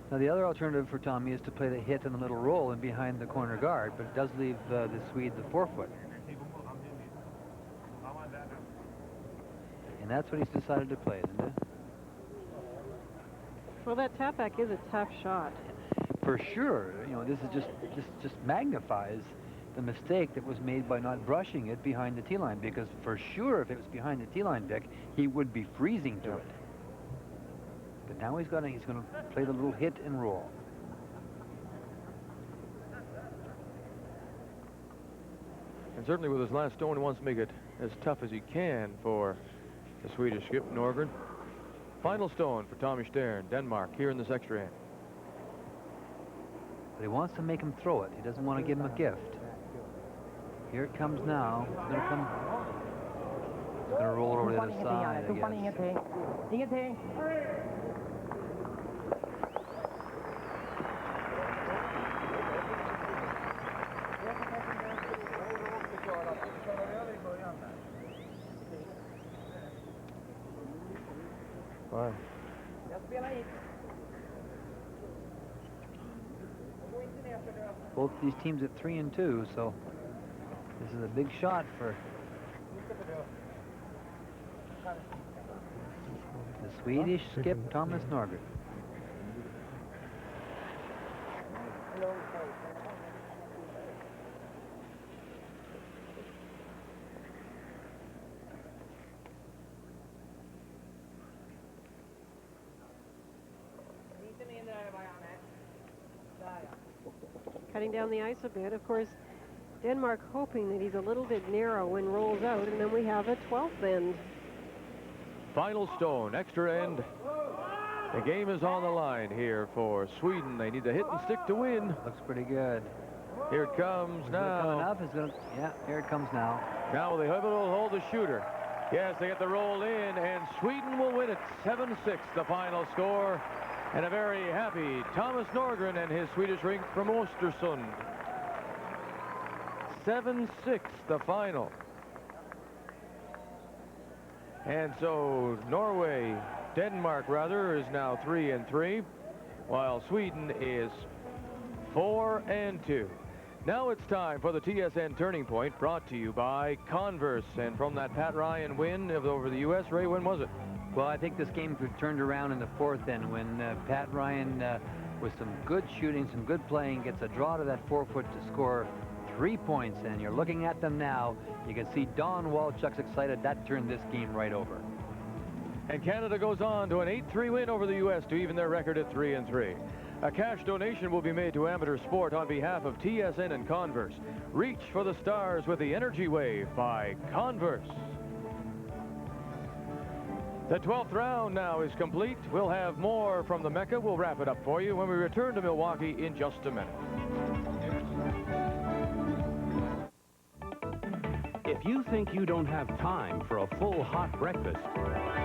Now, the other alternative for Tommy is to play the hit and the little roll and behind the corner guard, but it does leave the Swede the forefoot. And that's what he's decided to play, isn't it? Well, that tap back is a tough shot. For sure. You know, this is just magnifies the mistake that was made by not brushing it behind the tee line, because for sure, if it was behind the tee line, Vic, he would be freezing to it. But now he's going to play the little hit and roll. And certainly with his last stone, he wants to make it as tough as he can for the Swedish skip, Norgren. Final stone for Tommy Stjerne, Denmark, here in this extra end. But he wants to make him throw it. He doesn't want to give him a gift. Here it comes now. It's going to come. It's going to roll over to the other side, I guess. Wow. Both these teams at 3-2, so this is a big shot for the Swedish skip, Thomas Norgren. Cutting down the ice a bit. Of course, Denmark hoping that he's a little bit narrow when rolls out, and then we have a 12th end. Final stone, extra end. The game is on the line here for Sweden. They need to hit and stick to win. Looks pretty good. Here it comes now. Coming up. Yeah, here it comes now. Now will they hold the shooter? Yes, they get the roll in, and Sweden will win it. 7-6, the final score. And a very happy Thomas Norgren and his Swedish rink from Östersund. 7-6, the final. And so Denmark rather, is now 3-3, while Sweden is 4-2. Now it's time for the TSN Turning Point, brought to you by Converse. And from that Pat Ryan win over the U.S., Ray, when was it? Well, I think this game turned around in the fourth end when Pat Ryan, with some good shooting, some good playing, gets a draw to that forefoot to score 3 points. And you're looking at them now. You can see Don Walchuk's excited. That turned this game right over. And Canada goes on to an 8-3 win over the U.S. to even their record at 3-3. A cash donation will be made to amateur sport on behalf of TSN and Converse. Reach for the stars with the Energy Wave by Converse. The 12th round now is complete. We'll have more from the Mecca. We'll wrap it up for you when we return to Milwaukee in just a minute. If you think you don't have time for a full hot breakfast,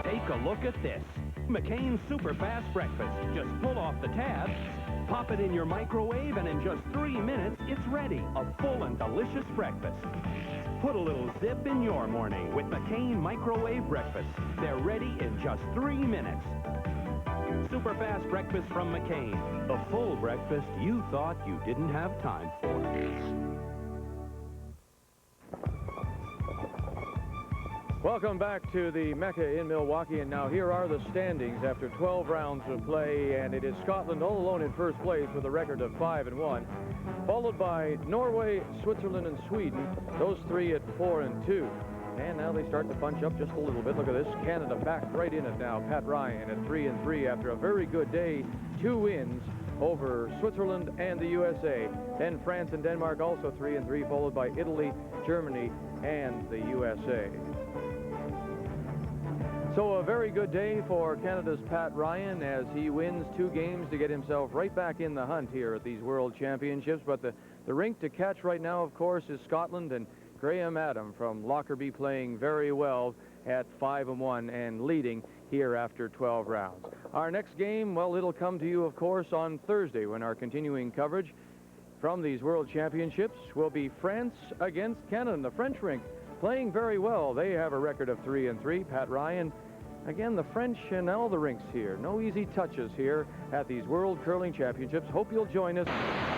take a look at this. McCain's Super Fast Breakfast. Just pull off the tabs, pop it in your microwave, and in just 3 minutes, it's ready. A full and delicious breakfast. Put a little zip in your morning with McCain Microwave Breakfast. They're ready in just 3 minutes. Super Fast Breakfast from McCain. The full breakfast you thought you didn't have time for. Welcome back to the Mecca in Milwaukee, and now here are the standings after 12 rounds of play, and it is Scotland all alone in first place with a record of 5-1, followed by Norway, Switzerland, and Sweden, those three at 4-2. And now they start to bunch up just a little bit. Look at this, Canada back right in it now. Pat Ryan at 3-3 after a very good day, 2 wins over Switzerland and the USA. Then France and Denmark also 3-3, followed by Italy, Germany, and the USA. So a very good day for Canada's Pat Ryan as he wins 2 games to get himself right back in the hunt here at these World Championships. But the rink to catch right now, of course, is Scotland, and Graham Adam from Lockerbie playing very well at 5-1 and leading here after 12 rounds. Our next game, well, it'll come to you, of course, on Thursday when our continuing coverage from these World Championships will be France against Canada. And the French rink playing very well. They have a record of 3-3. Pat Ryan, again, the French and all the rinks here. No easy touches here at these World Curling Championships. Hope you'll join us.